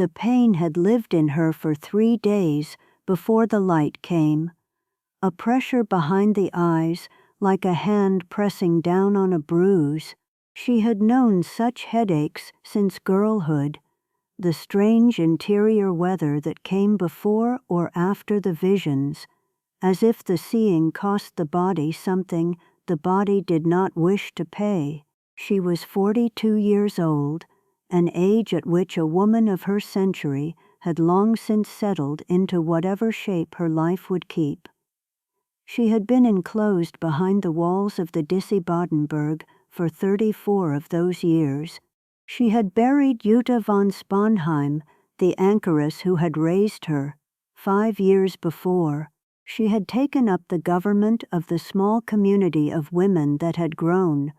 The pain had lived in her for 3 days before the light came. A pressure behind the eyes, like a hand pressing down on a bruise. She had known such headaches since girlhood, the strange interior weather that came before or after the visions, as if the seeing cost the body something the body did not wish to pay. She was 42 years old, an age at which a woman of her century had long since settled into whatever shape her life would keep. She had been enclosed behind the walls of the Disi-Badenberg for 34 of those years. She had buried Jutta von Sponheim, the anchoress who had raised her, 5 years before. She had taken up the government of the small community of women that had grown,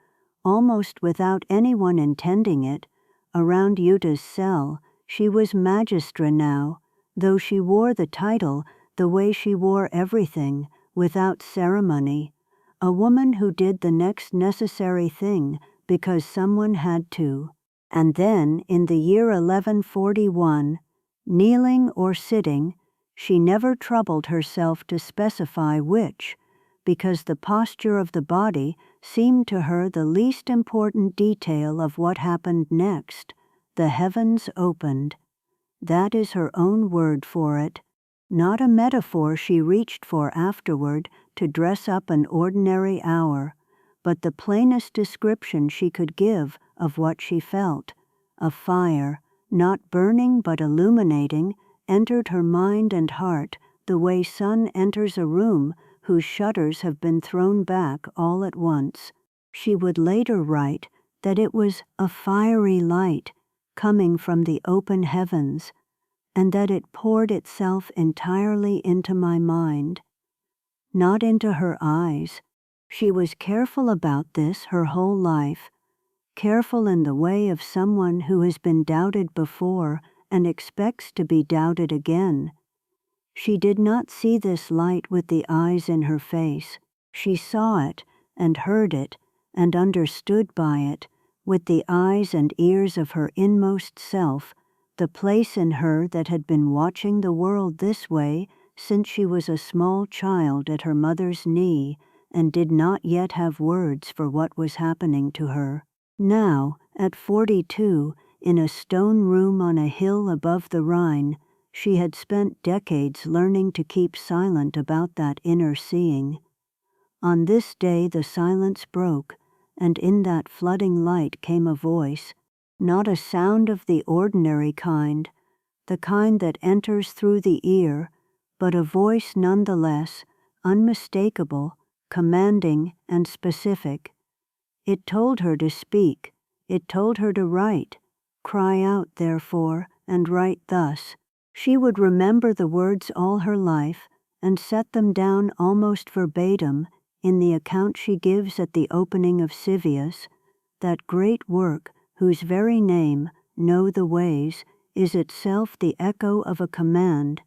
almost without anyone intending it, around Jutta's cell. She was magistra now, though she wore the title the way she wore everything, without ceremony, a woman who did the next necessary thing because someone had to. And then, in the year 1141, kneeling or sitting, she never troubled herself to specify which, because the posture of the body seemed to her the least important detail of what happened next. The heavens opened. That is her own word for it. Not a metaphor she reached for afterward to dress up an ordinary hour, but the plainest description she could give of what she felt. A fire, not burning but illuminating, entered her mind and heart the way sun enters a room whose shutters have been thrown back all at once. She would later write that it was a fiery light coming from the open heavens, and that it poured itself entirely into my mind, not into her eyes. She was careful about this her whole life, careful in the way of someone who has been doubted before and expects to be doubted again. She did not see this light with the eyes in her face. She saw it and heard it and understood by it with the eyes and ears of her inmost self, the place in her that had been watching the world this way since she was a small child at her mother's knee and did not yet have words for what was happening to her. Now, at 42, in a stone room on a hill above the Rhine, she had spent decades learning to keep silent about that inner seeing. On this day the silence broke, and in that flooding light came a voice, not a sound of the ordinary kind, the kind that enters through the ear, but a voice nonetheless, unmistakable, commanding, and specific. It told her to speak, it told her to write. Cry out, therefore, and write thus. She would remember the words all her life and set them down almost verbatim in the account she gives at the opening of Civius, that great work whose very name, Know the Ways, is itself the echo of a command.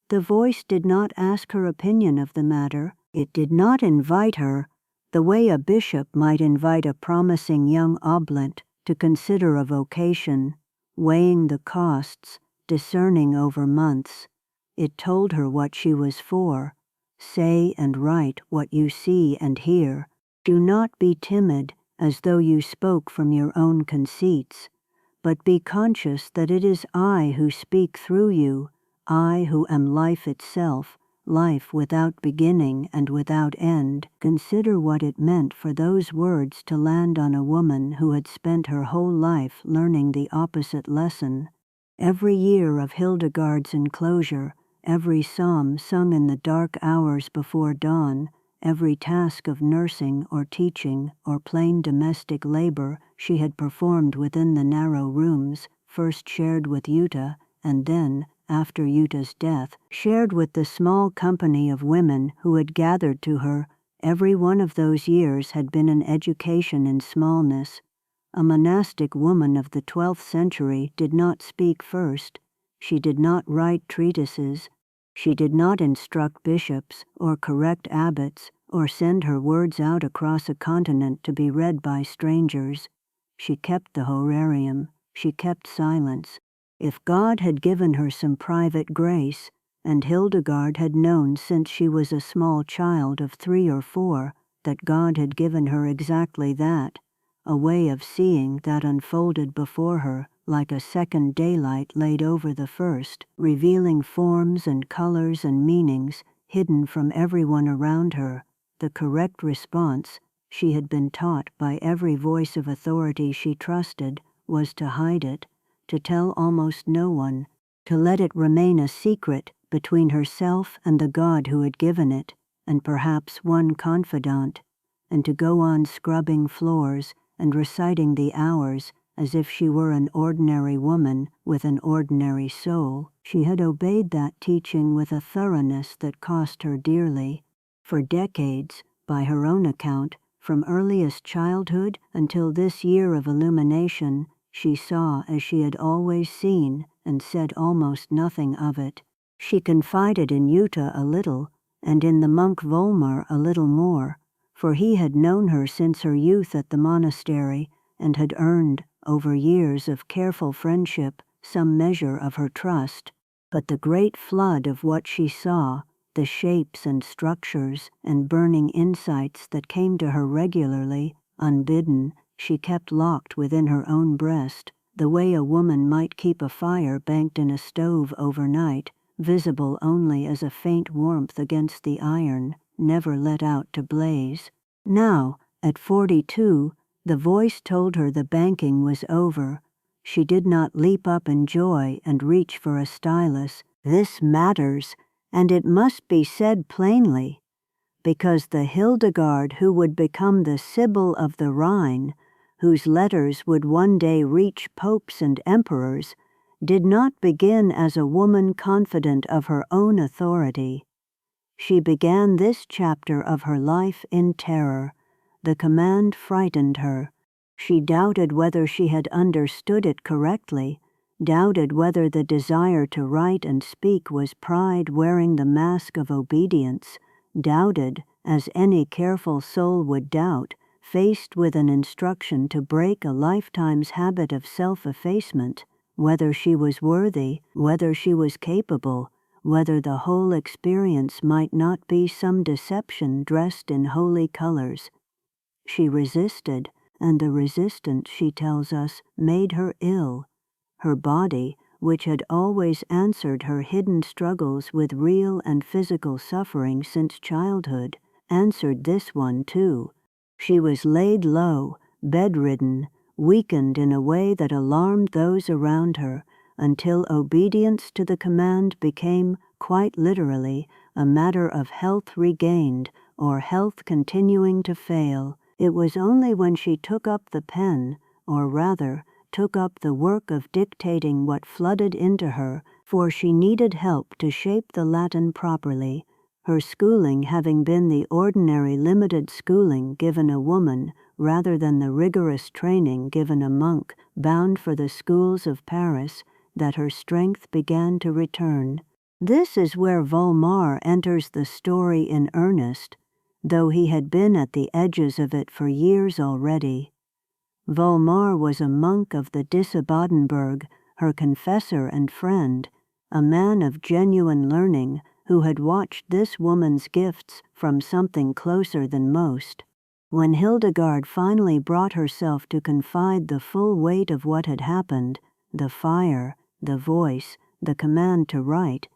The voice did not ask her opinion of the matter. It did not invite her, the way a bishop might invite a promising young oblate to consider a vocation, weighing the costs, discerning over months. It told her what she was for. Say and write what you see and hear. Do not be timid as though you spoke from your own conceits, but be conscious that it is I who speak through you, I who am life itself, life without beginning and without end. Consider what it meant for those words to land on a woman who had spent her whole life learning the opposite lesson. Every year of Hildegard's enclosure, every psalm sung in the dark hours before dawn, every task of nursing or teaching or plain domestic labor she had performed within the narrow rooms, first shared with Jutta, and then, after Jutta's death, shared with the small company of women who had gathered to her. Every one of those years had been an education in smallness. A monastic woman of the 12th century did not speak first. She did not write treatises. She did not instruct bishops or correct abbots or send her words out across a continent to be read by strangers. She kept the horarium. She kept silence. If God had given her some private grace, and Hildegard had known since she was a small child of 3 or 4 that God had given her exactly that, a way of seeing that unfolded before her like a second daylight laid over the first, revealing forms and colors and meanings hidden from everyone around her, the correct response, she had been taught by every voice of authority she trusted, was to hide it, to tell almost no one, to let it remain a secret between herself and the God who had given it, and perhaps one confidant, and to go on scrubbing floors and reciting the hours as if she were an ordinary woman with an ordinary soul. She had obeyed that teaching with a thoroughness that cost her dearly. For decades, by her own account, from earliest childhood until this year of illumination, she saw as she had always seen and said almost nothing of it. She confided in Jutta a little, and in the monk Volmar a little more, for he had known her since her youth at the monastery and had earned, over years of careful friendship, some measure of her trust. But the great flood of what she saw, the shapes and structures and burning insights that came to her regularly, unbidden, she kept locked within her own breast, the way a woman might keep a fire banked in a stove overnight, visible only as a faint warmth against the iron, never let out to blaze. Now, at 42, the voice told her the banking was over. She did not leap up in joy and reach for a stylus. This matters, and it must be said plainly, because the Hildegard who would become the Sibyl of the Rhine, whose letters would one day reach popes and emperors, did not begin as a woman confident of her own authority. She began this chapter of her life in terror. The command frightened her. She doubted whether she had understood it correctly, doubted whether the desire to write and speak was pride wearing the mask of obedience, doubted, as any careful soul would doubt, faced with an instruction to break a lifetime's habit of self-effacement, whether she was worthy, whether she was capable, whether the whole experience might not be some deception dressed in holy colors. She resisted, and the resistance, she tells us, made her ill. Her body, which had always answered her hidden struggles with real and physical suffering since childhood, answered this one too. She was laid low, bedridden, weakened in a way that alarmed those around her, until obedience to the command became, quite literally, a matter of health regained or health continuing to fail. It was only when she took up the pen, or rather, took up the work of dictating what flooded into her, for she needed help to shape the Latin properly, her schooling having been the ordinary limited schooling given a woman rather than the rigorous training given a monk bound for the schools of Paris, that her strength began to return. This is where Volmar enters the story in earnest, though he had been at the edges of it for years already. Volmar was a monk of the Disse-Badenberg, her confessor and friend, a man of genuine learning who had watched this woman's gifts from something closer than most. When Hildegard finally brought herself to confide the full weight of what had happened, the fire, the voice, the command to write,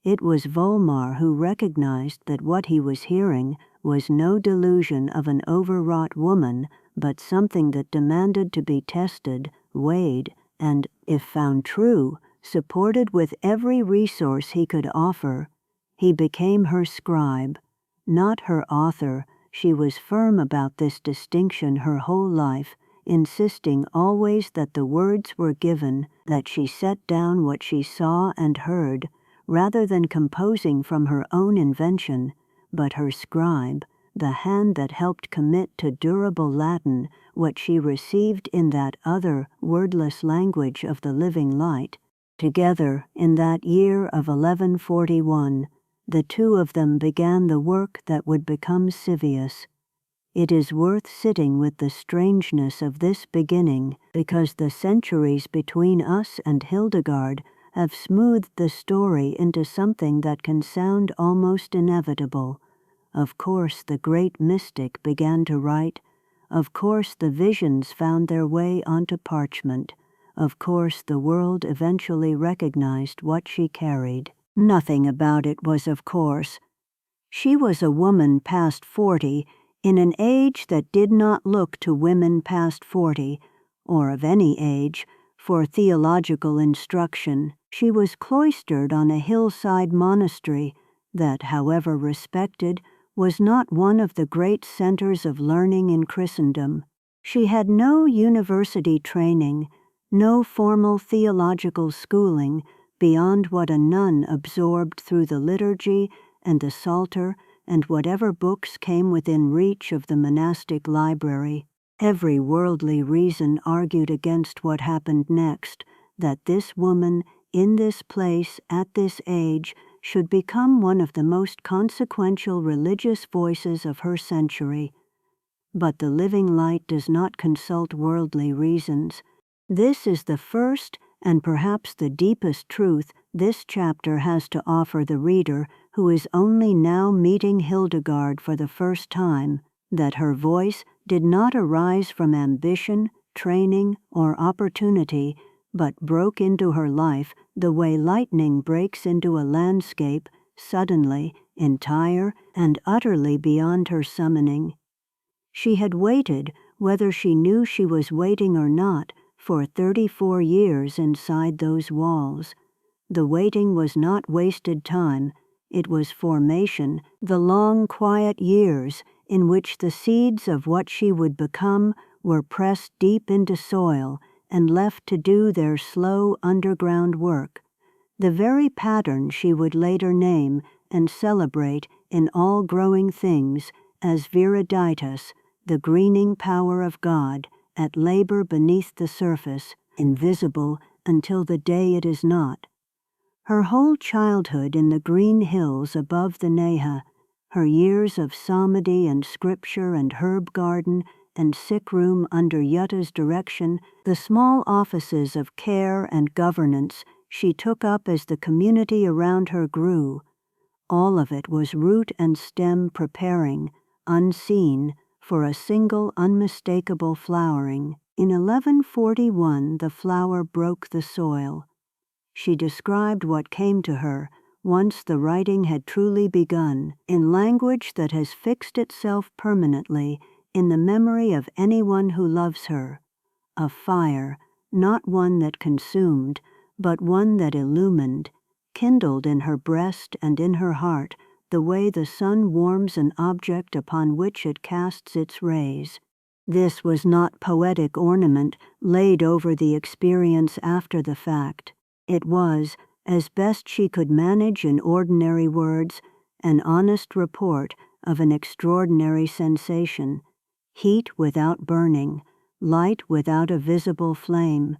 it was Volmar who recognized that what he was hearing was no delusion of an overwrought woman, but something that demanded to be tested, weighed, and, if found true, supported with every resource he could offer. He became her scribe, not her author. She was firm about this distinction her whole life, insisting always that the words were given, that she set down what she saw and heard, rather than composing from her own invention, but her scribe, the hand that helped commit to durable Latin what she received in that other wordless language of the living light. Together, in that year of 1141, the two of them began the work that would become Sivius. It is worth sitting with the strangeness of this beginning, because the centuries between us and Hildegard have smoothed the story into something that can sound almost inevitable. Of course the great mystic began to write. Of course the visions found their way onto parchment. Of course the world eventually recognized what she carried. Nothing about it was of course. She was a woman past 40, in an age that did not look to women past 40, or of any age, for theological instruction. She was cloistered on a hillside monastery that, however respected, was not one of the great centers of learning in Christendom. She had no university training, no formal theological schooling beyond what a nun absorbed through the liturgy and the Psalter and whatever books came within reach of the monastic library. Every worldly reason argued against what happened next, that this woman, in this place, at this age, should become one of the most consequential religious voices of her century. But the living light does not consult worldly reasons. This is the first and perhaps the deepest truth this chapter has to offer the reader who is only now meeting Hildegard for the first time, that her voice did not arise from ambition, training, or opportunity, but broke into her life the way lightning breaks into a landscape, suddenly, entire, and utterly beyond her summoning. She had waited, whether she knew she was waiting or not, for 34 years inside those walls. The waiting was not wasted time, it was formation, the long quiet years in which the seeds of what she would become were pressed deep into soil and left to do their slow underground work. The very pattern she would later name and celebrate in all growing things as Viriditas, the greening power of God, at labor beneath the surface, invisible until the day it is not. Her whole childhood in the green hills above the Neha, her years of psalmody and scripture and herb garden and sick room under Yutta's direction, the small offices of care and governance she took up as the community around her grew, all of it was root and stem preparing, unseen, for a single unmistakable flowering. In 1141 the flower broke the soil. She described what came to her, once the writing had truly begun, in language that has fixed itself permanently in the memory of anyone who loves her. A fire, not one that consumed, but one that illumined, kindled in her breast and in her heart the way the sun warms an object upon which it casts its rays. This was not poetic ornament laid over the experience after the fact. It was, as best she could manage in ordinary words, an honest report of an extraordinary sensation, heat without burning, light without a visible flame,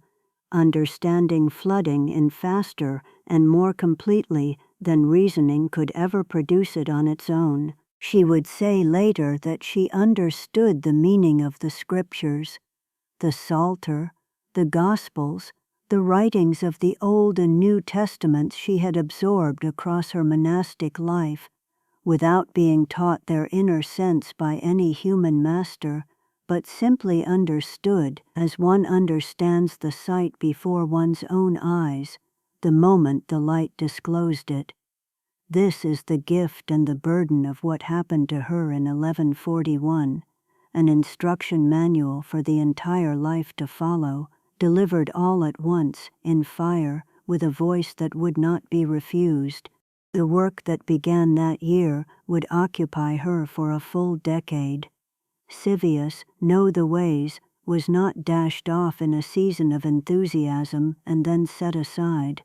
understanding flooding in faster and more completely than reasoning could ever produce it on its own. She would say later that she understood the meaning of the scriptures, the Psalter, the Gospels, the writings of the Old and New Testaments she had absorbed across her monastic life, without being taught their inner sense by any human master, but simply understood as one understands the sight before one's own eyes, the moment the light disclosed it. This is the gift and the burden of what happened to her in 1141, an instruction manual for the entire life to follow, delivered all at once, in fire, with a voice that would not be refused. The work that began that year would occupy her for a full decade. Civius, Know the Ways, was not dashed off in a season of enthusiasm and then set aside.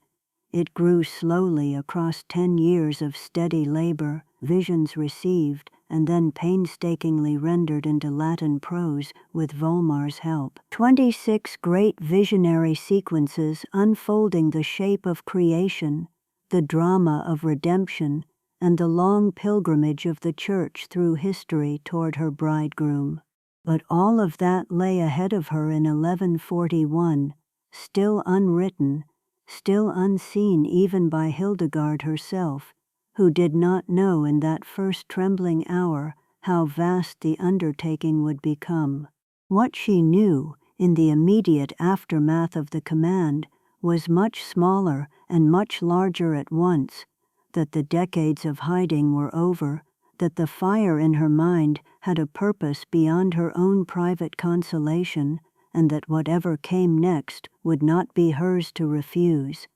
It grew slowly across 10 years of steady labor, visions received, and then painstakingly rendered into Latin prose with Volmar's help. 26 great visionary sequences unfolding the shape of creation, the drama of redemption, and the long pilgrimage of the Church through history toward her bridegroom. But all of that lay ahead of her in 1141, still unwritten, still unseen even by Hildegard herself, who did not know in that first trembling hour how vast the undertaking would become. What she knew, in the immediate aftermath of the command, was much smaller and much larger at once, that the decades of hiding were over, that the fire in her mind had a purpose beyond her own private consolation, and that whatever came next would not be hers to refuse.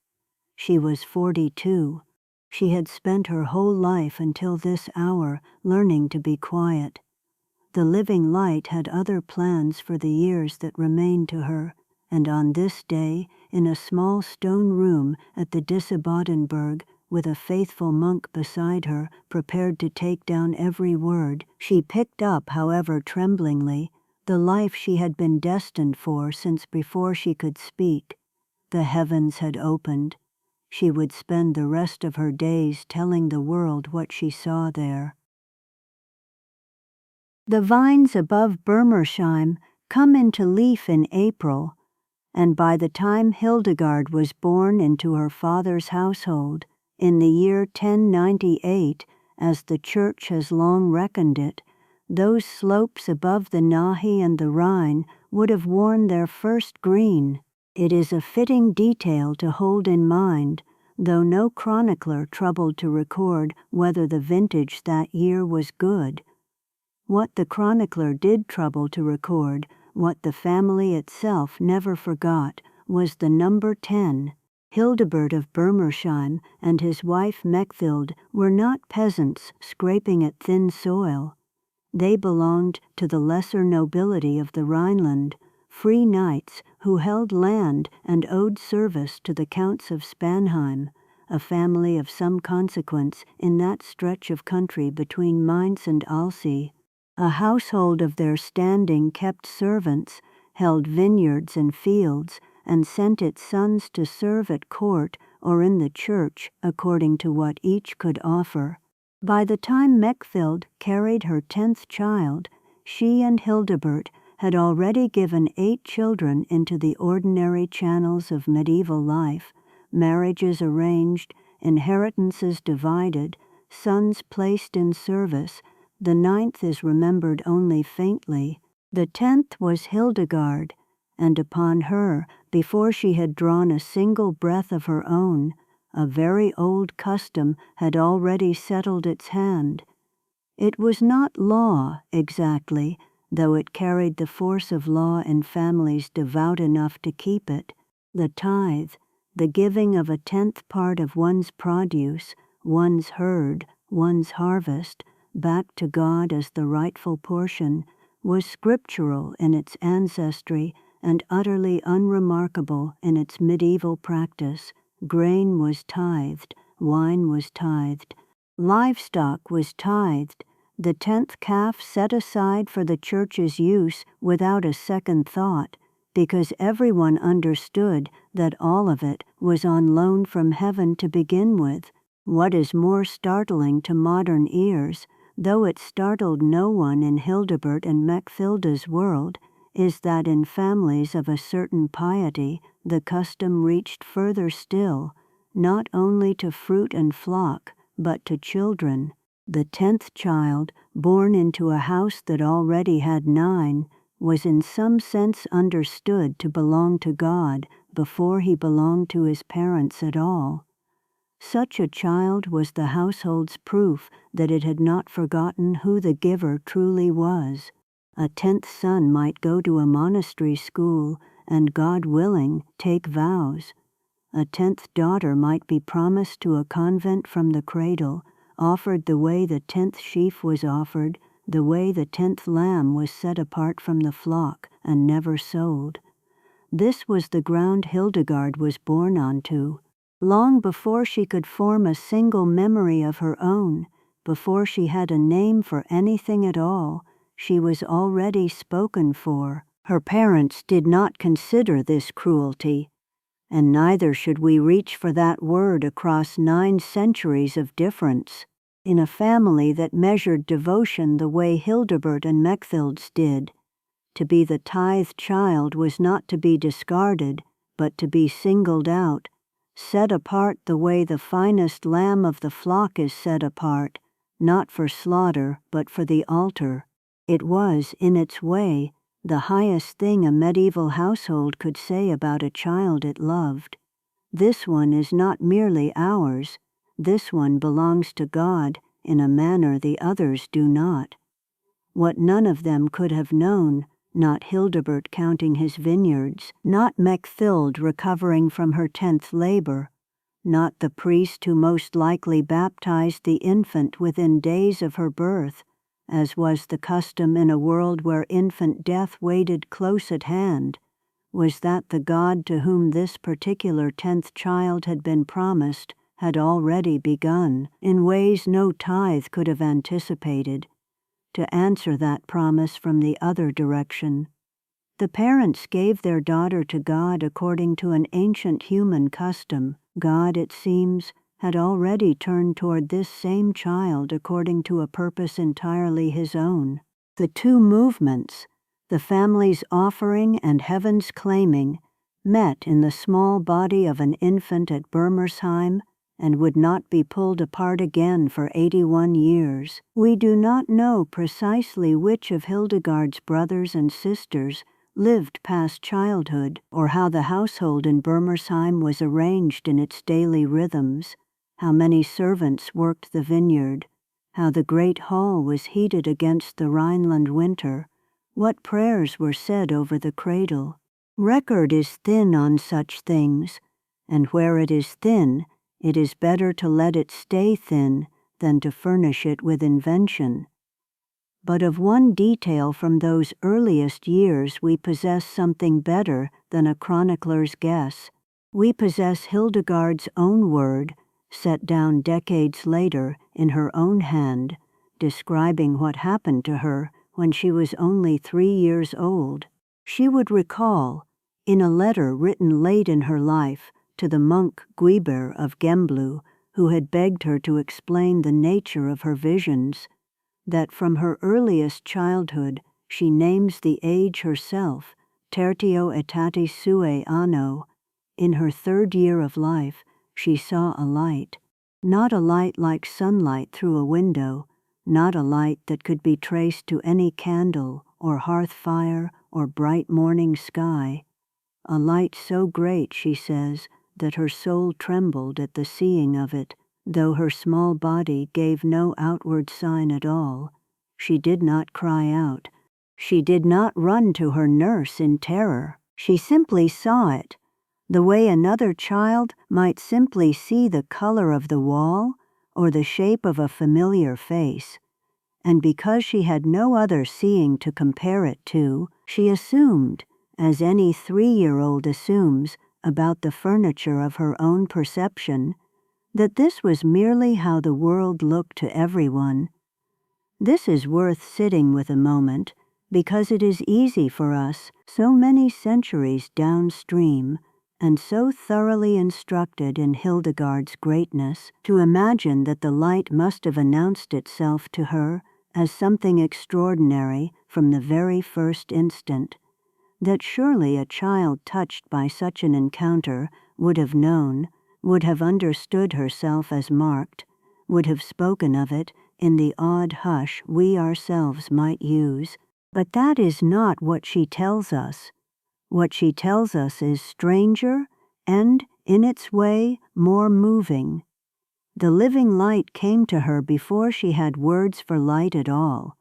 She was 42. She had spent her whole life until this hour learning to be quiet. The living light had other plans for the years that remained to her, and on this day, in a small stone room at the Disibodenberg, with a faithful monk beside her, prepared to take down every word, she picked up, however tremblingly, the life she had been destined for since before she could speak. The heavens had opened. She would spend the rest of her days telling the world what she saw there. The vines above Bermersheim come into leaf in April, and by the time Hildegard was born into her father's household, in the year 1098, as the Church has long reckoned it, those slopes above the Nahe and the Rhine would have worn their first green. It is a fitting detail to hold in mind, though no chronicler troubled to record whether the vintage that year was good. What the chronicler did trouble to record, what the family itself never forgot, was the number 10. Hildegard of Bermersheim and his wife Mechthild were not peasants scraping at thin soil. They belonged to the lesser nobility of the Rhineland, free knights who held land and owed service to the Counts of Spanheim, a family of some consequence in that stretch of country between Mainz and Alzey. A household of their standing kept servants, held vineyards and fields, and sent its sons to serve at court or in the church according to what each could offer. By the time Mechthild carried her 10th child, she and Hildebert had already given 8 children into the ordinary channels of medieval life, marriages arranged, inheritances divided, sons placed in service. The 9th is remembered only faintly. The 10th was Hildegard, and upon her, before she had drawn a single breath of her own, a very old custom had already settled its hand. It was not law, exactly, though it carried the force of law in families devout enough to keep it. The tithe, the giving of a 10th part of one's produce, one's herd, one's harvest, back to God as the rightful portion, was scriptural in its ancestry and utterly unremarkable in its medieval practice. Grain was tithed, wine was tithed, livestock was tithed, the 10th calf set aside for the Church's use without a second thought, because everyone understood that all of it was on loan from heaven to begin with. What is more startling to modern ears, though it startled no one in Hildebert and Mechthilda's world, is that in families of a certain piety the custom reached further still, not only to fruit and flock, but to children. The 10th child, born into a house that already had 9, was in some sense understood to belong to God before he belonged to his parents at all. Such a child was the household's proof that it had not forgotten who the giver truly was. A 10th son might go to a monastery school and, God willing, take vows. A 10th daughter might be promised to a convent from the cradle, offered the way the 10th sheaf was offered, the way the 10th lamb was set apart from the flock and never sold. This was the ground Hildegard was born onto. Long before she could form a single memory of her own, before she had a name for anything at all, she was already spoken for. Her parents did not consider this cruelty, and neither should we reach for that word across 9 centuries of difference. in a family that measured devotion the way Hildebert and Mechthild's did. To be the tithe child was not to be discarded, but to be singled out, set apart the way the finest lamb of the flock is set apart, not for slaughter, but for the altar. It was, in its way, the highest thing a medieval household could say about a child it loved. This one is not merely ours. This one belongs to God in a manner the others do not. What none of them could have known, not Hildebert counting his vineyards, not Mechthild recovering from her 10th labor, not the priest who most likely baptized the infant within days of her birth, as was the custom in a world where infant death waited close at hand, was that the God to whom this particular 10th child had been promised had already begun, in ways no tithe could have anticipated, to answer that promise from the other direction. The parents gave their daughter to God according to an ancient human custom. God, it seems, had already turned toward this same child according to a purpose entirely his own. The two movements, the family's offering and heaven's claiming, met in the small body of an infant at Bermersheim and would not be pulled apart again for 81 years. We do not know precisely which of Hildegard's brothers and sisters lived past childhood, or how the household in Bermersheim was arranged in its daily rhythms, how many servants worked the vineyard, how the great hall was heated against the Rhineland winter, what prayers were said over the cradle. Record is thin on such things, and where it is thin, it is better to let it stay thin than to furnish it with invention. But of one detail from those earliest years we possess something better than a chronicler's guess. We possess Hildegard's own word, set down decades later in her own hand, describing what happened to her when she was only 3 years old. She would recall, in a letter written late in her life to the monk Guiber of Gembloux, who had begged her to explain the nature of her visions, that from her earliest childhood she names the age herself, tertio aetate sue anno. In her 3rd year of life she saw a light, not a light like sunlight through a window, not a light that could be traced to any candle or hearth fire or bright morning sky, a light so great, she says, that her soul trembled at the seeing of it, though her small body gave no outward sign at all. She did not cry out. She did not run to her nurse in terror. She simply saw it, the way another child might simply see the color of the wall or the shape of a familiar face. And because she had no other seeing to compare it to, she assumed, as any 3-year-old assumes about the furniture of her own perception, that this was merely how the world looked to everyone. This is worth sitting with a moment, because it is easy for us, so many centuries downstream, and so thoroughly instructed in Hildegard's greatness, to imagine that the light must have announced itself to her as something extraordinary from the very first instant, that surely a child touched by such an encounter would have known, would have understood herself as marked, would have spoken of it in the odd hush we ourselves might use. But that is not what she tells us. What she tells us is stranger and, in its way, more moving. The living light came to her before she had words for light at all,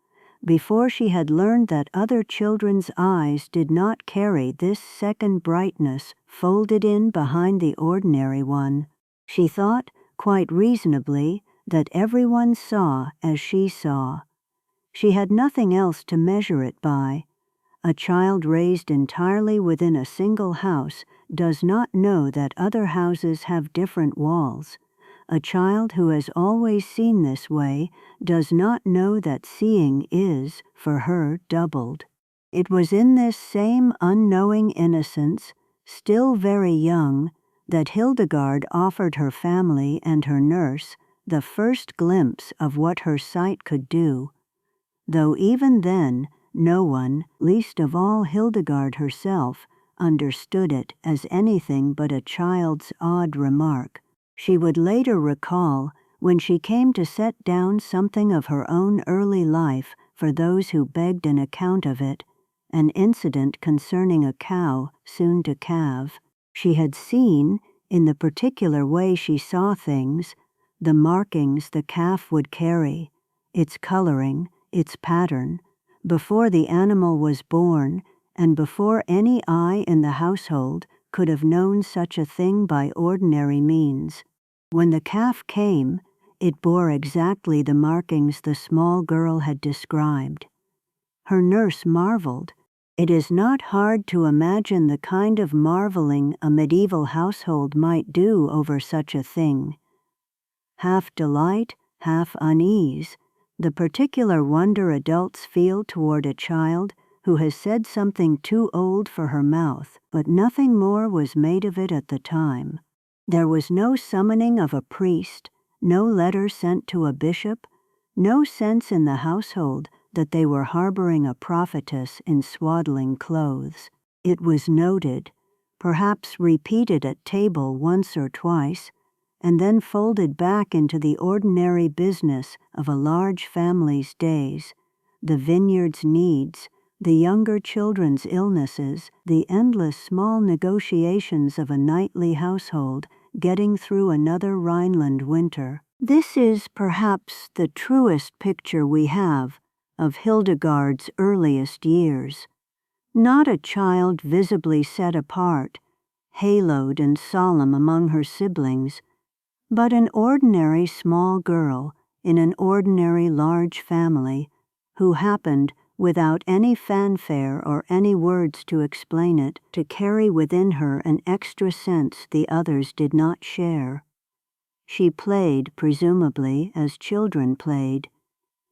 before she had learned that other children's eyes did not carry this second brightness folded in behind the ordinary one. She thought, quite reasonably, that everyone saw as she saw. She had nothing else to measure it by. A child raised entirely within a single house does not know that other houses have different walls. A child who has always seen this way does not know that seeing is, for her, doubled. It was in this same unknowing innocence, still very young, that Hildegard offered her family and her nurse the first glimpse of what her sight could do, though even then no one, least of all Hildegard herself, understood it as anything but a child's odd remark. She would later recall, when she came to set down something of her own early life for those who begged an account of it, an incident concerning a cow soon to calve. She had seen, in the particular way she saw things, the markings the calf would carry, its coloring, its pattern, before the animal was born, and before any eye in the household could have known such a thing by ordinary means. When the calf came, it bore exactly the markings the small girl had described. Her nurse marveled. It is not hard to imagine the kind of marveling a medieval household might do over such a thing. Half delight, half unease, the particular wonder adults feel toward a child who has said something too old for her mouth, but nothing more was made of it at the time. There was no summoning of a priest, no letter sent to a bishop, no sense in the household that they were harboring a prophetess in swaddling clothes. It was noted, perhaps repeated at table once or twice, and then folded back into the ordinary business of a large family's days, the vineyard's needs, the younger children's illnesses, the endless small negotiations of a nightly household getting through another Rhineland winter. This is perhaps the truest picture we have of Hildegard's earliest years. Not a child visibly set apart, haloed and solemn among her siblings, but an ordinary small girl in an ordinary large family who happened, without any fanfare or any words to explain it, to carry within her an extra sense the others did not share. She played, presumably, as children played.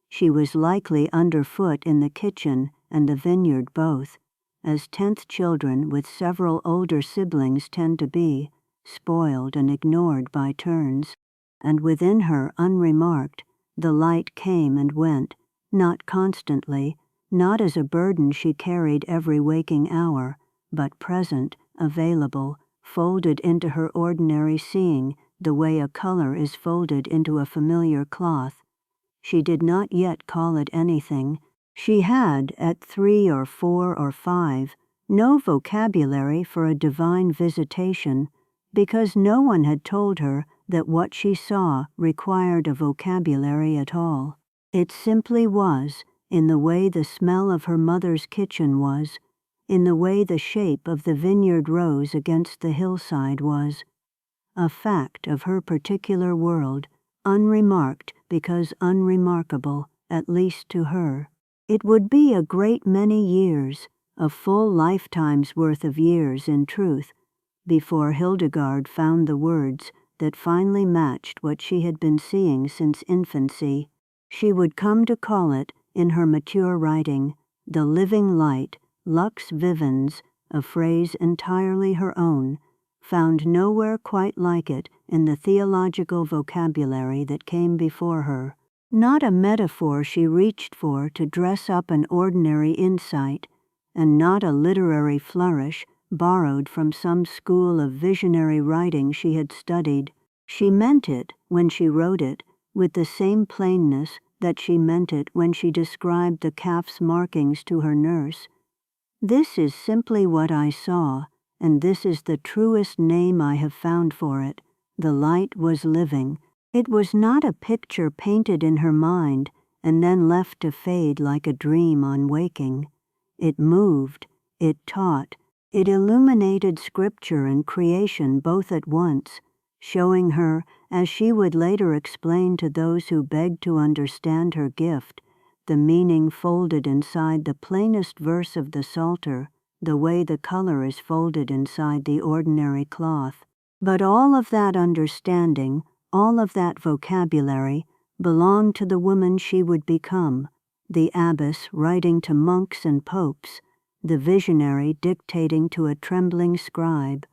She was likely underfoot in the kitchen and the vineyard both, as 10th children with several older siblings tend to be, spoiled and ignored by turns, and within her, unremarked, the light came and went, not constantly, not as a burden she carried every waking hour, but present, available, folded into her ordinary seeing the way a color is folded into a familiar cloth. She did not yet call it anything. She had, at 3 or 4 or 5, no vocabulary for a divine visitation, because no one had told her that what she saw required a vocabulary at all. It simply was, in the way the smell of her mother's kitchen was, in the way the shape of the vineyard rose against the hillside was, a fact of her particular world, unremarked because unremarkable, at least to her. It would be a great many years, a full lifetime's worth of years in truth, before Hildegard found the words that finally matched what she had been seeing since infancy. She would come to call it, in her mature writing, the living light, lux vivens, a phrase entirely her own, found nowhere quite like it in the theological vocabulary that came before her. Not a metaphor she reached for to dress up an ordinary insight, and not a literary flourish borrowed from some school of visionary writing she had studied. She meant it, when she wrote it, with the same plainness that she meant it when she described the calf's markings to her nurse. This is simply what I saw, and this is the truest name I have found for it. The light was living. It was not a picture painted in her mind and then left to fade like a dream on waking. It moved, it taught, it illuminated scripture and creation both at once, showing her, as she would later explain to those who begged to understand her gift, the meaning folded inside the plainest verse of the Psalter, the way the color is folded inside the ordinary cloth. But all of that understanding, all of that vocabulary, belonged to the woman she would become, the abbess writing to monks and popes, the visionary dictating to a trembling scribe.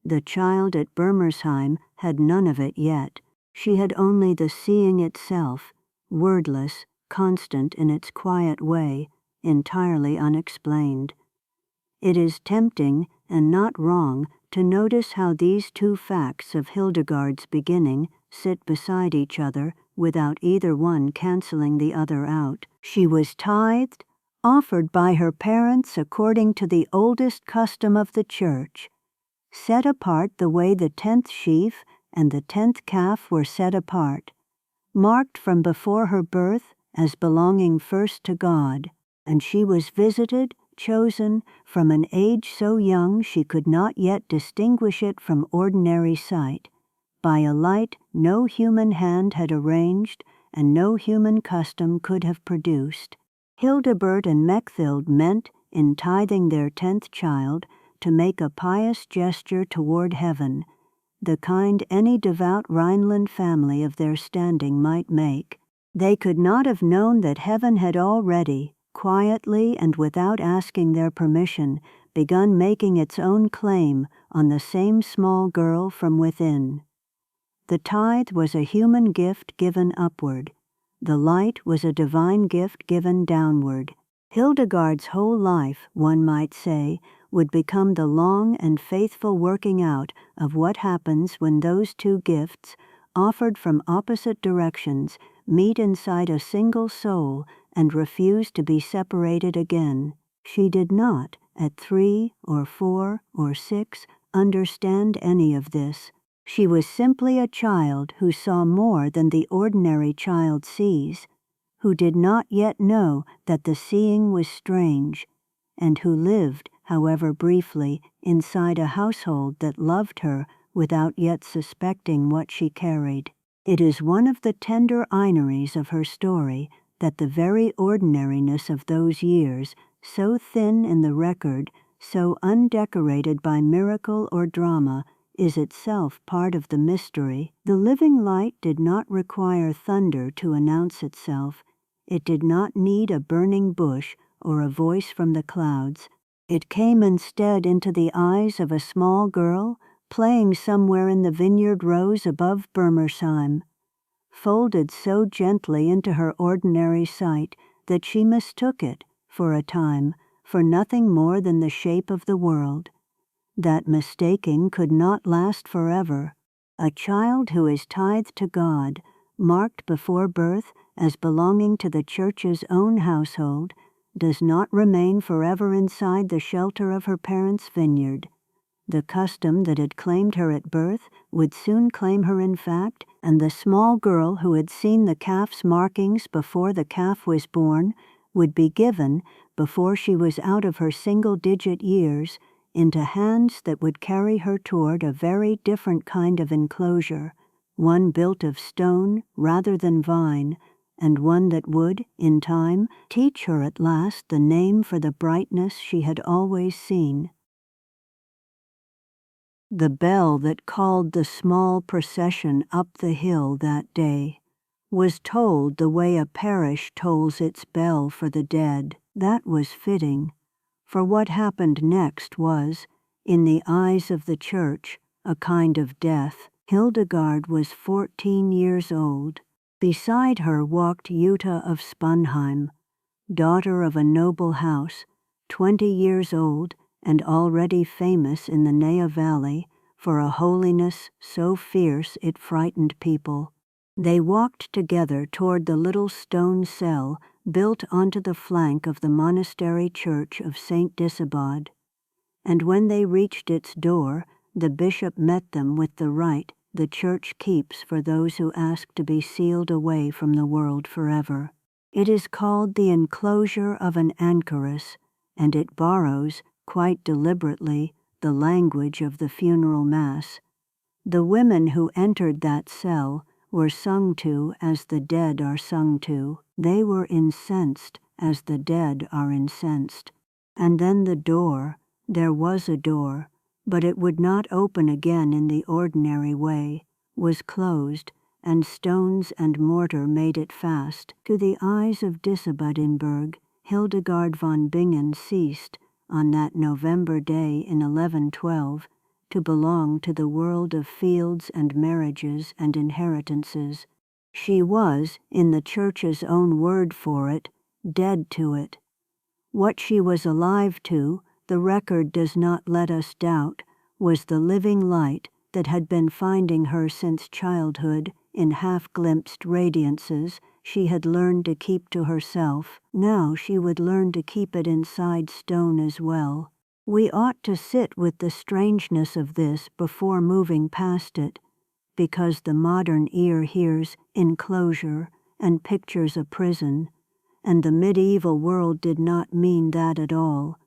The child at Bermersheim had none of it yet. She had only the seeing itself, wordless, constant in its quiet way, entirely unexplained. It is tempting, and not wrong, to notice how these two facts of Hildegard's beginning sit beside each other without either one cancelling the other out. She was tithed, offered by her parents according to the oldest custom of the Church, set apart the way the 10th sheaf and the 10th calf were set apart, marked from before her birth as belonging first to God, and she was visited, chosen, from an age so young she could not yet distinguish it from ordinary sight, by a light no human hand had arranged and no human custom could have produced. Hildebert and Mechthild meant, in tithing their 10th child, to make a pious gesture toward heaven, the kind any devout Rhineland family of their standing might make. They could not have known that heaven had already, quietly and without asking their permission, begun making its own claim on the same small girl from within. The tithe was a human gift given upward. The light was a divine gift given downward. Hildegard's whole life, one might say, would become the long and faithful working out of what happens when those two gifts, offered from opposite directions, meet inside a single soul and refuse to be separated again. She did not, at 3 or 4 or 6, understand any of this. She was simply a child who saw more than the ordinary child sees, who did not yet know that the seeing was strange, and who lived, however briefly, inside a household that loved her without yet suspecting what she carried. It is one of the tender ironies of her story that the very ordinariness of those years, so thin in the record, so undecorated by miracle or drama, is itself part of the mystery. The living light did not require thunder to announce itself. It did not need a burning bush or a voice from the clouds. It came instead into the eyes of a small girl playing somewhere in the vineyard rows above Bermersheim, folded so gently into her ordinary sight that she mistook it, for a time, for nothing more than the shape of the world. That mistaking could not last forever. A child who is tithed to God, marked before birth as belonging to the Church's own household, does not remain forever inside the shelter of her parents' vineyard. The custom that had claimed her at birth would soon claim her in fact, and the small girl who had seen the calf's markings before the calf was born would be given, before she was out of her single-digit years, into hands that would carry her toward a very different kind of enclosure, one built of stone rather than vine, and one that would, in time, teach her at last the name for the brightness she had always seen. The bell that called the small procession up the hill that day was tolled the way a parish tolls its bell for the dead. That was fitting, for what happened next was, in the eyes of the Church, a kind of death. Hildegard was 14 years old. Beside her walked Jutta of Sponheim, daughter of a noble house, 20 years old and already famous in the Nea Valley for a holiness so fierce it frightened people. They walked together toward the little stone cell built onto the flank of the monastery church of St. Disibod, and when they reached its door, the bishop met them with the rite the Church keeps for those who ask to be sealed away from the world forever. It is called the enclosure of an anchoress, and it borrows, quite deliberately, the language of the funeral mass. The women who entered that cell were sung to as the dead are sung to. They were incensed as the dead are incensed. And then the door, there was a door, but it would not open again in the ordinary way, was closed, and stones and mortar made it fast. To the eyes of Disibodinburg, Hildegard von Bingen ceased, on that November day in 1112, to belong to the world of fields and marriages and inheritances. She was, in the Church's own word for it, dead to it. What she was alive to, the record does not let us doubt, was the living light that had been finding her since childhood in half-glimpsed radiances she had learned to keep to herself. Now she would learn to keep it inside stone as well. We ought to sit with the strangeness of this before moving past it, because the modern ear hears enclosure and pictures a prison, and the medieval world did not mean that at all.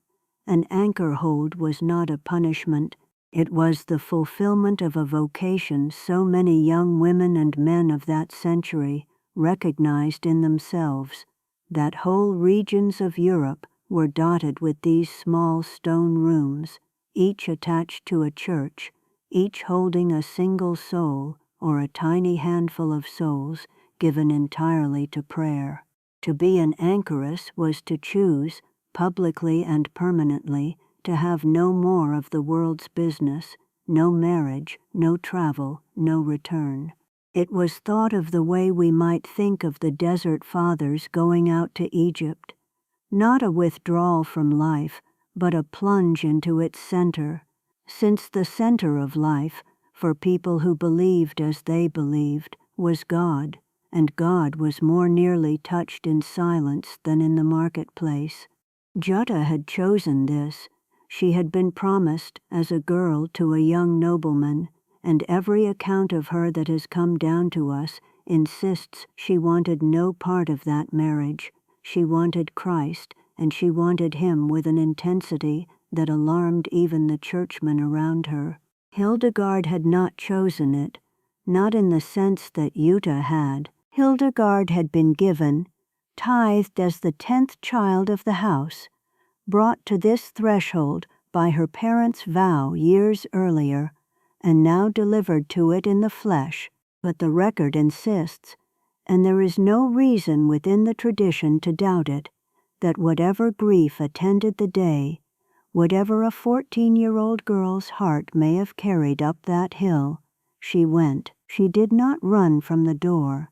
An anchor hold was not a punishment. It was the fulfillment of a vocation so many young women and men of that century recognized in themselves, that whole regions of Europe were dotted with these small stone rooms, each attached to a church, each holding a single soul or a tiny handful of souls given entirely to prayer. To be an anchoress was to choose, publicly and permanently, to have no more of the world's business, no marriage, no travel, no return. It was thought of the way we might think of the Desert Fathers going out to Egypt, not a withdrawal from life, but a plunge into its center, since the center of life, for people who believed as they believed, was God, and God was more nearly touched in silence than in the marketplace. Jutta had chosen this. She had been promised as a girl to a young nobleman, and every account of her that has come down to us insists she wanted no part of that marriage. She wanted Christ, and she wanted him with an intensity that alarmed even the churchmen around her. Hildegard had not chosen it, not in the sense that Jutta had. Hildegard had been given, tithed as the 10th child of the house, brought to this threshold by her parents' vow years earlier, and now delivered to it in the flesh. But the record insists, and there is no reason within the tradition to doubt it, that whatever grief attended the day, whatever a 14-year-old girl's heart may have carried up that hill, she went. She did not run from the door.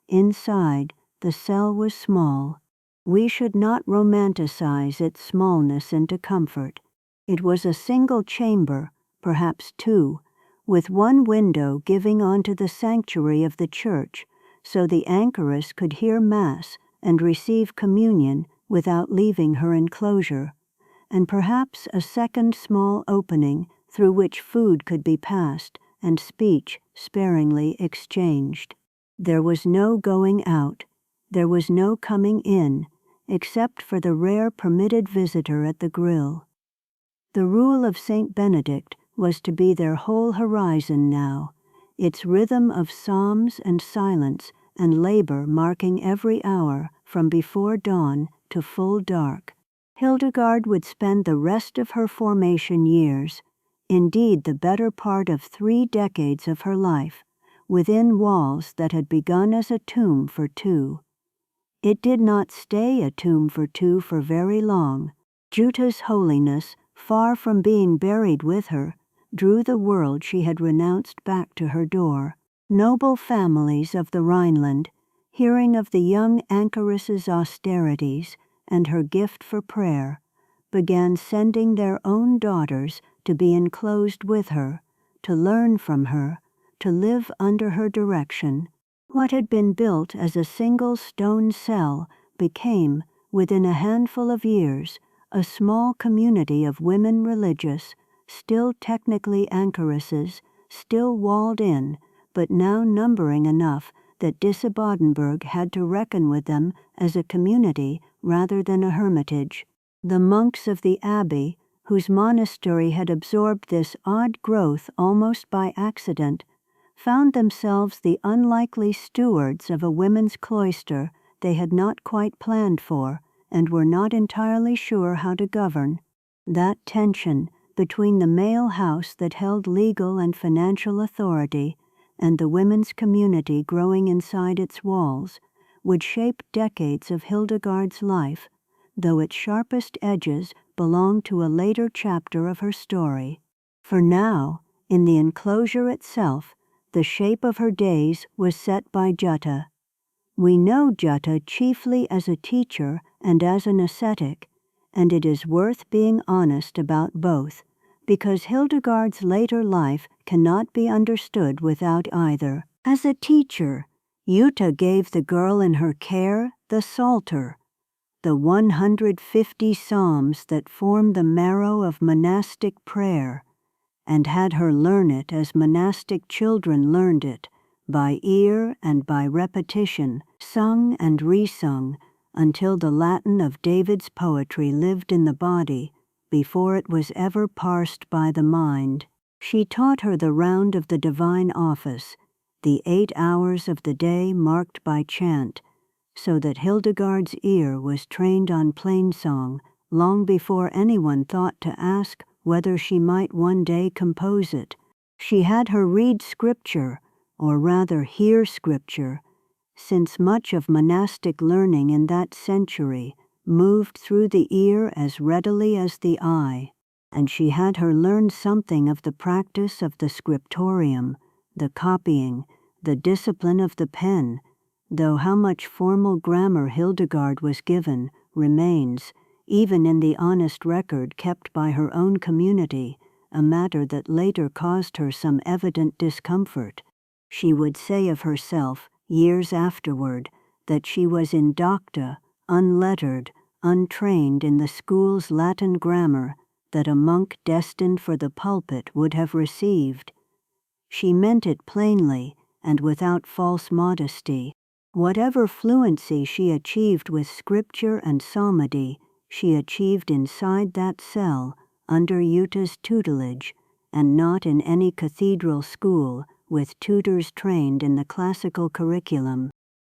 Inside, the cell was small. We should not romanticize its smallness into comfort. It was a single chamber, perhaps two, with one window giving onto the sanctuary of the church, so the anchoress could hear Mass and receive communion without leaving her enclosure, and perhaps a second small opening through which food could be passed and speech sparingly exchanged. There was no going out, there was no coming in, except for the rare permitted visitor at the grill. The rule of St. Benedict was to be their whole horizon now, its rhythm of psalms and silence and labor marking every hour from before dawn to full dark. Hildegard would spend the rest of her formation years, indeed the better part of 3 decades of her life, within walls that had begun as a tomb for two. It did not stay a tomb for two for very long. Jutta's holiness, far from being buried with her, drew the world she had renounced back to her door. Noble families of the Rhineland, hearing of the young anchoress's austerities and her gift for prayer, began sending their own daughters to be enclosed with her, to learn from her, to live under her direction. What had been built as a single stone cell became, within a handful of years, a small community of women religious, still technically anchoresses, still walled in, but now numbering enough that Disibodenberg had to reckon with them as a community rather than a hermitage. The monks of the abbey, whose monastery had absorbed this odd growth almost by accident, found themselves the unlikely stewards of a women's cloister they had not quite planned for and were not entirely sure how to govern. That tension between the male house that held legal and financial authority and the women's community growing inside its walls would shape decades of Hildegard's life, though its sharpest edges belonged to a later chapter of her story. For now, in the enclosure itself, the shape of her days was set by Jutta. We know Jutta chiefly as a teacher and as an ascetic, and it is worth being honest about both, because Hildegard's later life cannot be understood without either. As a teacher, Jutta gave the girl in her care the Psalter, the 150 psalms that form the marrow of monastic prayer, and had her learn it as monastic children learned it, by ear and by repetition, sung and resung, until the Latin of David's poetry lived in the body, before it was ever parsed by the mind. She taught her the round of the divine office, the 8 hours of the day marked by chant, so that Hildegard's ear was trained on plainsong long before anyone thought to ask whether she might one day compose it. She had her read scripture, or rather hear scripture, since much of monastic learning in that century moved through the ear as readily as the eye, and she had her learn something of the practice of the scriptorium, the copying, the discipline of the pen, though how much formal grammar Hildegard was given remains, even in the honest record kept by her own community, a matter that later caused her some evident discomfort. She would say of herself, years afterward, that she was indocta, unlettered, untrained in the school's Latin grammar that a monk destined for the pulpit would have received. She meant it plainly and without false modesty. Whatever fluency she achieved with scripture and psalmody, she achieved inside that cell, under Jutta's tutelage, and not in any cathedral school with tutors trained in the classical curriculum.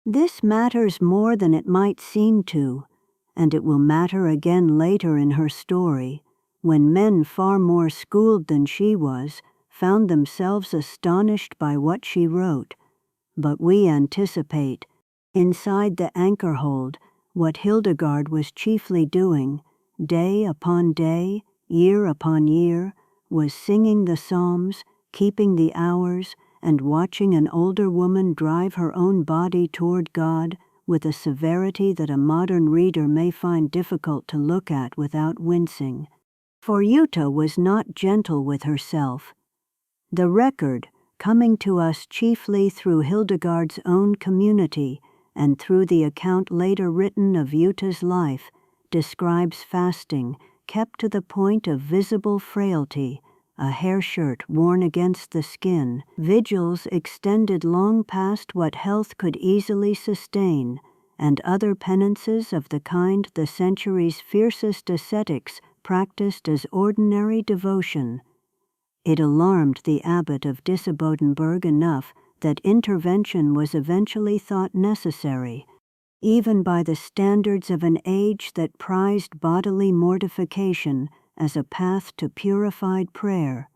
This matters more than it might seem to, and it will matter again later in her story, when men far more schooled than she was found themselves astonished by what she wrote. But we anticipate, inside the anchor hold, what Hildegard was chiefly doing, day upon day, year upon year, was singing the psalms, keeping the hours, and watching an older woman drive her own body toward God with a severity that a modern reader may find difficult to look at without wincing. For Jutta was not gentle with herself. The record, coming to us chiefly through Hildegard's own community and through the account later written of Jutta's life, describes fasting kept to the point of visible frailty, a hair shirt worn against the skin, vigils extended long past what health could easily sustain, and other penances of the kind the century's fiercest ascetics practiced as ordinary devotion. It alarmed the abbot of Disibodenberg enough that intervention was eventually thought necessary, even by the standards of an age that prized bodily mortification as a path to purified prayer.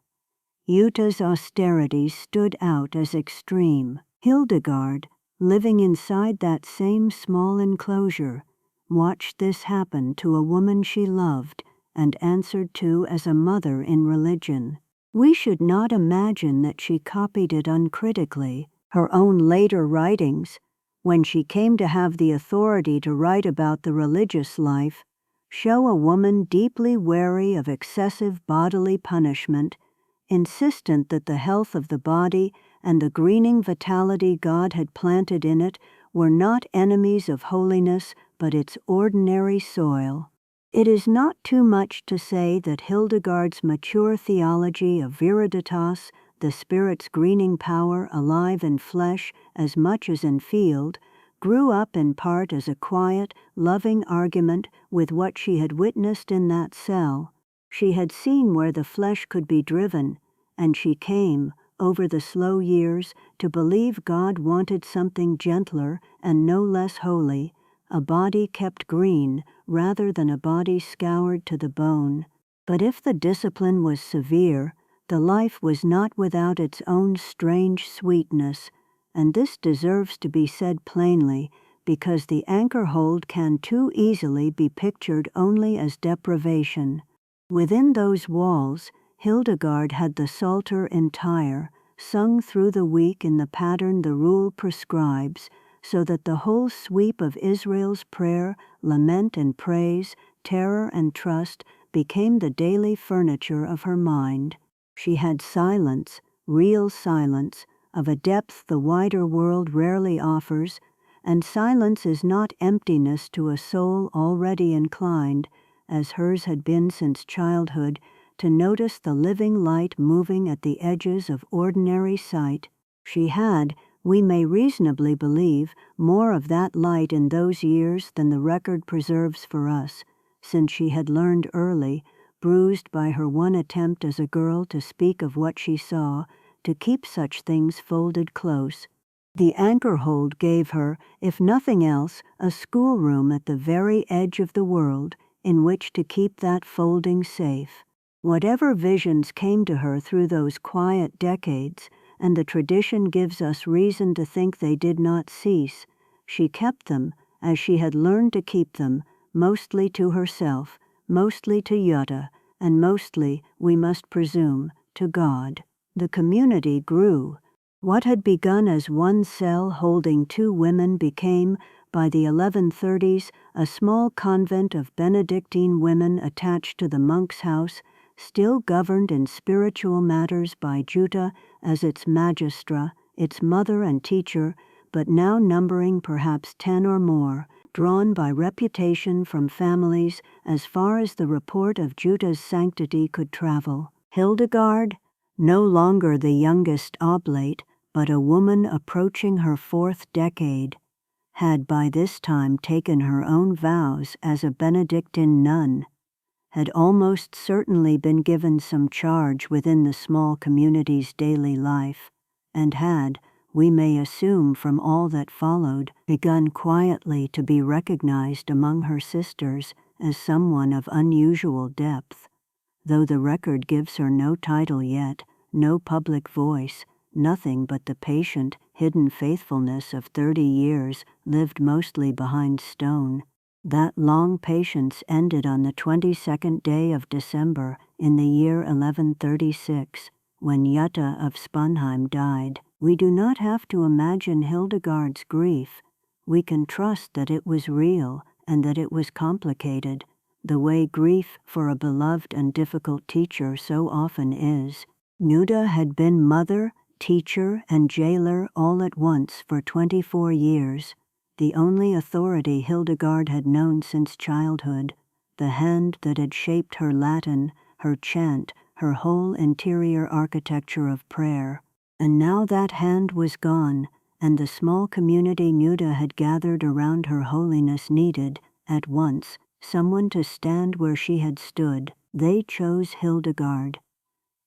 Jutta's austerities stood out as extreme. Hildegard, living inside that same small enclosure, watched this happen to a woman she loved and answered to as a mother in religion. We should not imagine that she copied it uncritically. Her own later writings, when she came to have the authority to write about the religious life, show a woman deeply wary of excessive bodily punishment, insistent that the health of the body and the greening vitality God had planted in it were not enemies of holiness but its ordinary soil. It is not too much to say that Hildegard's mature theology of Viriditas, the Spirit's greening power alive in flesh as much as in field, grew up in part as a quiet, loving argument with what she had witnessed in that cell. She had seen where the flesh could be driven, and she came, over the slow years, to believe God wanted something gentler and no less holy, a body kept green rather than a body scoured to the bone. But if the discipline was severe, the life was not without its own strange sweetness, and this deserves to be said plainly, because the anchor hold can too easily be pictured only as deprivation. Within those walls, Hildegard had the Psalter entire, sung through the week in the pattern the rule prescribes, so that the whole sweep of Israel's prayer, lament and praise, terror and trust became the daily furniture of her mind. She had silence, real silence, of a depth the wider world rarely offers, and silence is not emptiness to a soul already inclined, as hers had been since childhood, to notice the living light moving at the edges of ordinary sight. She had, we may reasonably believe, more of that light in those years than the record preserves for us, since she had learned early, bruised by her one attempt as a girl to speak of what she saw, to keep such things folded close. The anchor-hold gave her, if nothing else, a schoolroom at the very edge of the world, in which to keep that folding safe. Whatever visions came to her through those quiet decades, and the tradition gives us reason to think they did not cease, she kept them, as she had learned to keep them, mostly to herself, mostly to Jutta, and mostly, we must presume, to God. The community grew. What had begun as one cell holding 2 women became, by the 1130s, a small convent of Benedictine women attached to the monk's house, still governed in spiritual matters by Jutta as its magistra, its mother and teacher, but now numbering perhaps 10 or more, drawn by reputation from families as far as the report of Jutta's sanctity could travel. Hildegard, no longer the youngest oblate, but a woman approaching her 4th decade, had by this time taken her own vows as a Benedictine nun, had almost certainly been given some charge within the small community's daily life, and had, we may assume from all that followed, begun quietly to be recognized among her sisters as someone of unusual depth, though the record gives her no title yet, no public voice, nothing but the patient, hidden faithfulness of 30 years lived mostly behind stone. That long patience ended on the 22nd day of December in the year 1136, when Jutta of Sponheim died. We do not have to imagine Hildegard's grief. We can trust that it was real and that it was complicated, the way grief for a beloved and difficult teacher so often is. Jutta had been mother, teacher, and jailer all at once for 24 years, the only authority Hildegard had known since childhood, the hand that had shaped her Latin, her chant, her whole interior architecture of prayer. And now that hand was gone, and the small community Jutta had gathered around her holiness needed, at once, someone to stand where she had stood. They chose Hildegard.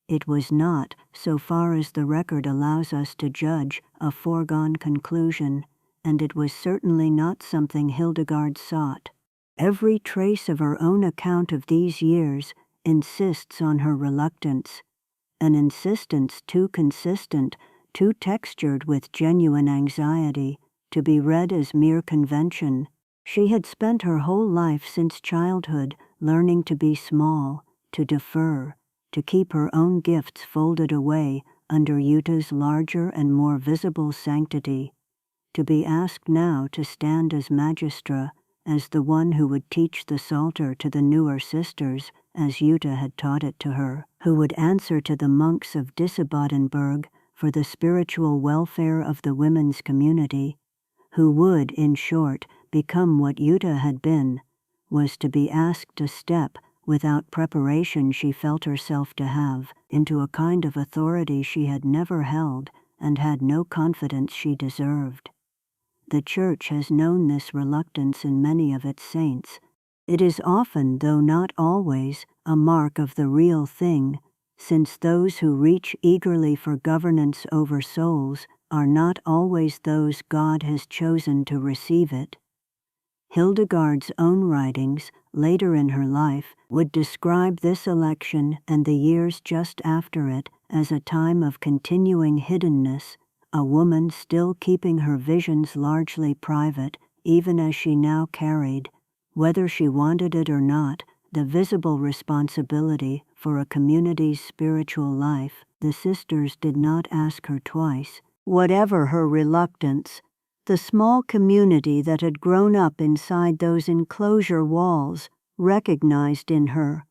It was not, so far as the record allows us to judge, a foregone conclusion, and it was certainly not something Hildegard sought. Every trace of her own account of these years insists on her reluctance, an insistence too consistent, too textured with genuine anxiety, to be read as mere convention. She had spent her whole life since childhood learning to be small, to defer, to keep her own gifts folded away under Jutta's larger and more visible sanctity, to be asked now to stand as magistra, as the one who would teach the Psalter to the newer sisters, as Jutta had taught it to her, who would answer to the monks of Disibodenberg for the spiritual welfare of the women's community, who would, in short, become what Jutta had been, was to be asked to step, without preparation she felt herself to have, into a kind of authority she had never held and had no confidence she deserved. The Church has known this reluctance in many of its saints. It is often, though not always, a mark of the real thing, since those who reach eagerly for governance over souls are not always those God has chosen to receive it. Hildegard's own writings, later in her life, would describe this election and the years just after it as a time of continuing hiddenness, a woman still keeping her visions largely private, even as she now carried, whether she wanted it or not, the visible responsibility for a community's spiritual life, the sisters did not ask her twice. Whatever her reluctance, the small community that had grown up inside those enclosure walls recognized in her,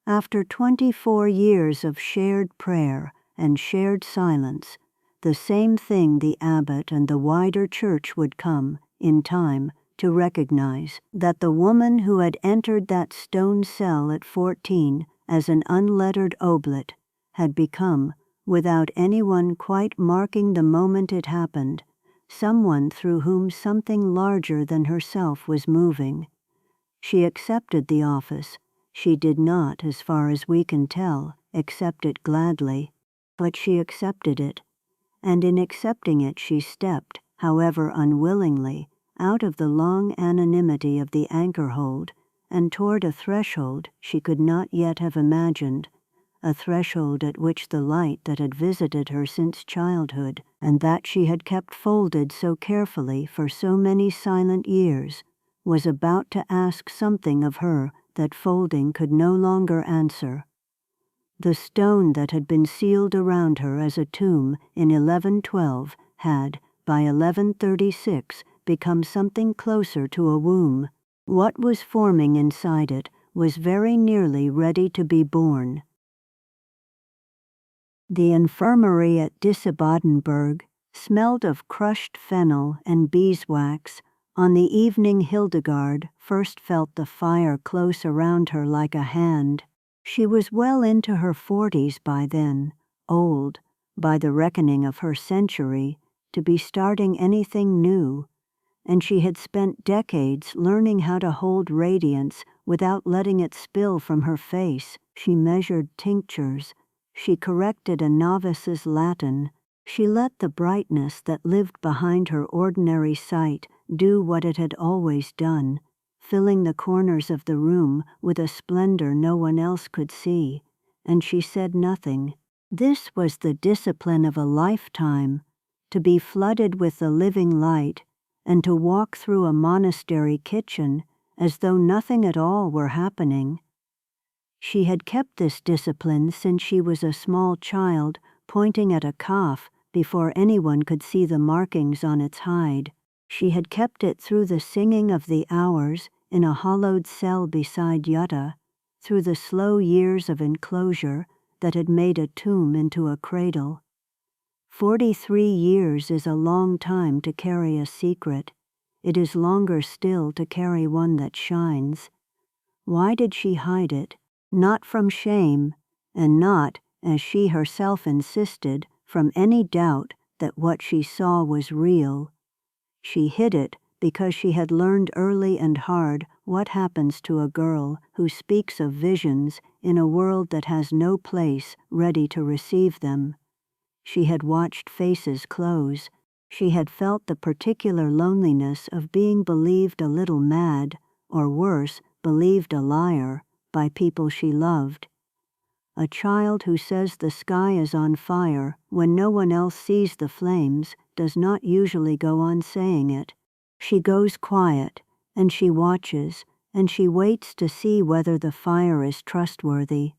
after 24 years of shared prayer and shared silence, the same thing the abbot and the wider church would come, in time, to recognize, that the woman who had entered that stone cell at 14 as an unlettered oblate had become, without anyone quite marking the moment it happened, someone through whom something larger than herself was moving. She accepted the office. She did not, as far as we can tell, accept it gladly, but she accepted it, and in accepting it she stepped, however unwillingly, out of the long anonymity of the anchor-hold and toward a threshold she could not yet have imagined, a threshold at which the light that had visited her since childhood, and that she had kept folded so carefully for so many silent years, was about to ask something of her that folding could no longer answer. The stone that had been sealed around her as a tomb in 1112 had, by 1136, become something closer to a womb. What was forming inside it was very nearly ready to be born. The infirmary at Disibodenberg smelled of crushed fennel and beeswax on the evening Hildegard first felt the fire close around her like a hand. She was well into her 40s by then, old, by the reckoning of her century, to be starting anything new, and she had spent decades learning how to hold radiance without letting it spill from her face. She measured tinctures. She corrected a novice's Latin. She let the brightness that lived behind her ordinary sight do what it had always done, filling the corners of the room with a splendor no one else could see, and she said nothing. This was the discipline of a lifetime, to be flooded with the living light, and to walk through a monastery kitchen as though nothing at all were happening. She had kept this discipline since she was a small child, pointing at a calf before anyone could see the markings on its hide. She had kept it through the singing of the hours in a hollowed cell beside Jutta, through the slow years of enclosure that had made a tomb into a cradle. 43 years is a long time to carry a secret. It is longer still to carry one that shines. Why did she hide it? Not from shame, and not, as she herself insisted, from any doubt that what she saw was real. She hid it because she had learned early and hard what happens to a girl who speaks of visions in a world that has no place ready to receive them. She had watched faces close. She had felt the particular loneliness of being believed a little mad, or worse, believed a liar, by people she loved. A child who says the sky is on fire when no one else sees the flames does not usually go on saying it. She goes quiet, and she watches, and she waits to see whether the fire is trustworthy.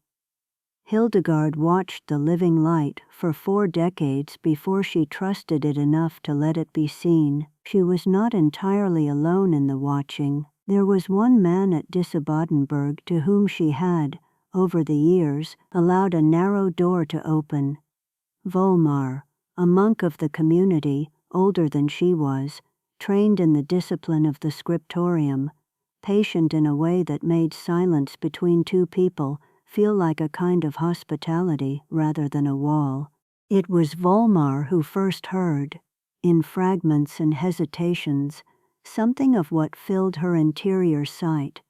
Hildegard watched the living light for 4 decades before she trusted it enough to let it be seen. She was not entirely alone in the watching. There was one man at Disibodenberg to whom she had, over the years, allowed a narrow door to open. Volmar, a monk of the community, older than she was, trained in the discipline of the scriptorium, patient in a way that made silence between two people feel like a kind of hospitality rather than a wall. It was Volmar who first heard, in fragments and hesitations, something of what filled her interior sight.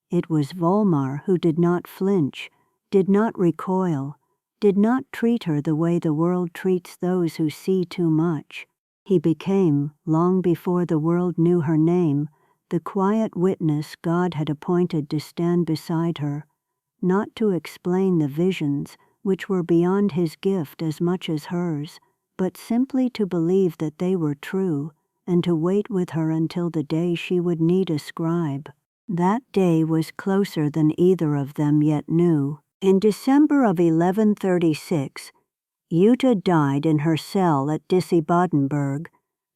It was Volmar who did not flinch, did not recoil, did not treat her the way the world treats those who see too much. He became, long before the world knew her name, the quiet witness God had appointed to stand beside her, not to explain the visions, which were beyond his gift as much as hers, but simply to believe that they were true, and to wait with her until the day she would need a scribe. That day was closer than either of them yet knew. In December of 1136, Jutta died in her cell at Disibodenberg,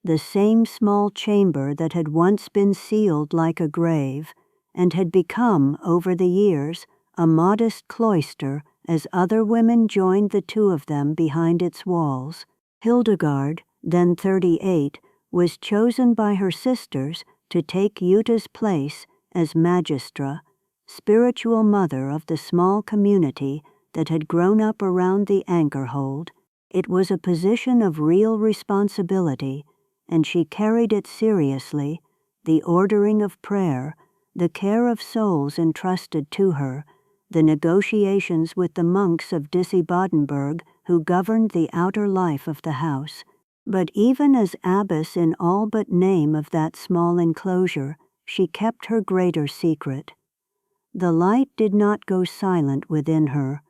the same small chamber that had once been sealed like a grave, and had become, over the years, a modest cloister as other women joined the two of them behind its walls. Hildegard, then 38, was chosen by her sisters to take Jutta's place as magistra, spiritual mother of the small community that had grown up around the anchor hold. It was a position of real responsibility, and she carried it seriously, the ordering of prayer, the care of souls entrusted to her, the negotiations with the monks of Disibodenberg who governed the outer life of the house. But even as abbess in all but name of that small enclosure, she kept her greater secret. The light did not go silent within her.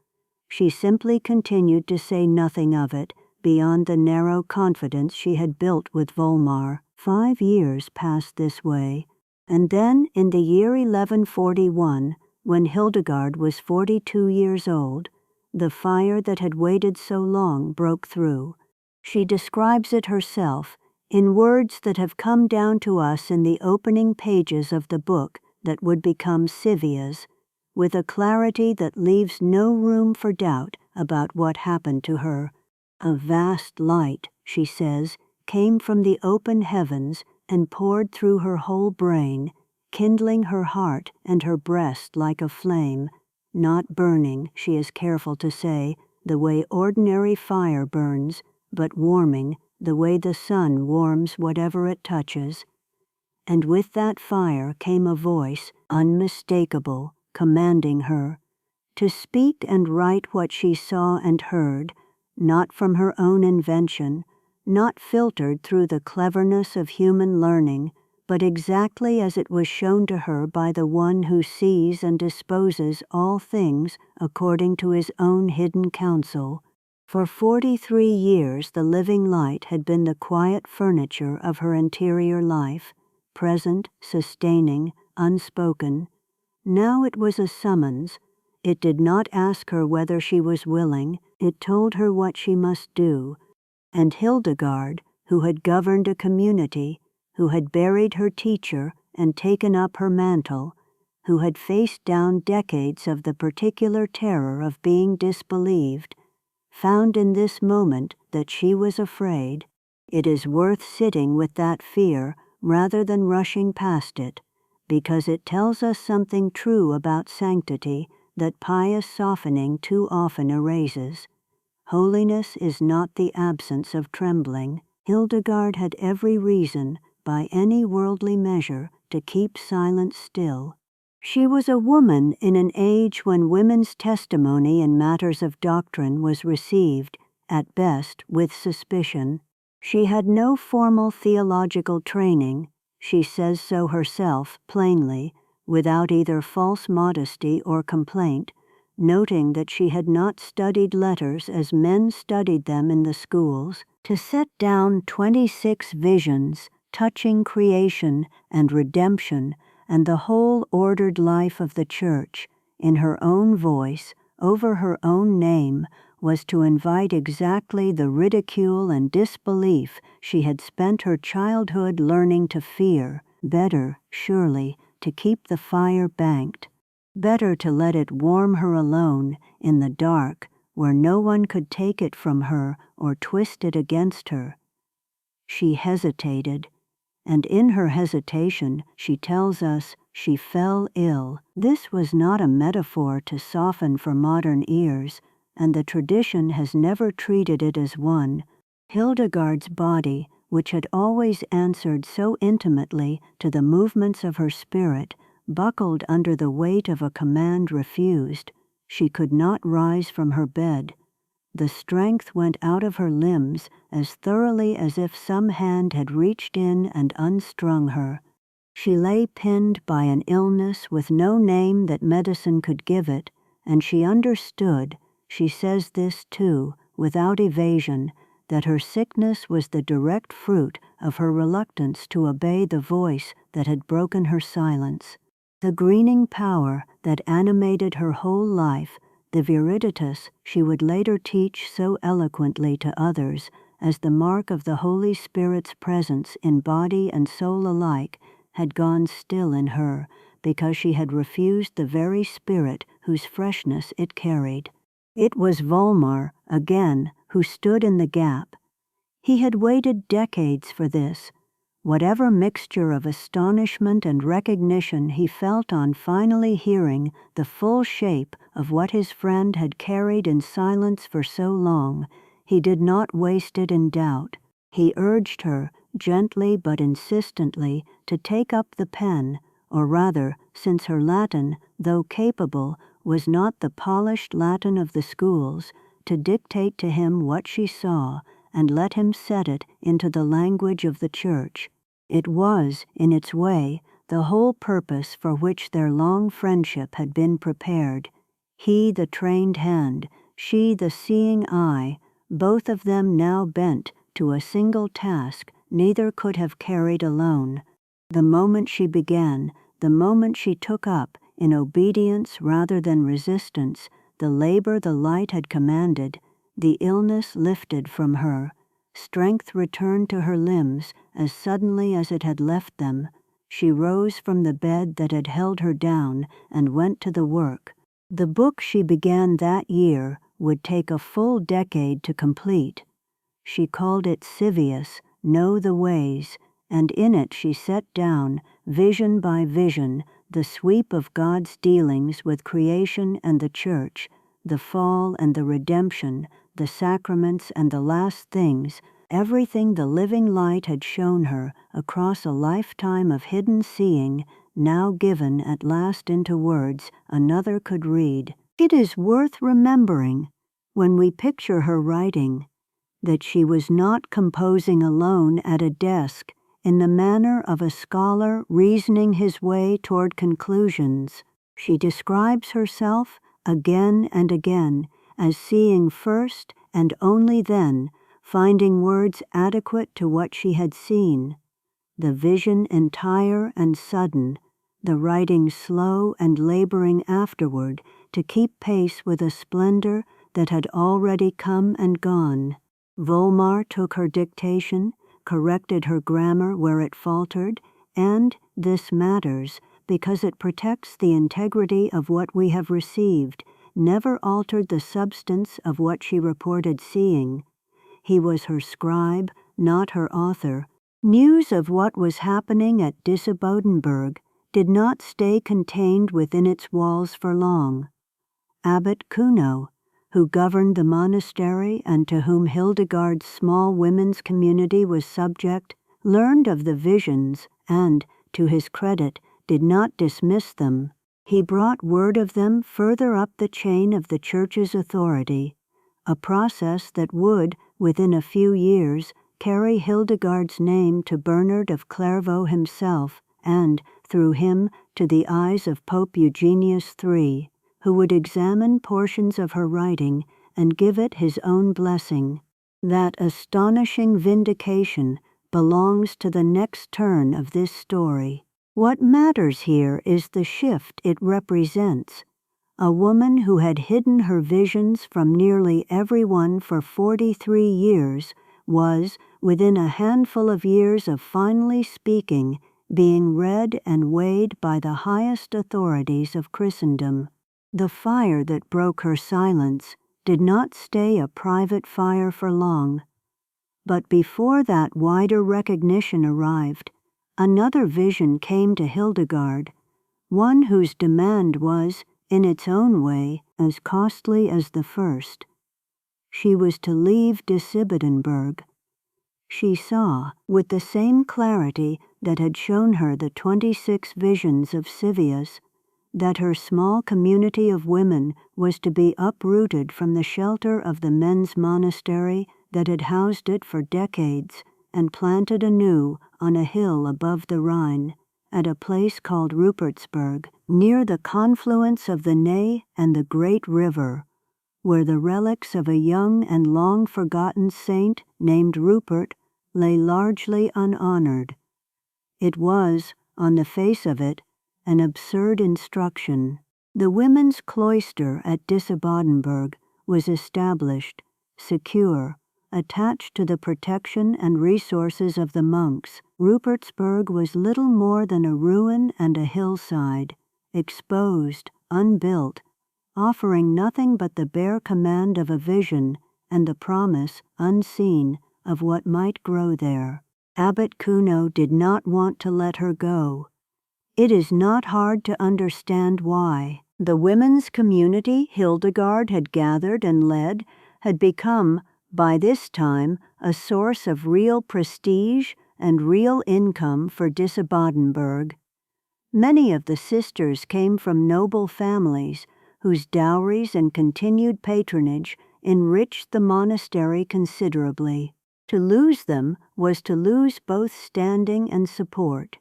She simply continued to say nothing of it, beyond the narrow confidence she had built with Volmar. 5 years passed this way, and then in the year 1141, when Hildegard was 42 years old, the fire that had waited so long broke through. She describes it herself in words that have come down to us in the opening pages of the book that would become Sivia's, with a clarity that leaves no room for doubt about what happened to her. A vast light, she says, came from the open heavens and poured through her whole brain, kindling her heart and her breast like a flame, not burning, she is careful to say, the way ordinary fire burns, but warming the way the sun warms whatever it touches. And with that fire came a voice, unmistakable, commanding her to speak and write what she saw and heard, not from her own invention, not filtered through the cleverness of human learning, but exactly as it was shown to her by the one who sees and disposes all things according to his own hidden counsel. For 43 years the living light had been the quiet furniture of her interior life, present, sustaining, unspoken. Now it was a summons. It did not ask her whether she was willing, it told her what she must do. And Hildegard, who had governed a community, who had buried her teacher and taken up her mantle, who had faced down decades of the particular terror of being disbelieved, found in this moment that she was afraid. It is worth sitting with that fear rather than rushing past it, because it tells us something true about sanctity that pious softening too often erases. Holiness is not the absence of trembling. Hildegard had every reason, by any worldly measure, to keep silent still. She was a woman in an age when women's testimony in matters of doctrine was received, at best, with suspicion. She had no formal theological training. She says so herself, plainly, without either false modesty or complaint, noting that she had not studied letters as men studied them in the schools. To set down 26 visions touching creation and redemption and the whole ordered life of the Church, in her own voice, over her own name, was to invite exactly the ridicule and disbelief she had spent her childhood learning to fear. Better, surely, to keep the fire banked. Better to let it warm her alone, in the dark, where no one could take it from her or twist it against her. She hesitated, and in her hesitation, she tells us, she fell ill. This was not a metaphor to soften for modern ears, and the tradition has never treated it as one. Hildegard's body, which had always answered so intimately to the movements of her spirit, buckled under the weight of a command refused. She could not rise from her bed. The strength went out of her limbs as thoroughly as if some hand had reached in and unstrung her. She lay pinned by an illness with no name that medicine could give it, and she understood, she says this too, without evasion, that her sickness was the direct fruit of her reluctance to obey the voice that had broken her silence. The greening power that animated her whole life, the Viriditas she would later teach so eloquently to others as the mark of the Holy Spirit's presence in body and soul alike, had gone still in her, because she had refused the very spirit whose freshness it carried. It was Volmar, again, who stood in the gap. He had waited decades for this. Whatever mixture of astonishment and recognition he felt on finally hearing the full shape of what his friend had carried in silence for so long, he did not waste it in doubt. He urged her, gently but insistently, to take up the pen, or rather, since her Latin, though capable, was not the polished Latin of the schools, to dictate to him what she saw, and let him set it into the language of the Church. It was, in its way, the whole purpose for which their long friendship had been prepared. He the trained hand, she the seeing eye, both of them now bent to a single task neither could have carried alone. The moment she began, the moment she took up, in obedience rather than resistance, the labor the light had commanded, the illness lifted from her. Strength returned to her limbs as suddenly as it had left them. She rose from the bed that had held her down and went to the work. The book she began that year would take a full decade to complete. She called it Civius, Know the Ways, and in it she set down, vision by vision, the sweep of God's dealings with creation and the Church, the fall and the redemption, the sacraments and the last things, everything the living light had shown her across a lifetime of hidden seeing, now given at last into words another could read. It is worth remembering, when we picture her writing, that she was not composing alone at a desk in the manner of a scholar reasoning his way toward conclusions. She describes herself again and again as seeing first and only then, finding words adequate to what she had seen, the vision entire and sudden, the writing slow and laboring afterward to keep pace with a splendor that had already come and gone. Volmar took her dictation, corrected her grammar where it faltered, and this matters because it protects the integrity of what we have received, never altered the substance of what she reported seeing. He was her scribe, not her author. News of what was happening at Disibodenberg did not stay contained within its walls for long. Abbot Kuno, who governed the monastery and to whom Hildegard's small women's community was subject, learned of the visions and, to his credit, did not dismiss them. He brought word of them further up the chain of the Church's authority, a process that would, within a few years, carry Hildegard's name to Bernard of Clairvaux himself and, through him, to the eyes of Pope Eugenius III, who would examine portions of her writing and give it his own blessing. That astonishing vindication belongs to the next turn of this story. What matters here is the shift it represents. A woman who had hidden her visions from nearly everyone for 43 years was, within a handful of years of finally speaking, being read and weighed by the highest authorities of Christendom. The fire that broke her silence did not stay a private fire for long. But before that wider recognition arrived, another vision came to Hildegard, one whose demand was, in its own way, as costly as the first. She was to leave Disibodenberg. She saw, with the same clarity that had shown her the 26 visions of Civius, that her small community of women was to be uprooted from the shelter of the men's monastery that had housed it for decades and planted anew on a hill above the Rhine, at a place called Rupertsberg, near the confluence of the Ney and the great river, where the relics of a young and long-forgotten saint named Rupert lay largely unhonored. It was, on the face of it, an absurd instruction. The women's cloister at Disibodenberg was established, secure, attached to the protection and resources of the monks. Rupertsberg was little more than a ruin and a hillside, exposed, unbuilt, offering nothing but the bare command of a vision and the promise, unseen, of what might grow there. Abbot Kuno did not want to let her go. It is not hard to understand why. The women's community Hildegard had gathered and led had become, by this time, a source of real prestige and real income for Disibodenberg. Many of the sisters came from noble families whose dowries and continued patronage enriched the monastery considerably. To lose them was to lose both standing and support.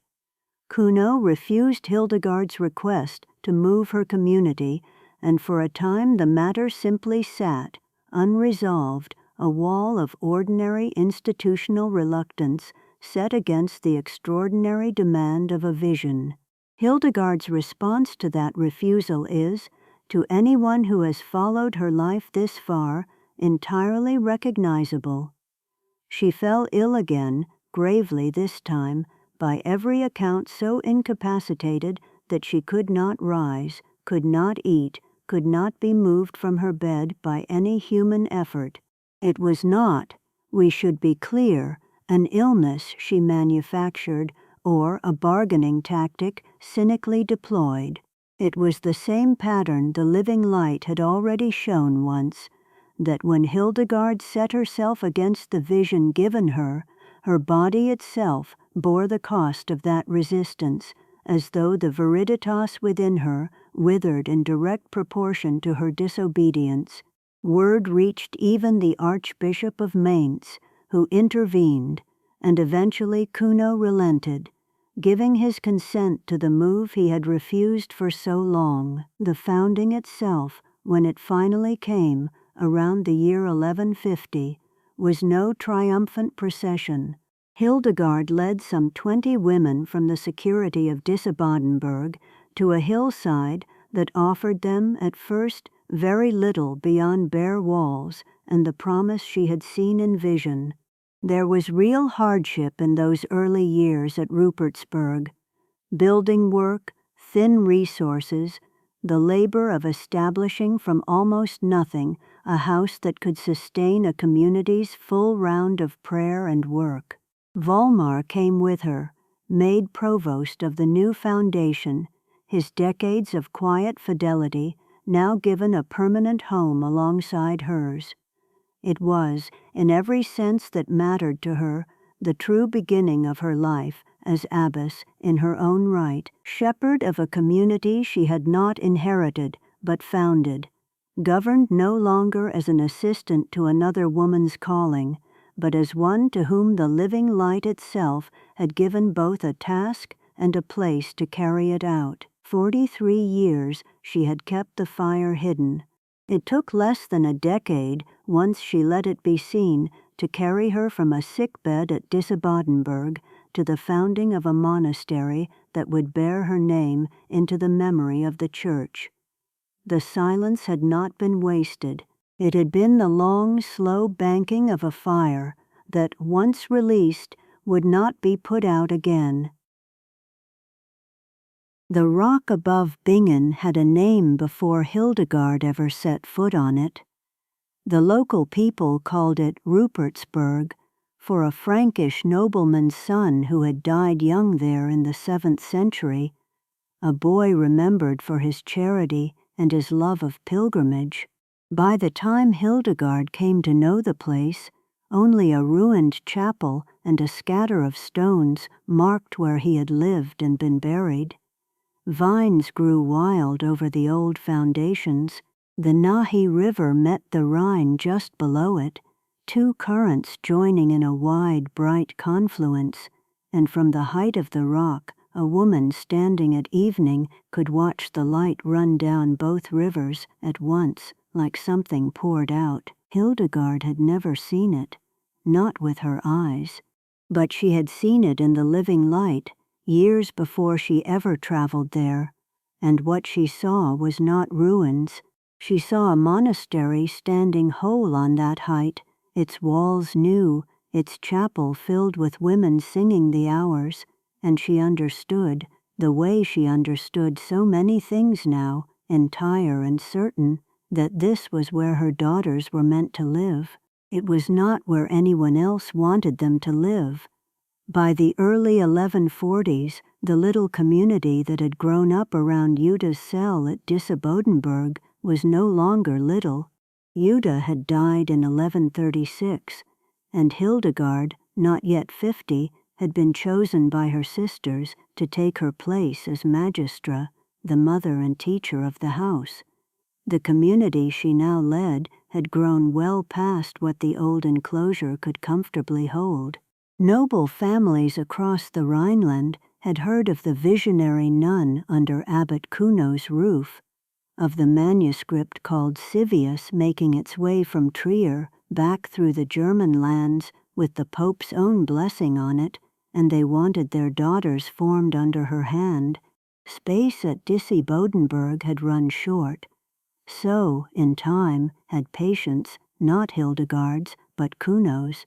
Kuno refused Hildegard's request to move her community, and for a time the matter simply sat, unresolved, a wall of ordinary institutional reluctance set against the extraordinary demand of a vision. Hildegard's response to that refusal is, to anyone who has followed her life this far, entirely recognizable. She fell ill again, gravely this time, by every account so incapacitated that she could not rise, could not eat, could not be moved from her bed by any human effort. It was not, we should be clear, an illness she manufactured or a bargaining tactic cynically deployed. It was the same pattern the living light had already shown once, that when Hildegard set herself against the vision given her, her body itself bore the cost of that resistance, as though the Viriditas within her withered in direct proportion to her disobedience. Word reached even the Archbishop of Mainz, who intervened, and eventually Kuno relented, giving his consent to the move he had refused for so long. The founding itself, when it finally came, around the year 1150, was no triumphant procession. Hildegard led some 20 women from the security of Disibodenberg to a hillside that offered them, at first, very little beyond bare walls and the promise she had seen in vision. There was real hardship in those early years at Rupertsberg. Building work, thin resources, the labor of establishing from almost nothing a house that could sustain a community's full round of prayer and work. Volmar came with her, made provost of the new foundation, his decades of quiet fidelity now given a permanent home alongside hers. It was, in every sense that mattered to her, the true beginning of her life as abbess in her own right, shepherd of a community she had not inherited but founded, governed no longer as an assistant to another woman's calling, but as one to whom the living light itself had given both a task and a place to carry it out. 43 years she had kept the fire hidden. It took less than a decade, once she let it be seen, to carry her from a sickbed at Disibodenberg to the founding of a monastery that would bear her name into the memory of the Church. The silence had not been wasted. It had been the long, slow banking of a fire that, once released, would not be put out again. The rock above Bingen had a name before Hildegard ever set foot on it. The local people called it Rupertsberg, for a Frankish nobleman's son who had died young there in the 7th century, a boy remembered for his charity and his love of pilgrimage. By the time Hildegard came to know the place, only a ruined chapel and a scatter of stones marked where he had lived and been buried. Vines grew wild over the old foundations. The Nahe River met the Rhine just below it, 2 currents joining in a wide, bright confluence, and from the height of the rock, a woman standing at evening could watch the light run down both rivers at once, like something poured out. Hildegard had never seen it, not with her eyes, but she had seen it in the living light, years before she ever traveled there, and what she saw was not ruins. She saw a monastery standing whole on that height, its walls new, its chapel filled with women singing the hours, and she understood, the way she understood so many things now, entire and certain, that this was where her daughters were meant to live. It was not where anyone else wanted them to live. By the early 1140s, the little community that had grown up around Juta's cell at Disibodenberg was no longer little. Juta had died in 1136, and Hildegard, not yet 50, had been chosen by her sisters to take her place as magistra, the mother and teacher of the house. The community she now led had grown well past what the old enclosure could comfortably hold. Noble families across the Rhineland had heard of the visionary nun under Abbot Kuno's roof, of the manuscript called Sivius making its way from Trier back through the German lands with the Pope's own blessing on it, and they wanted their daughters formed under her hand. Space at Disibodenberg had run short. So, in time, had Patience, not Hildegard's, but Kuno's.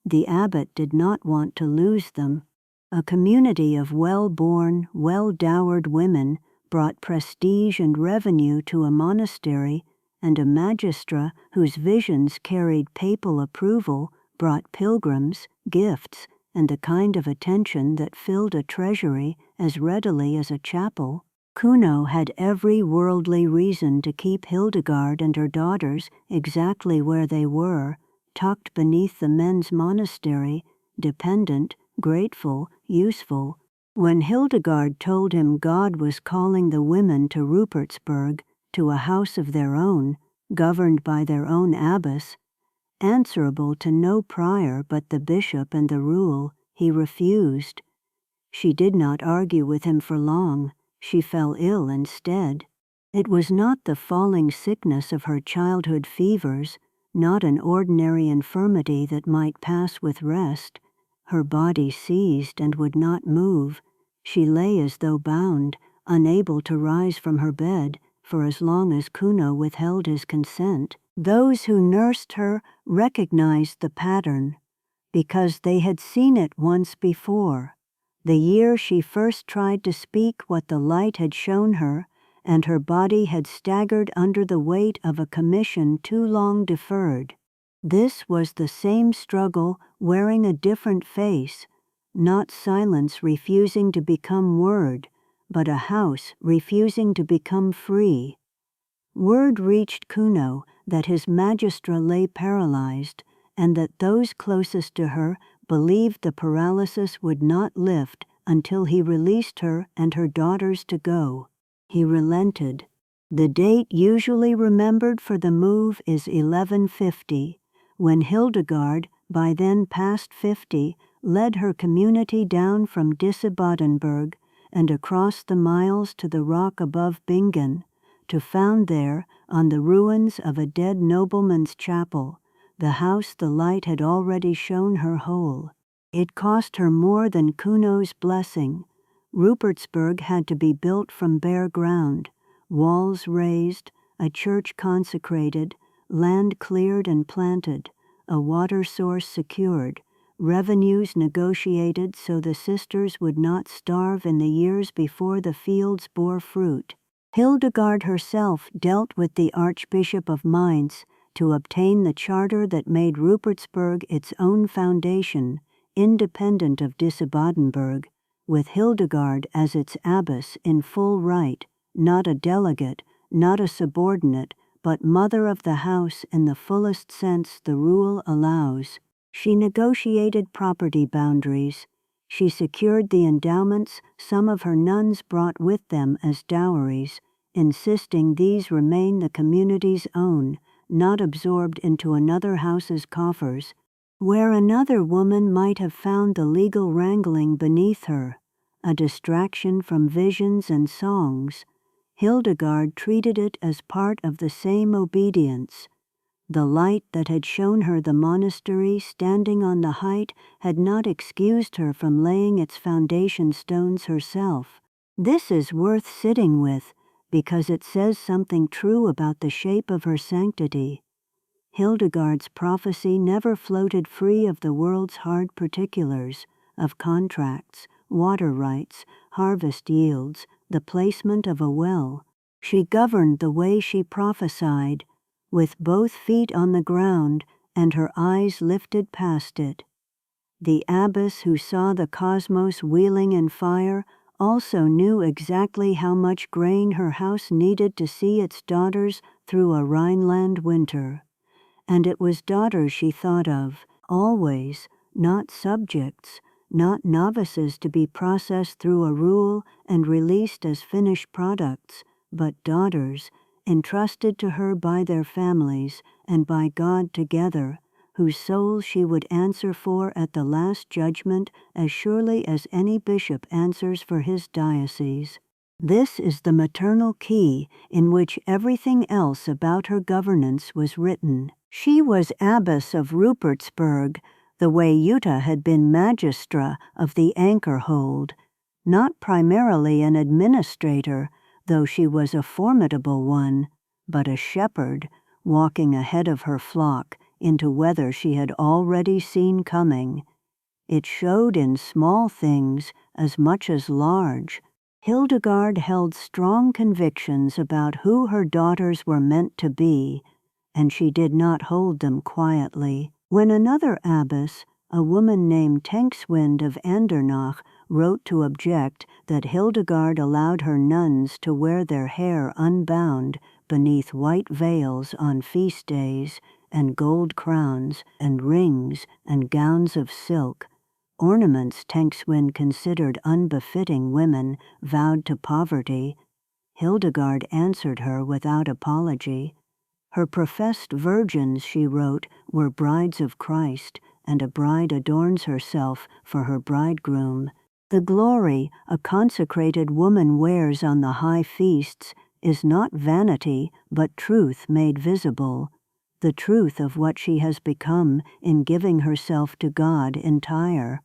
The abbot did not want to lose them. A community of well-born, well-dowered women brought prestige and revenue to a monastery, and a magistra whose visions carried papal approval brought pilgrims, gifts, and the kind of attention that filled a treasury as readily as a chapel. Kuno had every worldly reason to keep Hildegard and her daughters exactly where they were, tucked beneath the men's monastery, dependent, grateful, useful. When Hildegard told him God was calling the women to Rupertsberg, to a house of their own, governed by their own abbess, answerable to no prior but the bishop and the rule, he refused. She did not argue with him for long. She fell ill instead. It was not the falling sickness of her childhood fevers, not an ordinary infirmity that might pass with rest. Her body seized and would not move. She lay as though bound, unable to rise from her bed for as long as Kuno withheld his consent. Those who nursed her recognized the pattern, because they had seen it once before. The year she first tried to speak what the light had shown her, and her body had staggered under the weight of a commission too long deferred. This was the same struggle wearing a different face, not silence refusing to become word, but a house refusing to become free. Word reached Kuno that his magistra lay paralyzed, and that those closest to her believed the paralysis would not lift until he released her and her daughters to go. He relented. The date usually remembered for the move is 1150, when Hildegard, by then past 50, led her community down from Disibodenberg and across the miles to the rock above Bingen, to found there, on the ruins of a dead nobleman's chapel, the house the light had already shown her whole. It cost her more than Kuno's blessing. Rupertsberg had to be built from bare ground, walls raised, a church consecrated, land cleared and planted, a water source secured, revenues negotiated so the sisters would not starve in the years before the fields bore fruit. Hildegard herself dealt with the Archbishop of Mainz to obtain the charter that made Rupertsberg its own foundation, independent of Disibodenberg, with Hildegard as its abbess in full right, not a delegate, not a subordinate, but mother of the house in the fullest sense the rule allows. She negotiated property boundaries. She secured the endowments some of her nuns brought with them as dowries, insisting these remain the community's own, not absorbed into another house's coffers, where another woman might have found the legal wrangling beneath her, a distraction from visions and songs. Hildegard treated it as part of the same obedience. The light that had shown her the monastery standing on the height had not excused her from laying its foundation stones herself. This is worth sitting with, because it says something true about the shape of her sanctity. Hildegard's prophecy never floated free of the world's hard particulars, of contracts, water rights, harvest yields, the placement of a well. She governed the way she prophesied, with both feet on the ground and her eyes lifted past it. The abbess who saw the cosmos wheeling in fire also knew exactly how much grain her house needed to see its daughters through a Rhineland winter. And it was daughters she thought of, always, not subjects, not novices to be processed through a rule and released as finished products, but daughters, entrusted to her by their families and by God together, whose souls she would answer for at the last judgment as surely as any bishop answers for his diocese. This is the maternal key in which everything else about her governance was written. She was abbess of Rupertsberg, the way Jutta had been magistra of the anchor hold, not primarily an administrator, though she was a formidable one, but a shepherd, walking ahead of her flock into weather she had already seen coming. It showed in small things as much as large. Hildegard held strong convictions about who her daughters were meant to be, and she did not hold them quietly. When another abbess, a woman named Tenkswind of Andernach, wrote to object that Hildegard allowed her nuns to wear their hair unbound beneath white veils on feast days, and gold crowns, and rings, and gowns of silk, ornaments Tenkswind considered unbefitting women vowed to poverty, Hildegard answered her without apology. Her professed virgins, she wrote, were brides of Christ, and a bride adorns herself for her bridegroom. The glory a consecrated woman wears on the high feasts is not vanity, but truth made visible, the truth of what she has become in giving herself to God entire.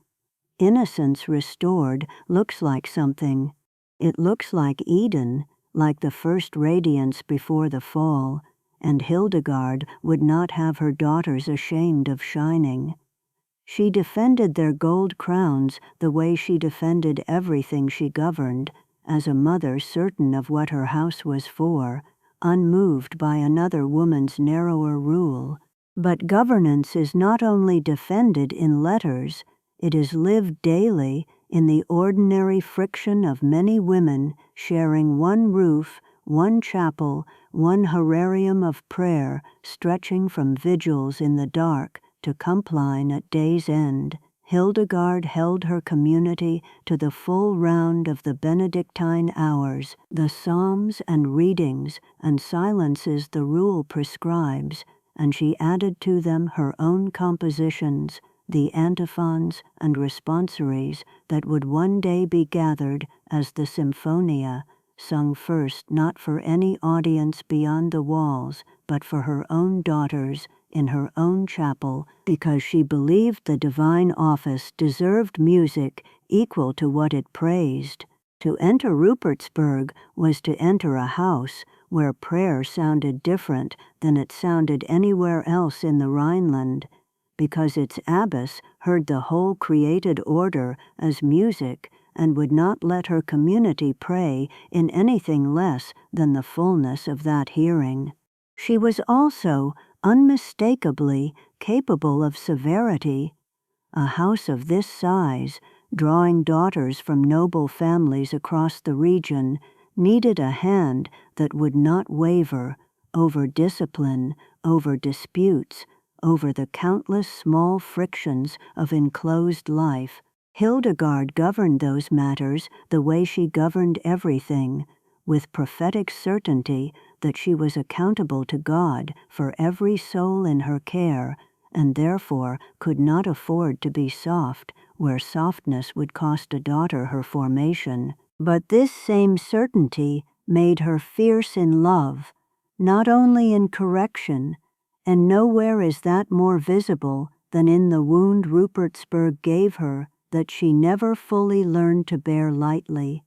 Innocence restored looks like something. It looks like Eden, like the first radiance before the fall, and Hildegard would not have her daughters ashamed of shining. She defended their gold crowns the way she defended everything she governed, as a mother certain of what her house was for, unmoved by another woman's narrower rule. But governance is not only defended in letters, it is lived daily in the ordinary friction of many women sharing one roof, one chapel, one horarium of prayer stretching from vigils in the dark to Compline at day's end. Hildegard held her community to the full round of the Benedictine hours, the psalms and readings and silences the rule prescribes, and she added to them her own compositions, the antiphons and responsories that would one day be gathered as the Symphonia, sung first not for any audience beyond the walls, but for her own daughters in her own chapel, because she believed the divine office deserved music equal to what it praised. To enter Rupertsberg was to enter a house where prayer sounded different than it sounded anywhere else in the Rhineland, because its abbess heard the whole created order as music and would not let her community pray in anything less than the fullness of that hearing. She was also unmistakably capable of severity. A house of this size, drawing daughters from noble families across the region, needed a hand that would not waver over discipline, over disputes, over the countless small frictions of enclosed life. Hildegard governed those matters the way she governed everything, with prophetic certainty that she was accountable to God for every soul in her care, and therefore could not afford to be soft where softness would cost a daughter her formation. But this same certainty made her fierce in love, not only in correction, and nowhere is that more visible than in the wound Rupertsberg gave her that she never fully learned to bear lightly.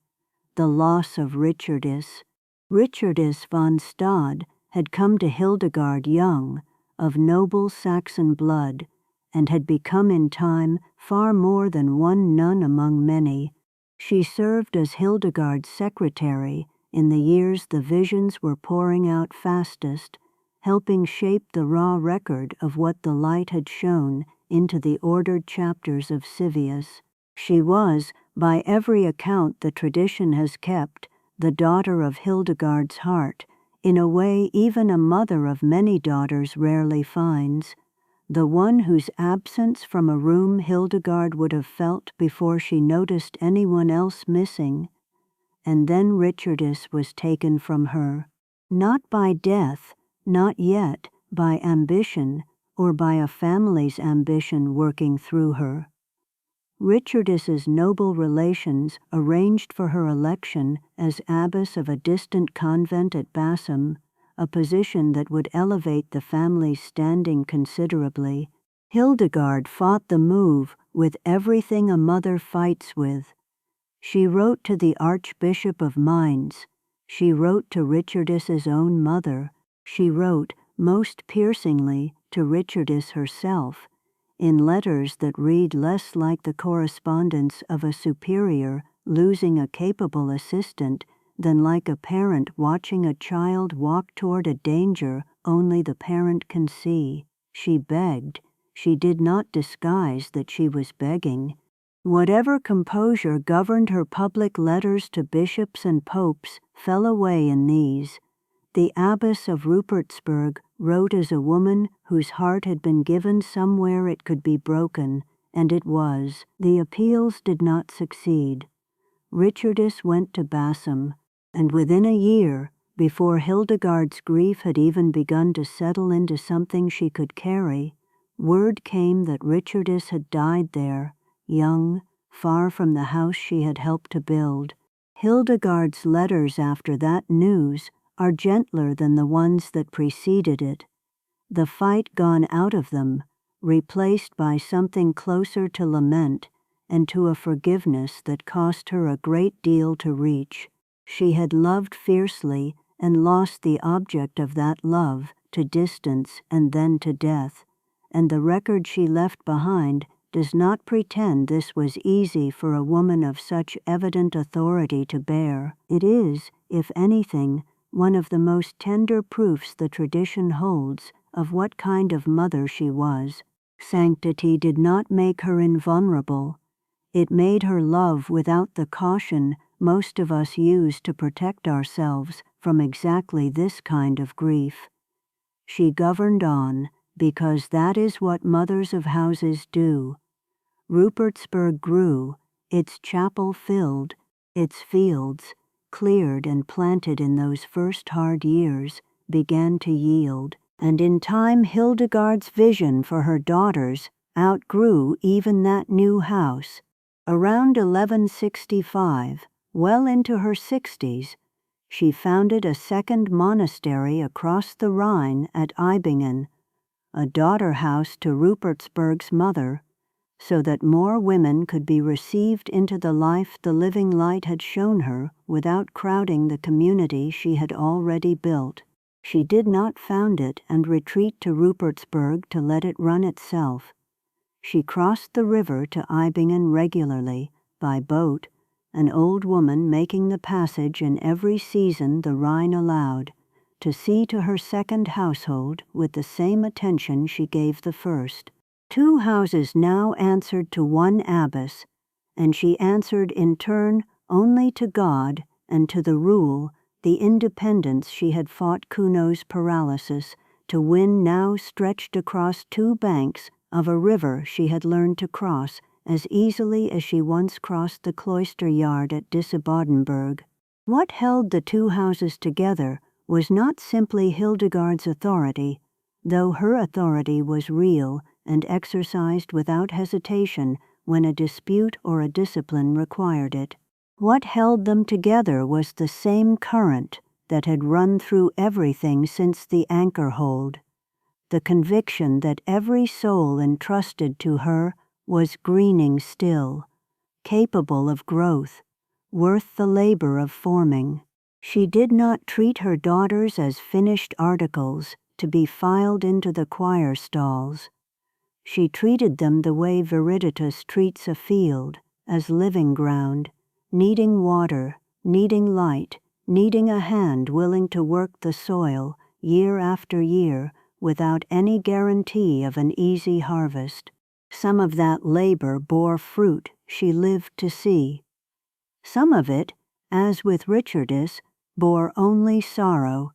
the loss of Richardis. Richardis von Stade had come to Hildegard young, of noble Saxon blood, and had become in time far more than one nun among many. She served as Hildegard's secretary in the years the visions were pouring out fastest, helping shape the raw record of what the light had shown into the ordered chapters of Sivius. She was, by every account the tradition has kept, the daughter of Hildegard's heart, in a way even a mother of many daughters rarely finds, the one whose absence from a room Hildegard would have felt before she noticed anyone else missing. And then Richardis was taken from her, not by death, not yet by ambition, or by a family's ambition working through her. Richardis's noble relations arranged for her election as abbess of a distant convent at Bassum, a position that would elevate the family's standing considerably. Hildegard fought the move with everything a mother fights with. She wrote to the Archbishop of Mainz. She wrote to Richardis's own mother. She wrote, most piercingly, to Richardis herself, in letters that read less like the correspondence of a superior losing a capable assistant than like a parent watching a child walk toward a danger only the parent can see. She begged. She did not disguise that she was begging. Whatever composure governed her public letters to bishops and popes fell away in these. The abbess of Rupertsberg wrote as a woman whose heart had been given somewhere it could be broken, and it was. The appeals did not succeed. Richardis went to Bassum, and within a year, before Hildegard's grief had even begun to settle into something she could carry, word came that Richardis had died there, young, far from the house she had helped to build. Hildegard's letters after that news are gentler than the ones that preceded it, the fight gone out of them, replaced by something closer to lament and to a forgiveness that cost her a great deal to reach. She had loved fiercely and lost the object of that love to distance and then to death, and the record she left behind does not pretend this was easy for a woman of such evident authority to bear. It is, if anything, one of the most tender proofs the tradition holds of what kind of mother she was. Sanctity did not make her invulnerable. It made her love without the caution most of us use to protect ourselves from exactly this kind of grief. She governed on, because that is what mothers of houses do. Rupertsberg grew, its chapel filled, its fields, cleared and planted in those first hard years, began to yield, and in time Hildegard's vision for her daughters outgrew even that new house. Around 1165, well into her 60s, she founded a second monastery across the Rhine at Bingen, a daughter house to Rupertsberg's mother, so that more women could be received into the life the living light had shown her without crowding the community she had already built. She did not found it and retreat to Rupertsberg to let it run itself. She crossed the river to Eibingen regularly, by boat, an old woman making the passage in every season the Rhine allowed, to see to her second household with the same attention she gave the first. 2 houses now answered to one abbess, and she answered in turn only to God and to the rule, the independence she had fought Kuno's paralysis to win now stretched across 2 banks of a river she had learned to cross as easily as she once crossed the cloister yard at Disibodenberg. What held the 2 houses together was not simply Hildegard's authority, though her authority was real and exercised without hesitation when a dispute or a discipline required it. What held them together was the same current that had run through everything since the anchor hold, the conviction that every soul entrusted to her was greening still, capable of growth, worth the labor of forming. She did not treat her daughters as finished articles to be filed into the choir stalls. She treated them the way Viriditas treats a field, as living ground, needing water, needing light, needing a hand willing to work the soil year after year without any guarantee of an easy harvest. Some of that labor bore fruit she lived to see. Some of it, as with Richardis, bore only sorrow,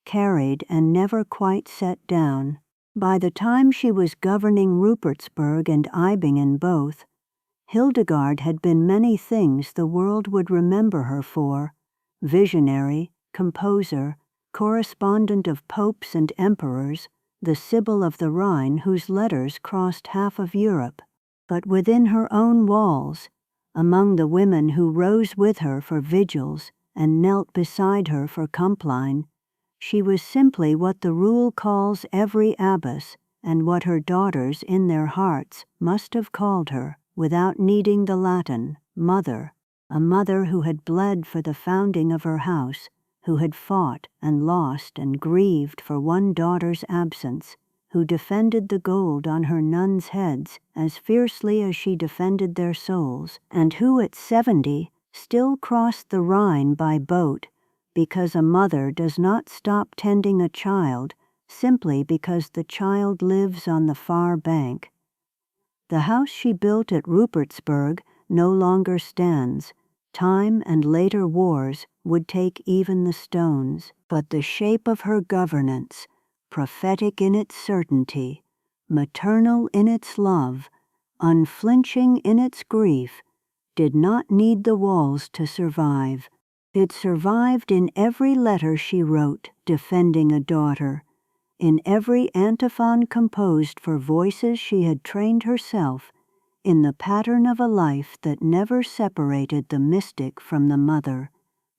carried and never quite set down. By the time she was governing Rupertsberg and Eibingen both, Hildegard had been many things the world would remember her for: visionary, composer, correspondent of popes and emperors, the Sibyl of the Rhine whose letters crossed half of Europe. But within her own walls, among the women who rose with her for vigils and knelt beside her for compline, she was simply what the rule calls every abbess, and what her daughters in their hearts must have called her, without needing the Latin, mother, a mother who had bled for the founding of her house, who had fought and lost and grieved for one daughter's absence, who defended the gold on her nuns' heads as fiercely as she defended their souls, and who at 70 still crossed the Rhine by boat, because a mother does not stop tending a child simply because the child lives on the far bank. The house she built at Rupertsberg no longer stands. Time and later wars would take even the stones, but the shape of her governance, prophetic in its certainty, maternal in its love, unflinching in its grief, did not need the walls to survive. It survived in every letter she wrote defending a daughter, in every antiphon composed for voices she had trained herself, in the pattern of a life that never separated the mystic from the mother,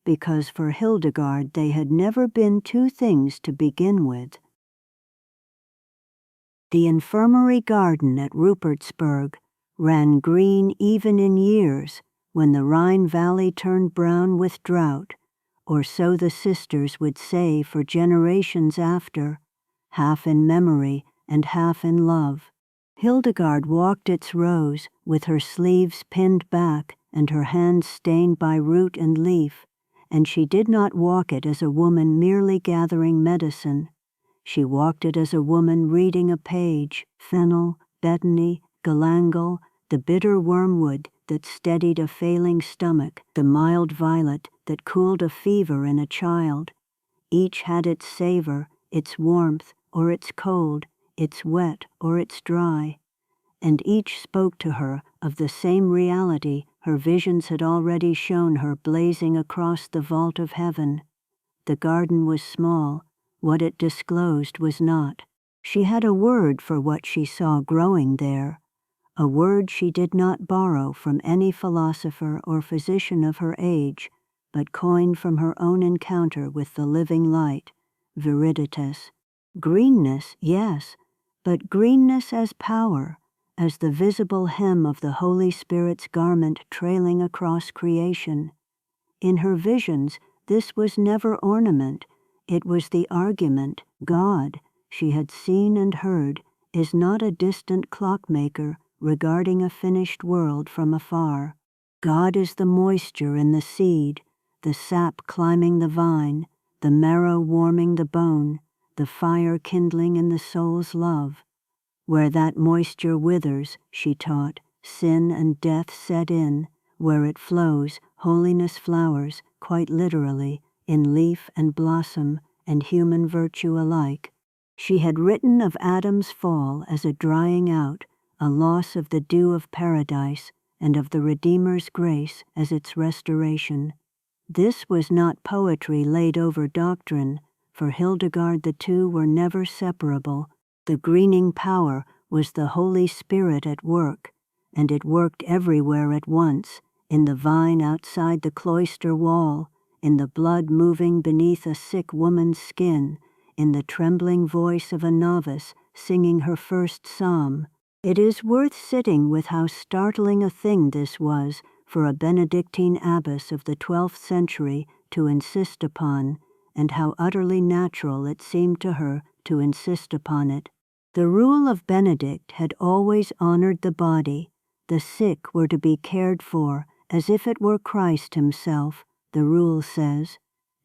because for Hildegard they had never been two things to begin with. The infirmary garden at Rupertsberg ran green even in years when the Rhine valley turned brown with drought, or so the sisters would say for generations after, half in memory and half in love. Hildegard walked its rows with her sleeves pinned back and her hands stained by root and leaf, and she did not walk it as a woman merely gathering medicine. She walked it as a woman reading a page, fennel, betony, galangal, the bitter wormwood that steadied a failing stomach, the mild violet that cooled a fever in a child. Each had its savor, its warmth, or its cold, its wet or its dry, and each spoke to her of the same reality her visions had already shown her blazing across the vault of heaven. The garden was small, what it disclosed was not. She had a word for what she saw growing there, a word she did not borrow from any philosopher or physician of her age, but coined from her own encounter with the living light, Viriditas. Greenness, yes, but greenness as power, as the visible hem of the Holy Spirit's garment trailing across creation. In her visions, this was never ornament, it was the argument. God, she had seen and heard, is not a distant clockmaker regarding a finished world from afar. God is the moisture in the seed, the sap climbing the vine, the marrow warming the bone, the fire kindling in the soul's love. Where that moisture withers, she taught, sin and death set in. Where it flows, holiness flowers, quite literally, in leaf and blossom and human virtue alike. She had written of Adam's fall as a drying out, a loss of the dew of paradise, and of the Redeemer's grace as its restoration. This was not poetry laid over doctrine. For Hildegard the two were never separable. The greening power was the Holy Spirit at work, and it worked everywhere at once, in the vine outside the cloister wall, in the blood moving beneath a sick woman's skin, in the trembling voice of a novice singing her first psalm. It is worth sitting with how startling a thing this was for a Benedictine abbess of the 12th century to insist upon, and how utterly natural it seemed to her to insist upon it. The rule of Benedict had always honored the body. The sick were to be cared for as if it were Christ himself, the rule says,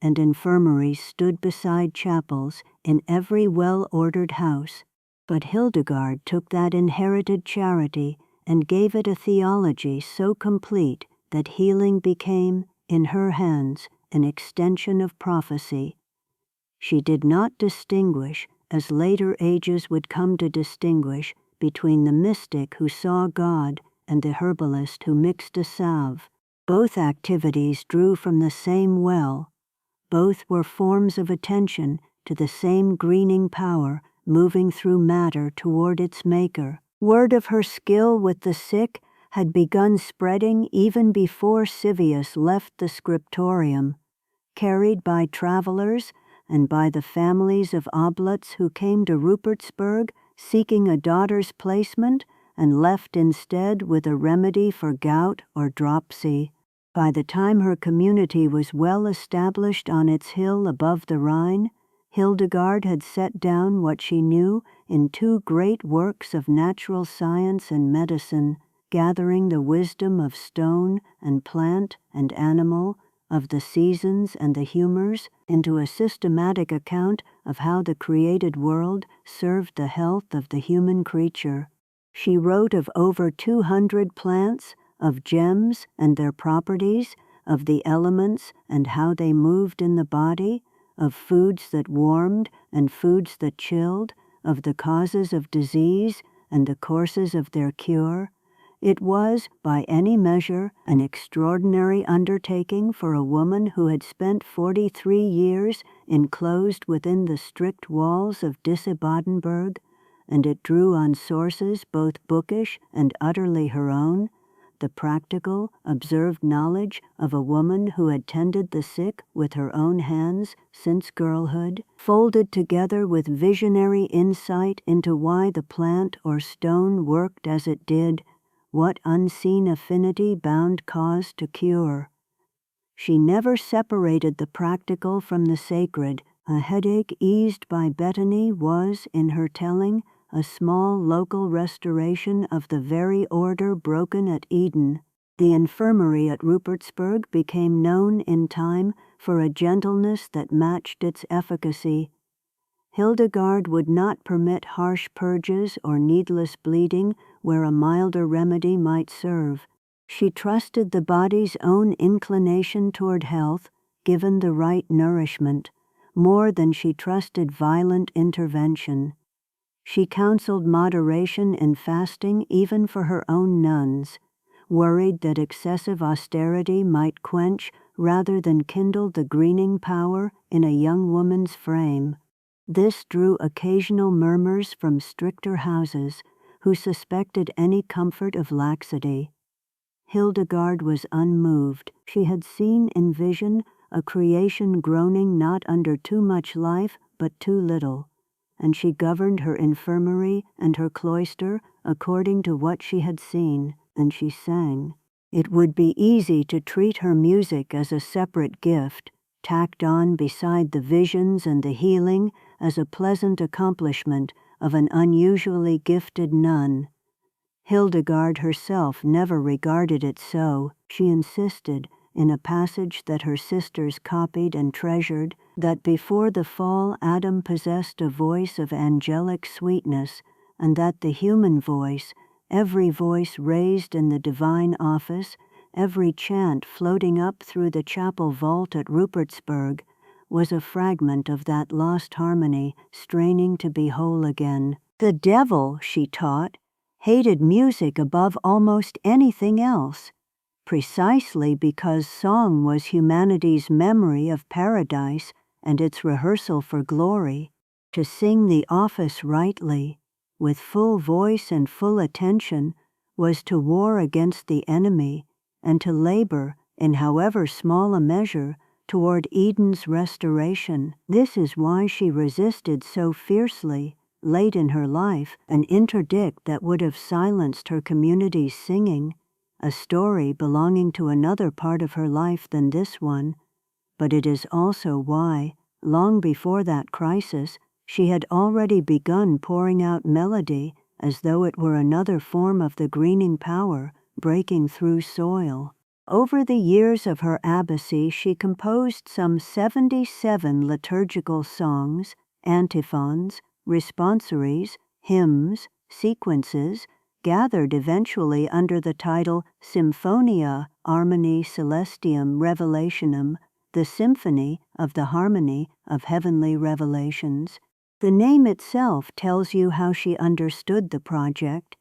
and infirmaries stood beside chapels in every well-ordered house. But Hildegard took that inherited charity and gave it a theology so complete that healing became, in her hands, an extension of prophecy. She did not distinguish, as later ages would come to distinguish, between the mystic who saw God and the herbalist who mixed a salve. Both activities drew from the same well. Both were forms of attention to the same greening power moving through matter toward its maker. Word of her skill with the sick had begun spreading even before Sivius left the scriptorium, carried by travelers and by the families of oblates who came to Rupertsberg seeking a daughter's placement and left instead with a remedy for gout or dropsy. By the time her community was well established on its hill above the Rhine, Hildegard had set down what she knew in 2 great works of natural science and medicine, gathering the wisdom of stone and plant and animal, of the seasons and the humors, into a systematic account of how the created world served the health of the human creature. She wrote of over 200 plants, of gems and their properties, of the elements and how they moved in the body, of foods that warmed and foods that chilled, of the causes of disease and the courses of their cure. It was, by any measure, an extraordinary undertaking for a woman who had spent 43 years enclosed within the strict walls of Disse-Badenberg, and it drew on sources both bookish and utterly her own, the practical, observed knowledge of a woman who had tended the sick with her own hands since girlhood, folded together with visionary insight into why the plant or stone worked as it did, what unseen affinity bound cause to cure. She never separated the practical from the sacred. A headache eased by Bethany was, in her telling, a small local restoration of the very order broken at Eden. The infirmary at Rupertsberg became known in time for a gentleness that matched its efficacy. Hildegard would not permit harsh purges or needless bleeding where a milder remedy might serve. She trusted the body's own inclination toward health, given the right nourishment, more than she trusted violent intervention. She counseled moderation in fasting even for her own nuns, worried that excessive austerity might quench rather than kindle the greening power in a young woman's frame. This drew occasional murmurs from stricter houses who suspected any comfort of laxity. Hildegard was unmoved. She had seen in vision a creation groaning not under too much life but too little, and she governed her infirmary and her cloister according to what she had seen, and she sang. It would be easy to treat her music as a separate gift, tacked on beside the visions and the healing as a pleasant accomplishment of an unusually gifted nun. Hildegard herself never regarded it so. She insisted, in a passage that her sisters copied and treasured, that before the fall Adam possessed a voice of angelic sweetness, and that the human voice, every voice raised in the divine office, every chant floating up through the chapel vault at Rupertsberg, was a fragment of that lost harmony straining to be whole again. The devil, she taught, hated music above almost anything else, precisely because song was humanity's memory of paradise and its rehearsal for glory. To sing the office rightly, with full voice and full attention, was to war against the enemy and to labor, in however small a measure, toward Eden's restoration. This is why she resisted so fiercely, late in her life, an interdict that would have silenced her community's singing, a story belonging to another part of her life than this one, but it is also why, long before that crisis, she had already begun pouring out melody as though it were another form of the greening power breaking through soil. Over the years of her abbacy, she composed some 77 liturgical songs, antiphons, responsories, hymns, sequences, gathered eventually under the title Symphonia Harmoniae Celestium Revelationum, the Symphony of the Harmony of Heavenly Revelations. The name itself tells you how she understood the project.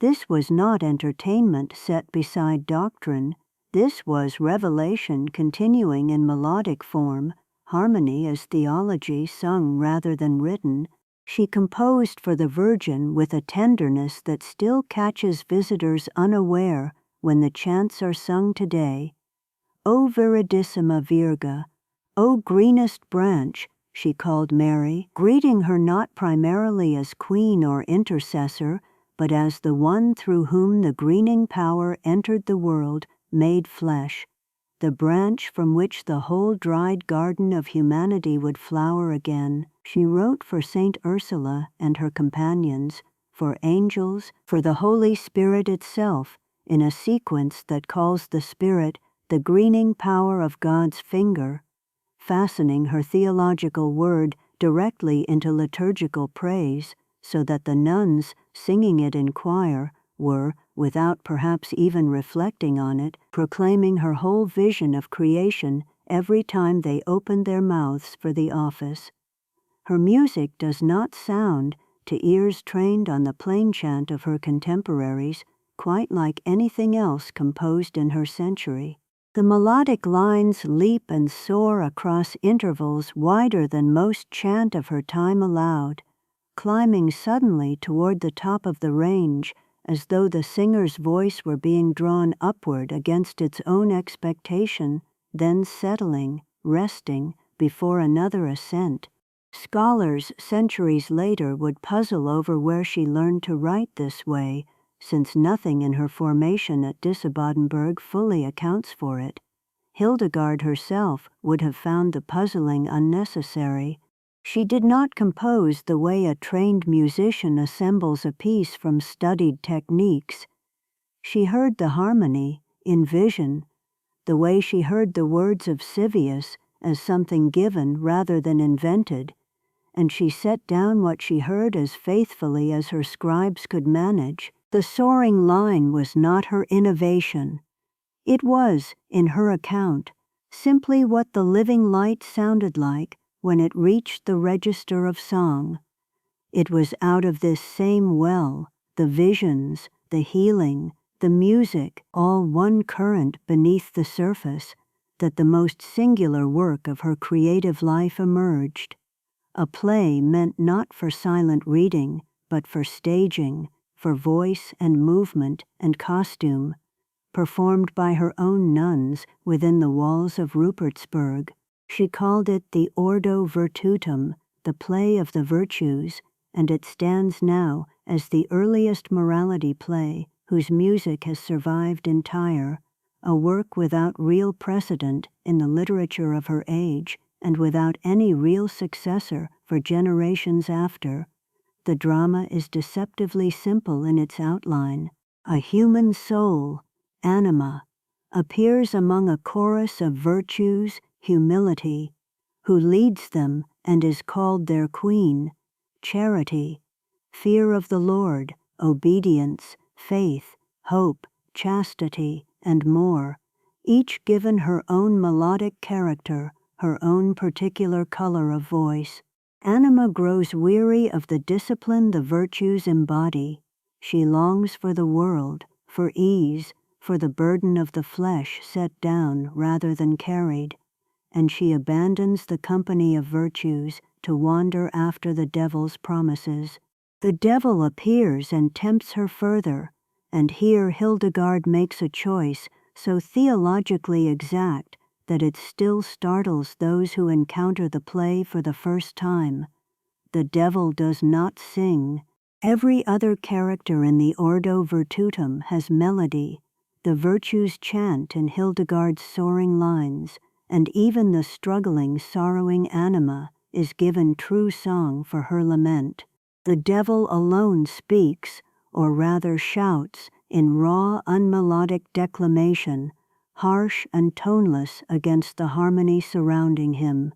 This was not entertainment set beside doctrine. This was revelation continuing in melodic form, harmony as theology sung rather than written. She composed for the Virgin with a tenderness that still catches visitors unaware when the chants are sung today. O Viridissima Virga, O greenest branch, she called Mary, greeting her not primarily as queen or intercessor, but as the one through whom the greening power entered the world, made flesh, the branch from which the whole dried garden of humanity would flower again. She wrote for Saint Ursula and her companions, for angels, for the Holy Spirit itself, in a sequence that calls the Spirit the greening power of God's finger, fastening her theological word directly into liturgical praise, so that the nuns, singing it in choir, were, without perhaps even reflecting on it, proclaiming her whole vision of creation every time they opened their mouths for the office. Her music does not sound, to ears trained on the plain chant of her contemporaries, quite like anything else composed in her century. The melodic lines leap and soar across intervals wider than most chant of her time allowed, climbing suddenly toward the top of the range as though the singer's voice were being drawn upward against its own expectation, then settling, resting, before another ascent. Scholars centuries later would puzzle over where she learned to write this way, since nothing in her formation at Disibodenberg fully accounts for it. Hildegard herself would have found the puzzling unnecessary. She did not compose the way a trained musician assembles a piece from studied techniques. She heard the harmony, in vision, the way she heard the words of Sivius as something given rather than invented, and she set down what she heard as faithfully as her scribes could manage. The soaring line was not her innovation. It was, in her account, simply what the living light sounded like when it reached the register of song. It was out of this same well, the visions, the healing, the music, all one current beneath the surface, that the most singular work of her creative life emerged. A play meant not for silent reading, but for staging, for voice and movement and costume, performed by her own nuns within the walls of Rupertsberg. She called it the Ordo Virtutum, the play of the virtues, and it stands now as the earliest morality play whose music has survived entire, a work without real precedent in the literature of her age and without any real successor for generations after. The drama is deceptively simple in its outline. A human soul, anima, appears among a chorus of virtues, humility, who leads them and is called their queen, charity, fear of the Lord, obedience, faith, hope, chastity, and more, each given her own melodic character, her own particular color of voice. Anima grows weary of the discipline the virtues embody. She longs for the world, for ease, for the burden of the flesh set down rather than carried, and she abandons the company of virtues to wander after the devil's promises. The devil appears and tempts her further, and here Hildegard makes a choice so theologically exact that it still startles those who encounter the play for the first time. The devil does not sing. Every other character in the Ordo Virtutum has melody, the virtues chant in Hildegard's soaring lines, and even the struggling, sorrowing anima is given true song for her lament. The devil alone speaks, or rather shouts, in raw, unmelodic declamation, harsh and toneless against the harmony surrounding him.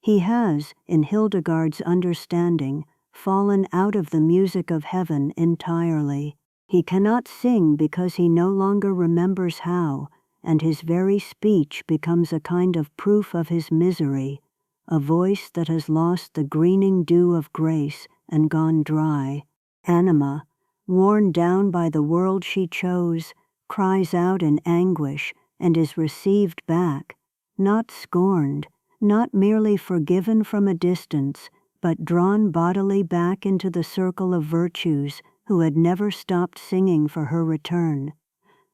He has, in Hildegard's understanding, fallen out of the music of heaven entirely. He cannot sing because he no longer remembers how, and his very speech becomes a kind of proof of his misery, a voice that has lost the greening dew of grace and gone dry. Anima, worn down by the world she chose, cries out in anguish and is received back, not scorned, not merely forgiven from a distance, but drawn bodily back into the circle of virtues who had never stopped singing for her return.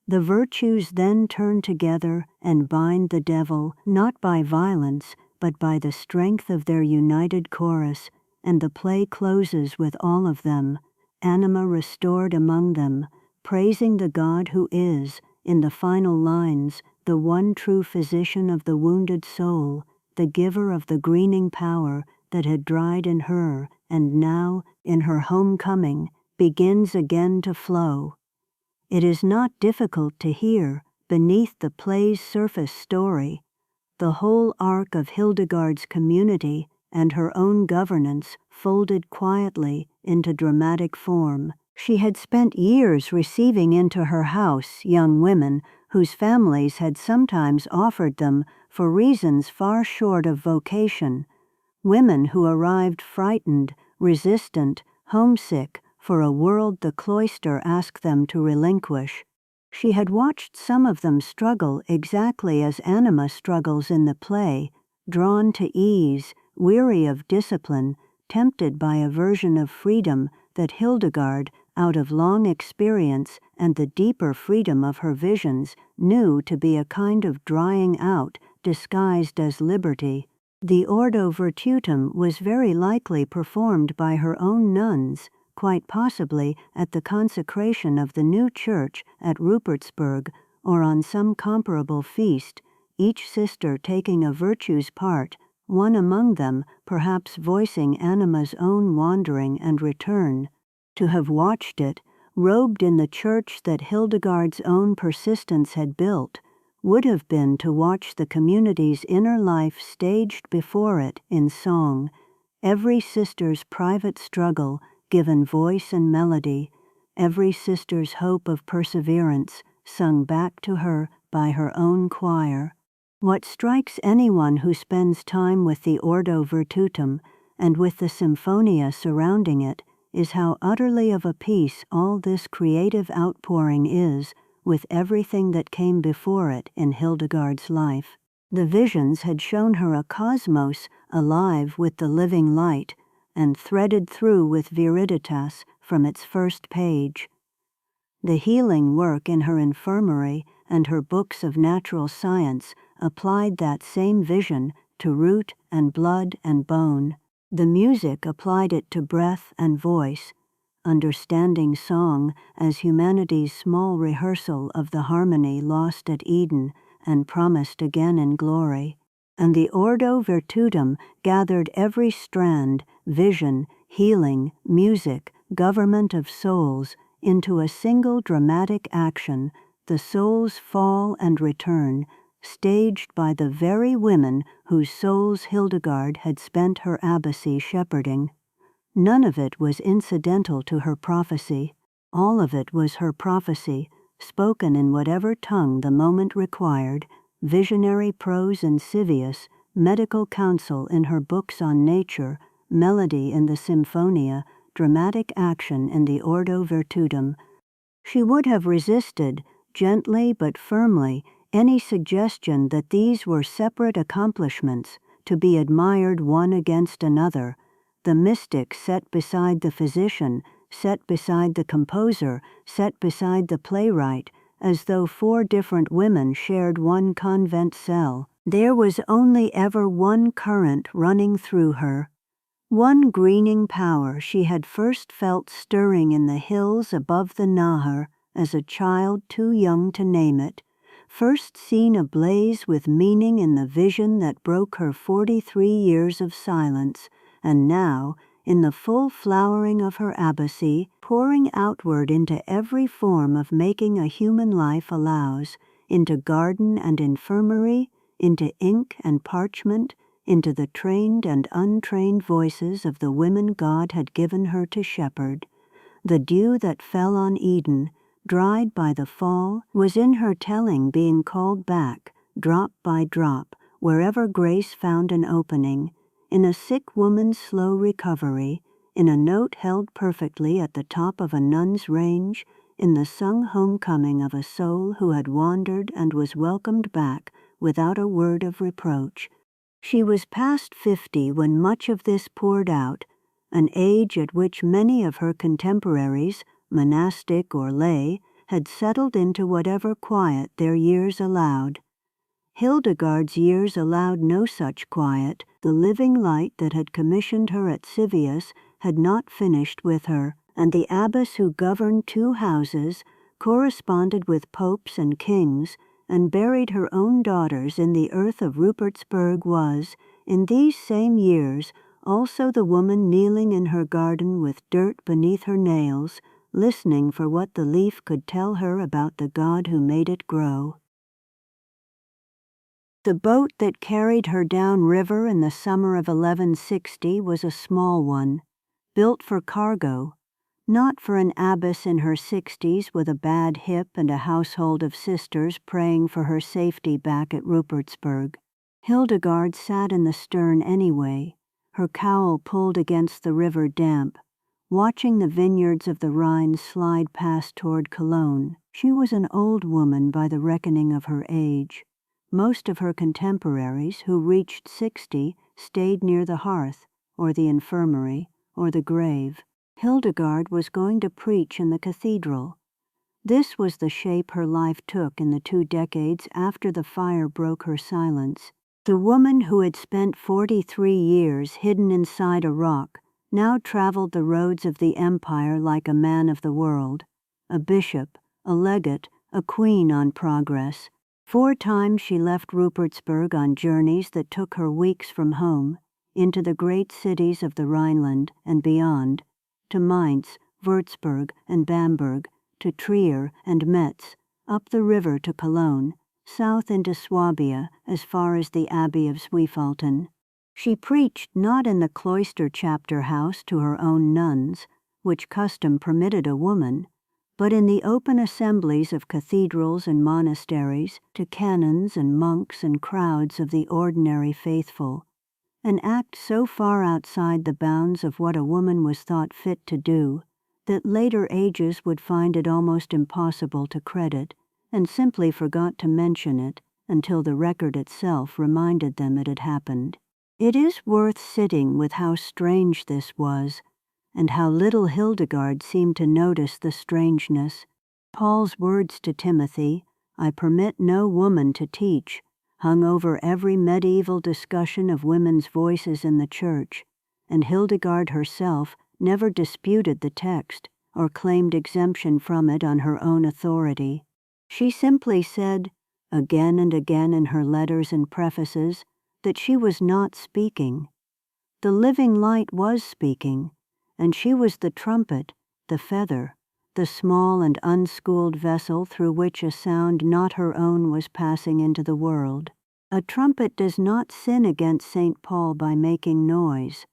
The virtues then turn together and bind the devil, not by violence, but by the strength of their united chorus, and the play closes with all of them, anima restored among them, praising the God who is, in the final lines, the one true physician of the wounded soul, the giver of the greening power that had dried in her and now, in her homecoming, begins again to flow. It is not difficult to hear, beneath the play's surface story, the whole arc of Hildegard's community and her own governance folded quietly into dramatic form. She had spent years receiving into her house young women whose families had sometimes offered them for reasons far short of vocation, women who arrived frightened, resistant, homesick for a world the cloister asked them to relinquish. She had watched some of them struggle exactly as anima struggles in the play, drawn to ease, weary of discipline, tempted by a version of freedom that Hildegard, out of long experience and the deeper freedom of her visions, knew to be a kind of drying out disguised as liberty. The Ordo Virtutum was very likely performed by her own nuns, quite possibly at the consecration of the new church at Rupertsberg or on some comparable feast, each sister taking a virtue's part, one among them perhaps voicing anima's own wandering and return. To have watched it, robed in the church that Hildegard's own persistence had built, would have been to watch the community's inner life staged before it in song, every sister's private struggle given voice and melody, every sister's hope of perseverance sung back to her by her own choir. What strikes anyone who spends time with the Ordo Virtutum and with the Symphonia surrounding it is how utterly of a piece all this creative outpouring is with everything that came before it in Hildegard's life. The visions had shown her a cosmos alive with the living light and threaded through with Viriditas from its first page. The healing work in her infirmary and her books of natural science applied that same vision to root and blood and bone. The music applied it to breath and voice, understanding song as humanity's small rehearsal of the harmony lost at Eden and promised again in glory. And the Ordo Virtutum gathered every strand, vision, healing, music, government of souls, into a single dramatic action, the soul's fall and return, staged by the very women whose souls Hildegard had spent her abbacy shepherding. None of it was incidental to her prophecy. All of it was her prophecy, spoken in whatever tongue the moment required, visionary prose in Sivius, medical counsel in her books on nature, melody in the Symphonia, dramatic action in the Ordo Virtutum. She would have resisted, gently but firmly, any suggestion that these were separate accomplishments, to be admired one against another, the mystic set beside the physician, set beside the composer, set beside the playwright, as though four different women shared one convent cell. There was only ever one current running through her, one greening power she had first felt stirring in the hills above the Naher as a child too young to name it, first seen ablaze with meaning in the vision that broke her 43 years of silence, and now, in the full flowering of her abbacy, pouring outward into every form of making a human life allows, into garden and infirmary, into ink and parchment, into the trained and untrained voices of the women God had given her to shepherd. The dew that fell on Eden, dried by the fall, was in her telling being called back, drop by drop, wherever grace found an opening, in a sick woman's slow recovery, in a note held perfectly at the top of a nun's range, in the sung homecoming of a soul who had wandered and was welcomed back without a word of reproach. She was past 50 when much of this poured out, an age at which many of her contemporaries, monastic or lay, had settled into whatever quiet their years allowed. Hildegard's years allowed no such quiet. The living light that had commissioned her at Sivius had not finished with her, and the abbess who governed 2 houses, corresponded with popes and kings, and buried her own daughters in the earth of Rupertsberg was, in these same years, also the woman kneeling in her garden with dirt beneath her nails, listening for what the leaf could tell her about the God who made it grow. The boat that carried her down river in the summer of 1160 was a small one, built for cargo, not for an abbess in her 60s with a bad hip and a household of sisters praying for her safety back at Rupertsberg. Hildegard sat in the stern anyway, her cowl pulled against the river damp, watching the vineyards of the Rhine slide past toward Cologne. She was an old woman by the reckoning of her age. Most of her contemporaries who reached 60 stayed near the hearth, or the infirmary, or the grave. Hildegard was going to preach in the cathedral. This was the shape her life took in the 2 decades after the fire broke her silence. The woman who had spent 43 years hidden inside a rock now traveled the roads of the empire like a man of the world, a bishop, a legate, a queen on progress. 4 times she left Rupertsberg on journeys that took her weeks from home, into the great cities of the Rhineland and beyond, to Mainz, Würzburg, and Bamberg, to Trier and Metz, up the river to Cologne, south into Swabia as far as the Abbey of Zweifelten. She preached not in the cloister chapter house to her own nuns, which custom permitted a woman, but in the open assemblies of cathedrals and monasteries to canons and monks and crowds of the ordinary faithful, an act so far outside the bounds of what a woman was thought fit to do that later ages would find it almost impossible to credit, and simply forgot to mention it until the record itself reminded them it had happened. It is worth sitting with how strange this was, and how little Hildegard seemed to notice the strangeness. Paul's words to Timothy, "I permit no woman to teach," hung over every medieval discussion of women's voices in the church, and Hildegard herself never disputed the text or claimed exemption from it on her own authority. She simply said, again and again in her letters and prefaces, that she was not speaking. The living light was speaking, and she was the trumpet, the feather, the small and unschooled vessel through which a sound not her own was passing into the world. A trumpet does not sin against St. Paul by making noise.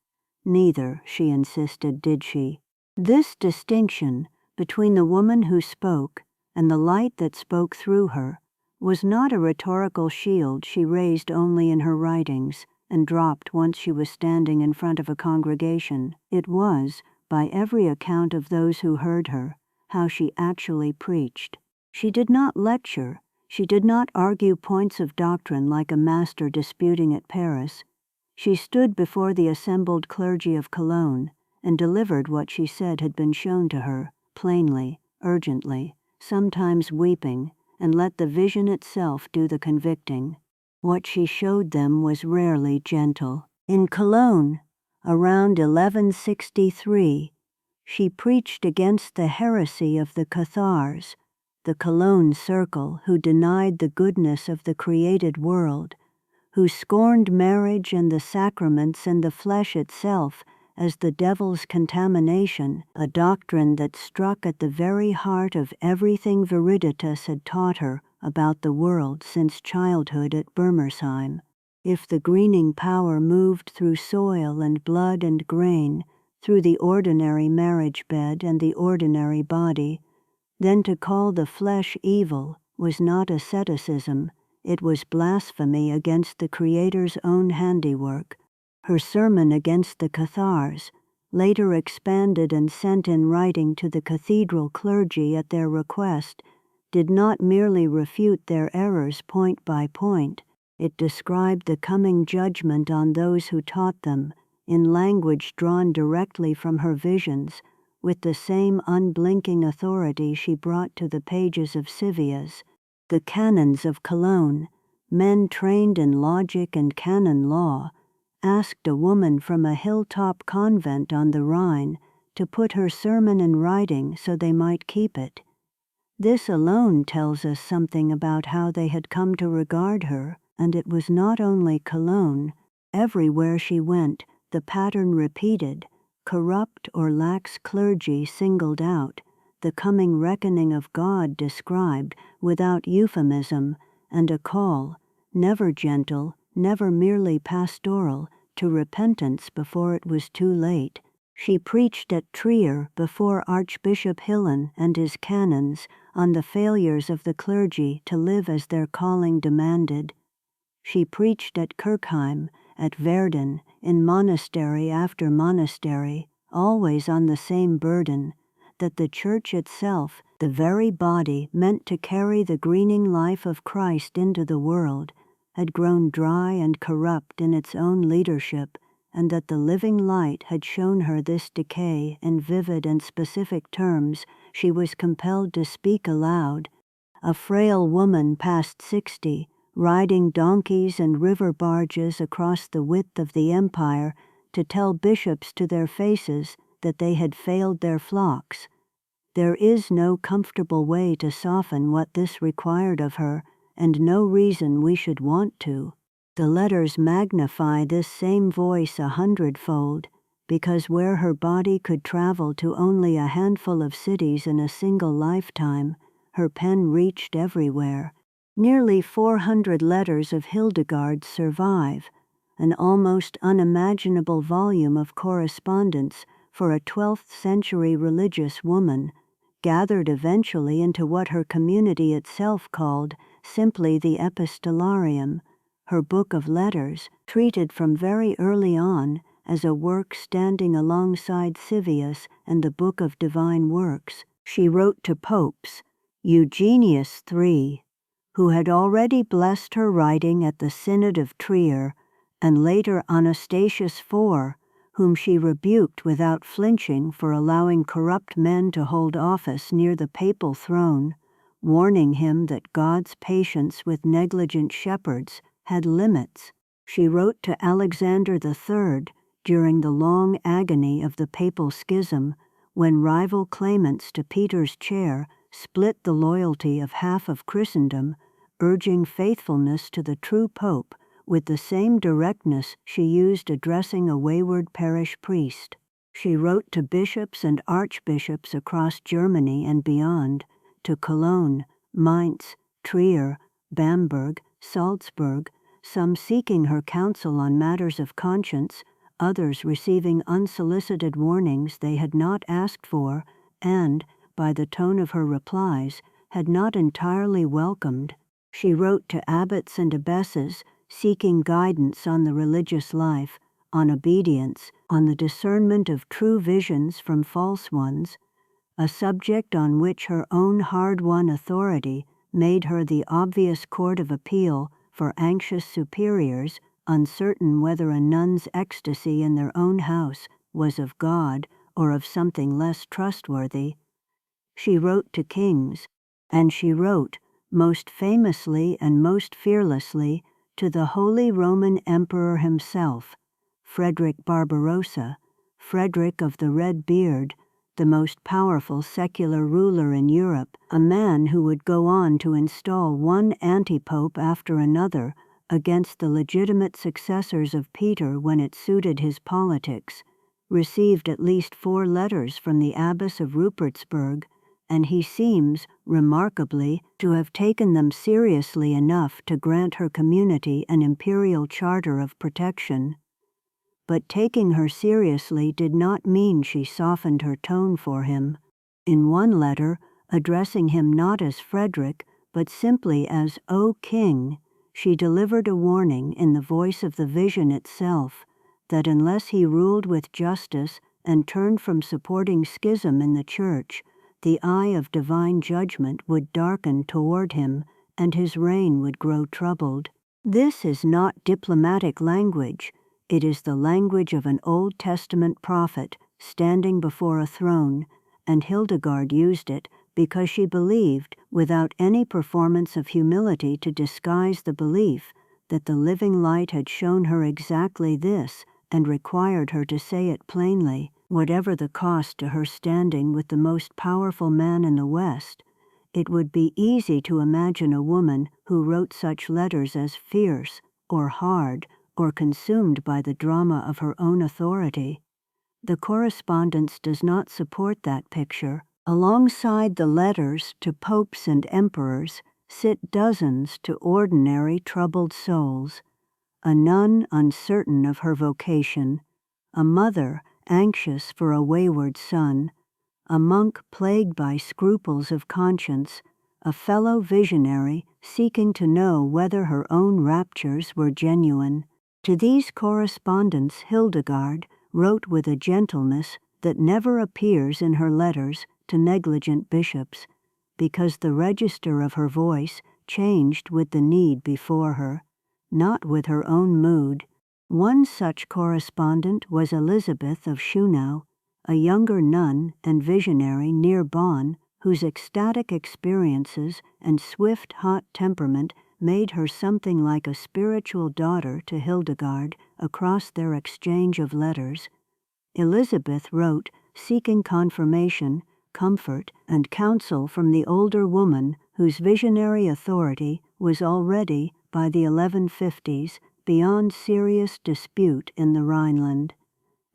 Neither, she insisted, did she. This distinction between the woman who spoke and the light that spoke through her was not a rhetorical shield she raised only in her writings and dropped once she was standing in front of a congregation. It was, by every account of those who heard her, how she actually preached. She did not lecture, she did not argue points of doctrine like a master disputing at Paris. She stood before the assembled clergy of Cologne and delivered what she said had been shown to her, plainly, urgently, sometimes weeping, and let the vision itself do the convicting. What she showed them was rarely gentle. In Cologne, around 1163, she preached against the heresy of the Cathars, the Cologne circle who denied the goodness of the created world, who scorned marriage and the sacraments and the flesh itself as the devil's contamination, a doctrine that struck at the very heart of everything Viriditas had taught her about the world since childhood at Bermersheim. If the greening power moved through soil and blood and grain, through the ordinary marriage bed and the ordinary body, then to call the flesh evil was not asceticism, it was blasphemy against the Creator's own handiwork. Her sermon against the Cathars, later expanded and sent in writing to the cathedral clergy at their request, did not merely refute their errors point by point, it described the coming judgment on those who taught them, in language drawn directly from her visions, with the same unblinking authority she brought to the pages of Sivyas. The canons of Cologne, men trained in logic and canon law, asked a woman from a hilltop convent on the Rhine to put her sermon in writing so they might keep it. This alone tells us something about how they had come to regard her, and it was not only Cologne. Everywhere she went, the pattern repeated, corrupt or lax clergy singled out, the coming reckoning of God described without euphemism, and a call, never gentle, never merely pastoral, to repentance before it was too late. She preached at Trier before Archbishop Hillen and his canons on the failures of the clergy to live as their calling demanded. She preached at Kirchheim, at Verden, in monastery after monastery, always on the same burden, that the Church itself, the very body meant to carry the greening life of Christ into the world, had grown dry and corrupt in its own leadership, and that the living light had shown her this decay in vivid and specific terms. She was compelled to speak aloud. A frail woman past 60, riding donkeys and river barges across the width of the empire to tell bishops to their faces that they had failed their flocks. There is no comfortable way to soften what this required of her, and no reason we should want to. The letters magnify this same voice 100-fold, because where her body could travel to only a handful of cities in a single lifetime, her pen reached everywhere. Nearly 400 letters of Hildegard survive, an almost unimaginable volume of correspondence for a 12th-century religious woman, gathered eventually into what her community itself called simply the Epistolarium, her book of letters, treated from very early on as a work standing alongside Sivyas and the Book of Divine Works. She wrote to popes, Eugenius III, who had already blessed her writing at the Synod of Trier, and later Anastasius IV, whom she rebuked without flinching for allowing corrupt men to hold office near the papal throne, warning him that God's patience with negligent shepherds had limits. She wrote to Alexander III during the long agony of the papal schism, when rival claimants to Peter's chair split the loyalty of half of Christendom, urging faithfulness to the true pope with the same directness she used addressing a wayward parish priest. She wrote to bishops and archbishops across Germany and beyond, to Cologne, Mainz, Trier, Bamberg, Salzburg, some seeking her counsel on matters of conscience, others receiving unsolicited warnings they had not asked for and, by the tone of her replies, had not entirely welcomed. She wrote to abbots and abbesses, seeking guidance on the religious life, on obedience, on the discernment of true visions from false ones, a subject on which her own hard-won authority made her the obvious court of appeal for anxious superiors, uncertain whether a nun's ecstasy in their own house was of God or of something less trustworthy. She wrote to kings, and she wrote, most famously and most fearlessly, to the Holy Roman Emperor himself, Frederick Barbarossa, Frederick of the Red Beard, the most powerful secular ruler in Europe, a man who would go on to install one anti-pope after another against the legitimate successors of Peter when it suited his politics, received at least 4 letters from the abbess of Rupertsberg, and he seems, remarkably, to have taken them seriously enough to grant her community an imperial charter of protection. But taking her seriously did not mean she softened her tone for him. In one letter, addressing him not as Frederick, but simply as "O King," she delivered a warning in the voice of the vision itself that unless he ruled with justice and turned from supporting schism in the Church, the eye of divine judgment would darken toward him, and his reign would grow troubled. This is not diplomatic language. It is the language of an Old Testament prophet standing before a throne, and Hildegard used it because she believed, without any performance of humility to disguise the belief, that the living light had shown her exactly this and required her to say it plainly, whatever the cost to her standing with the most powerful man in the West. It would be easy to imagine a woman who wrote such letters as fierce or hard or consumed by the drama of her own authority. The correspondence does not support that picture. Alongside the letters to popes and emperors sit dozens to ordinary troubled souls, a nun uncertain of her vocation, a mother anxious for a wayward son, a monk plagued by scruples of conscience, a fellow visionary seeking to know whether her own raptures were genuine. To these correspondents Hildegard wrote with a gentleness that never appears in her letters to negligent bishops, because the register of her voice changed with the need before her, not with her own mood. One such correspondent was Elizabeth of Schunau, a younger nun and visionary near Bonn, whose ecstatic experiences and swift, hot temperament made her something like a spiritual daughter to Hildegard across their exchange of letters. Elizabeth wrote, seeking confirmation, comfort, and counsel from the older woman whose visionary authority was already, by the 1150s, beyond serious dispute in the Rhineland.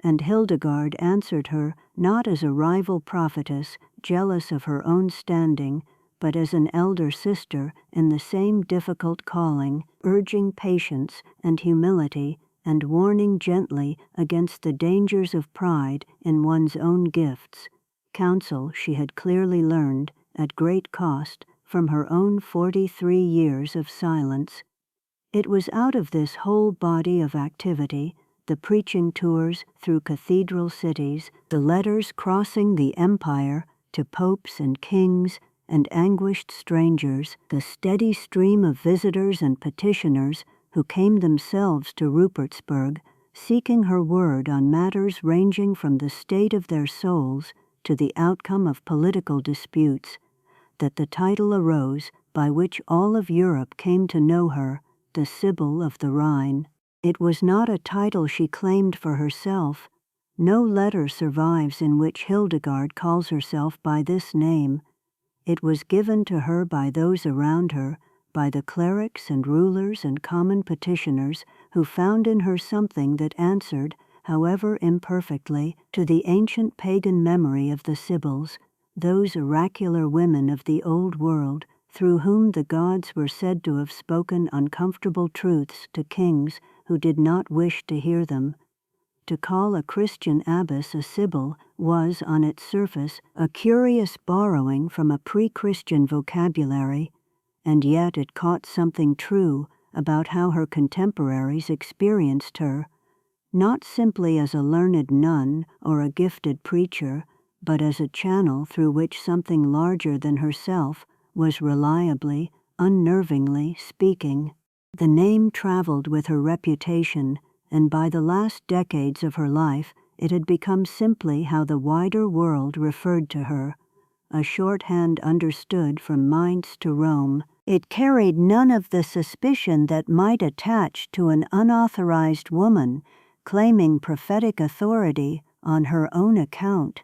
And Hildegard answered her not as a rival prophetess jealous of her own standing, but as an elder sister in the same difficult calling, urging patience and humility and warning gently against the dangers of pride in one's own gifts, counsel she had clearly learned, at great cost, from her own 43 years of silence. It was out of this whole body of activity, the preaching tours through cathedral cities, the letters crossing the empire to popes and kings and anguished strangers, the steady stream of visitors and petitioners who came themselves to Rupertsberg, seeking her word on matters ranging from the state of their souls to the outcome of political disputes, that the title arose by which all of Europe came to know her, the Sibyl of the Rhine. It was not a title she claimed for herself. No letter survives in which Hildegard calls herself by this name. It was given to her by those around her, by the clerics and rulers and common petitioners who found in her something that answered, however imperfectly, to the ancient pagan memory of the Sibyls, those oracular women of the old world, through whom the gods were said to have spoken uncomfortable truths to kings who did not wish to hear them. To call a Christian abbess a Sibyl was, on its surface, a curious borrowing from a pre-Christian vocabulary, and yet it caught something true about how her contemporaries experienced her, not simply as a learned nun or a gifted preacher, but as a channel through which something larger than herself was reliably, unnervingly speaking. The name traveled with her reputation, and by the last decades of her life it had become simply how the wider world referred to her, a shorthand understood from Mainz to Rome. It carried none of the suspicion that might attach to an unauthorized woman claiming prophetic authority on her own account.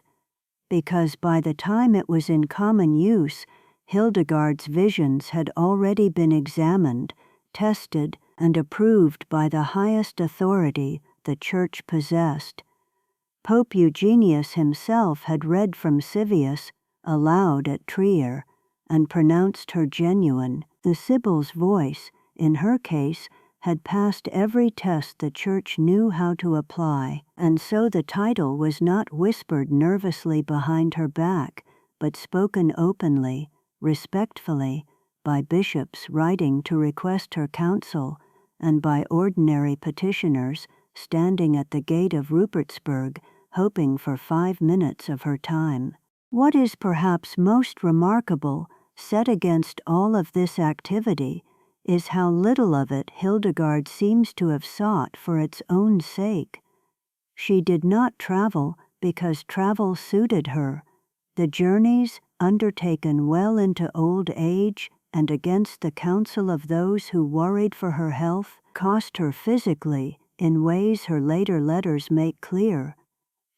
because by the time it was in common use, Hildegard's visions had already been examined, tested, and approved by the highest authority the Church possessed. Pope Eugenius himself had read from Sivius aloud at Trier and pronounced her genuine. The Sibyl's voice, in her case, had passed every test the Church knew how to apply, and so the title was not whispered nervously behind her back, but spoken openly, respectfully, by bishops writing to request her counsel, and by ordinary petitioners standing at the gate of Rupertsberg, hoping for 5 minutes of her time. What is perhaps most remarkable, set against all of this activity, is how little of it Hildegard seems to have sought for its own sake. She did not travel because travel suited her. The journeys, undertaken well into old age and against the counsel of those who worried for her health, cost her physically in ways her later letters make clear.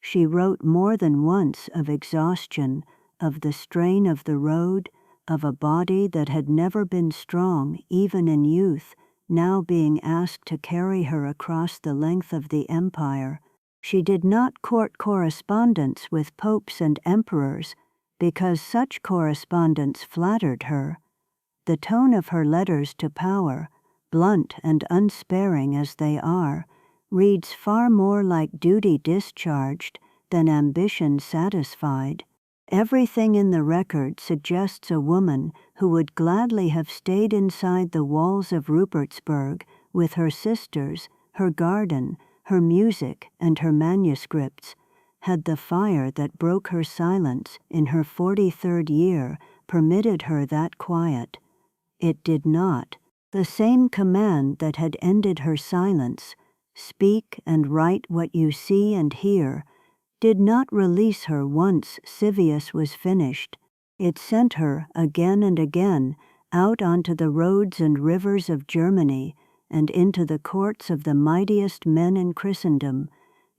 She wrote more than once of exhaustion, of the strain of the road, of a body that had never been strong, even in youth, now being asked to carry her across the length of the empire. She did not court correspondence with popes and emperors, because such correspondence flattered her. The tone of her letters to power, blunt and unsparing as they are, reads far more like duty discharged than ambition satisfied. Everything in the record suggests a woman who would gladly have stayed inside the walls of Rupertsberg with her sisters, her garden, her music, and her manuscripts, had the fire that broke her silence in her 43rd year permitted her that quiet. It did not. The same command that had ended her silence, "Speak and write what you see and hear," did not release her once Sivius was finished. It sent her again and again out onto the roads and rivers of Germany and into the courts of the mightiest men in Christendom,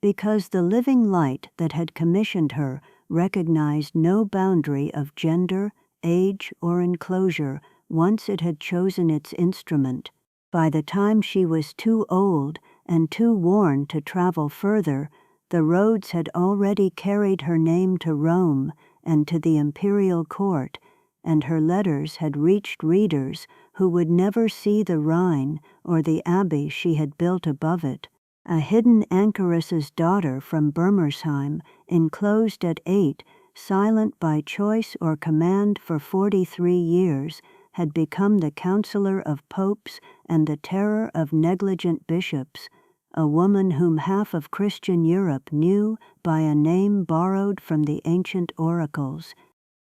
because the living light that had commissioned her recognized no boundary of gender, age, or enclosure once it had chosen its instrument. By the time she was too old and too worn to travel further, the roads had already carried her name to Rome and to the imperial court, and her letters had reached readers who would never see the Rhine or the abbey she had built above it. A hidden anchoress's daughter from Bermersheim, enclosed at 8, silent by choice or command for 43 years, had become the counselor of popes and the terror of negligent bishops, a woman whom half of Christian Europe knew by a name borrowed from the ancient oracles.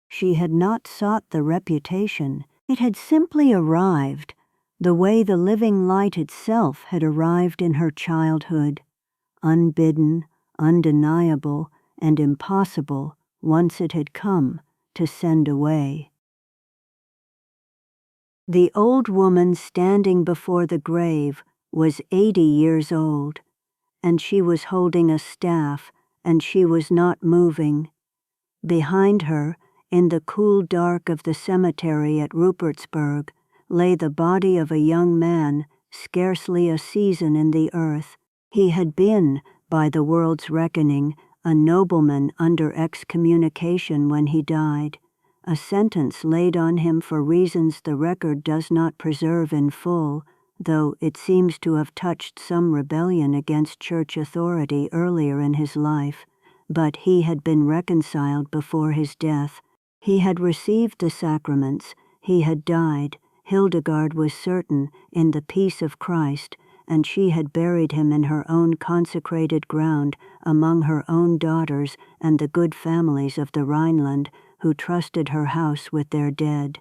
She had not sought the reputation. It had simply arrived, the way the living light itself had arrived in her childhood, unbidden, undeniable, and impossible once it had come to send away. The old woman standing before the grave was 80 years old, and she was holding a staff, and she was not moving. Behind her, in the cool dark of the cemetery at Rupertsberg, lay the body of a young man, scarcely a season in the earth. He had been, by the world's reckoning, a nobleman under excommunication when he died, a sentence laid on him for reasons the record does not preserve in full, though it seems to have touched some rebellion against church authority earlier in his life. But he had been reconciled before his death. He had received the sacraments. He had died, Hildegard was certain, in the peace of Christ, and she had buried him in her own consecrated ground among her own daughters and the good families of the Rhineland who trusted her house with their dead.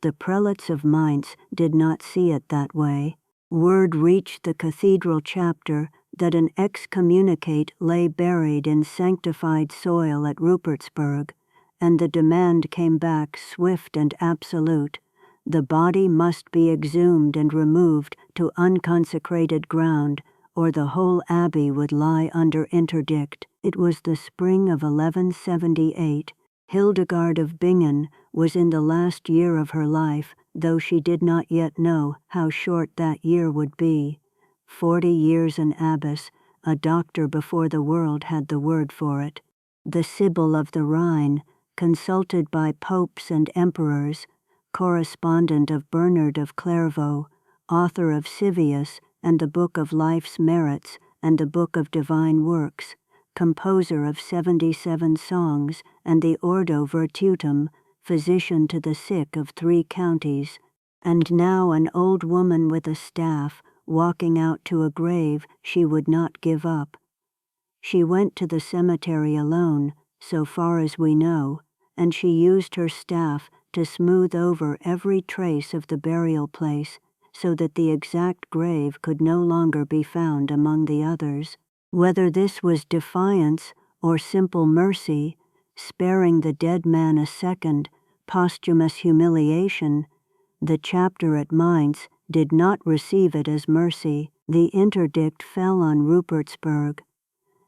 The prelates of Mainz did not see it that way. Word reached the cathedral chapter that an excommunicate lay buried in sanctified soil at Rupertsberg, and the demand came back swift and absolute. The body must be exhumed and removed to unconsecrated ground, or the whole abbey would lie under interdict. It was the spring of 1178. Hildegard of Bingen was in the last year of her life, though she did not yet know how short that year would be. 40 years an abbess, a doctor before the world had the word for it. The Sibyl of the Rhine, consulted by popes and emperors, correspondent of Bernard of Clairvaux, author of Civius and the Book of Life's Merits and the Book of Divine Works, composer of 77 songs and the Ordo Virtutum, physician to the sick of 3 counties, and now an old woman with a staff, walking out to a grave she would not give up. She went to the cemetery alone, so far as we know, and she used her staff to smooth over every trace of the burial place, so that the exact grave could no longer be found among the others. Whether this was defiance or simple mercy, sparing the dead man a second, posthumous humiliation, the chapter at Mainz did not receive it as mercy. The interdict fell on Rupertsberg.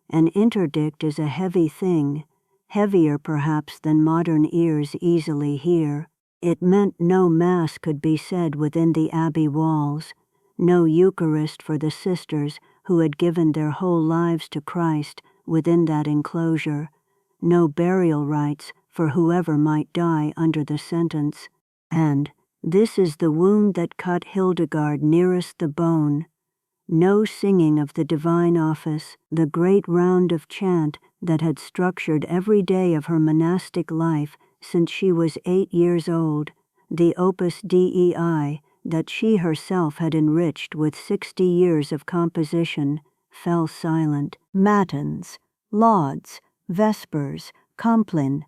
An interdict is a heavy thing, heavier perhaps than modern ears easily hear. It meant no Mass could be said within the abbey walls, no Eucharist for the sisters who had given their whole lives to Christ within that enclosure, no burial rites for whoever might die under the sentence. And this is the wound that cut Hildegard nearest the bone. No singing of the divine office, the great round of chant that had structured every day of her monastic life since she was 8 years old, the Opus Dei that she herself had enriched with 60 years of composition, fell silent. Matins, lauds, vespers, complin,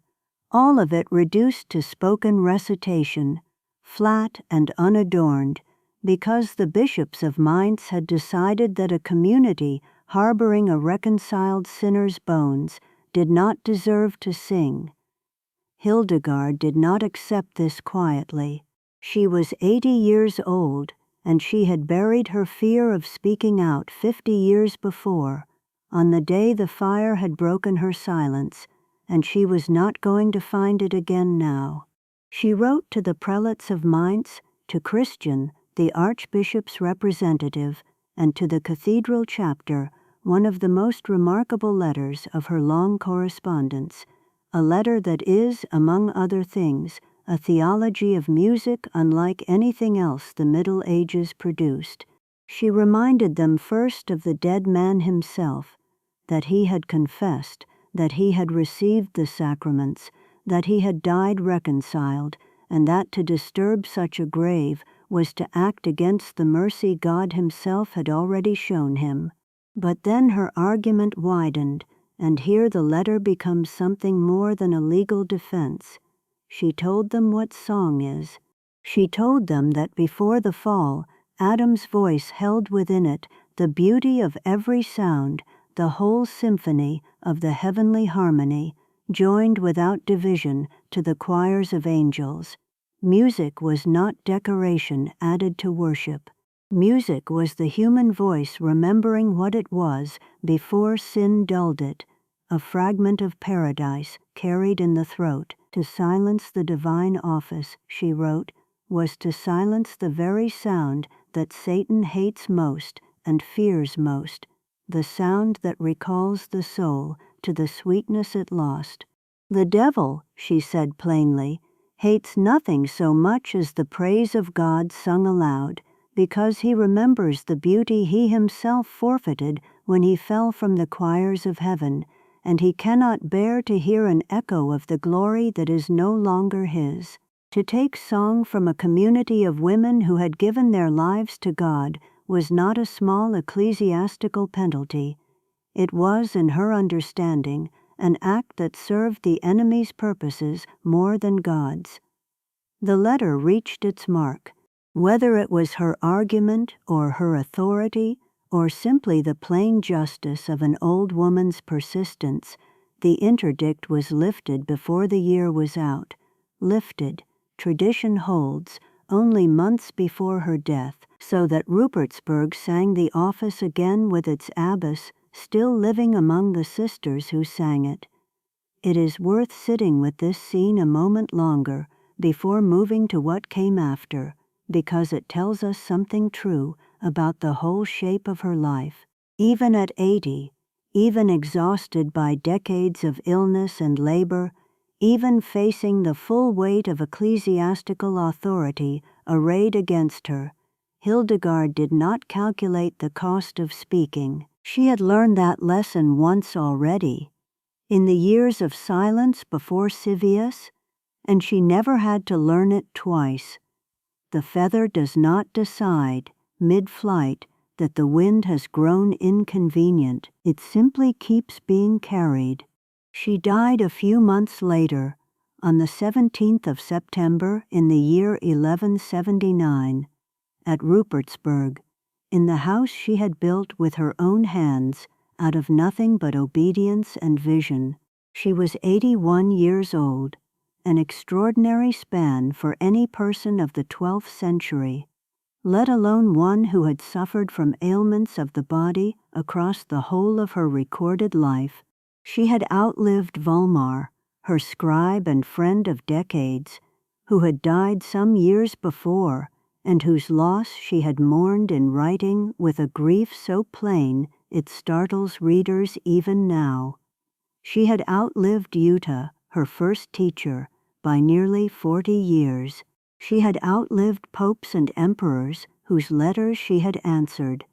all of it reduced to spoken recitation, flat and unadorned, because the bishops of Mainz had decided that a community harboring a reconciled sinner's bones did not deserve to sing. Hildegard did not accept this quietly. She was 80 years old, and she had buried her fear of speaking out 50 years before, on the day the fire had broken her silence, and she was not going to find it again now. She wrote to the prelates of Mainz, to Christian, the archbishop's representative, and to the cathedral chapter, one of the most remarkable letters of her long correspondence, a letter that is, among other things, a theology of music unlike anything else the Middle Ages produced. She reminded them first of the dead man himself, that he had confessed, that he had received the sacraments, that he had died reconciled, and that to disturb such a grave was to act against the mercy God himself had already shown him. But then her argument widened, and here the letter becomes something more than a legal defense. She told them what song is. She told them that before the fall, Adam's voice held within it the beauty of every sound, the whole symphony of the heavenly harmony, joined without division to the choirs of angels. Music was not decoration added to worship. Music was the human voice remembering what it was before sin dulled it, a fragment of paradise carried in the throat. To silence the divine office, she wrote, was to silence the very sound that Satan hates most and fears most, the sound that recalls the soul to the sweetness it lost. The devil, she said plainly, hates nothing so much as the praise of God sung aloud, because he remembers the beauty he himself forfeited when he fell from the choirs of heaven, and he cannot bear to hear an echo of the glory that is no longer his. To take song from a community of women who had given their lives to God was not a small ecclesiastical penalty. It was, in her understanding, an act that served the enemy's purposes more than God's. The letter reached its mark. Whether it was her argument or her authority, or simply the plain justice of an old woman's persistence, the interdict was lifted before the year was out. Lifted, tradition holds, only months before her death, so that Rupertsberg sang the office again with its abbess, still living among the sisters who sang it. It is worth sitting with this scene a moment longer before moving to what came after, because it tells us something true about the whole shape of her life. Even at 80, even exhausted by decades of illness and labor, even facing the full weight of ecclesiastical authority arrayed against her, Hildegard did not calculate the cost of speaking. She had learned that lesson once already, in the years of silence before Sivius, and she never had to learn it twice. The feather does not decide, mid-flight, that the wind has grown inconvenient. It simply keeps being carried. She died a few months later, on the 17th of September in the year 1179, at Rupertsberg, in the house she had built with her own hands out of nothing but obedience and vision. She was 81 years old, an extraordinary span for any person of the 12th century, let alone one who had suffered from ailments of the body across the whole of her recorded life. She had outlived Volmar, her scribe and friend of decades, who had died some years before, and whose loss she had mourned in writing with a grief so plain it startles readers even now. She had outlived Jutta, her first teacher, by nearly 40 years. She had outlived popes and emperors whose letters she had answered.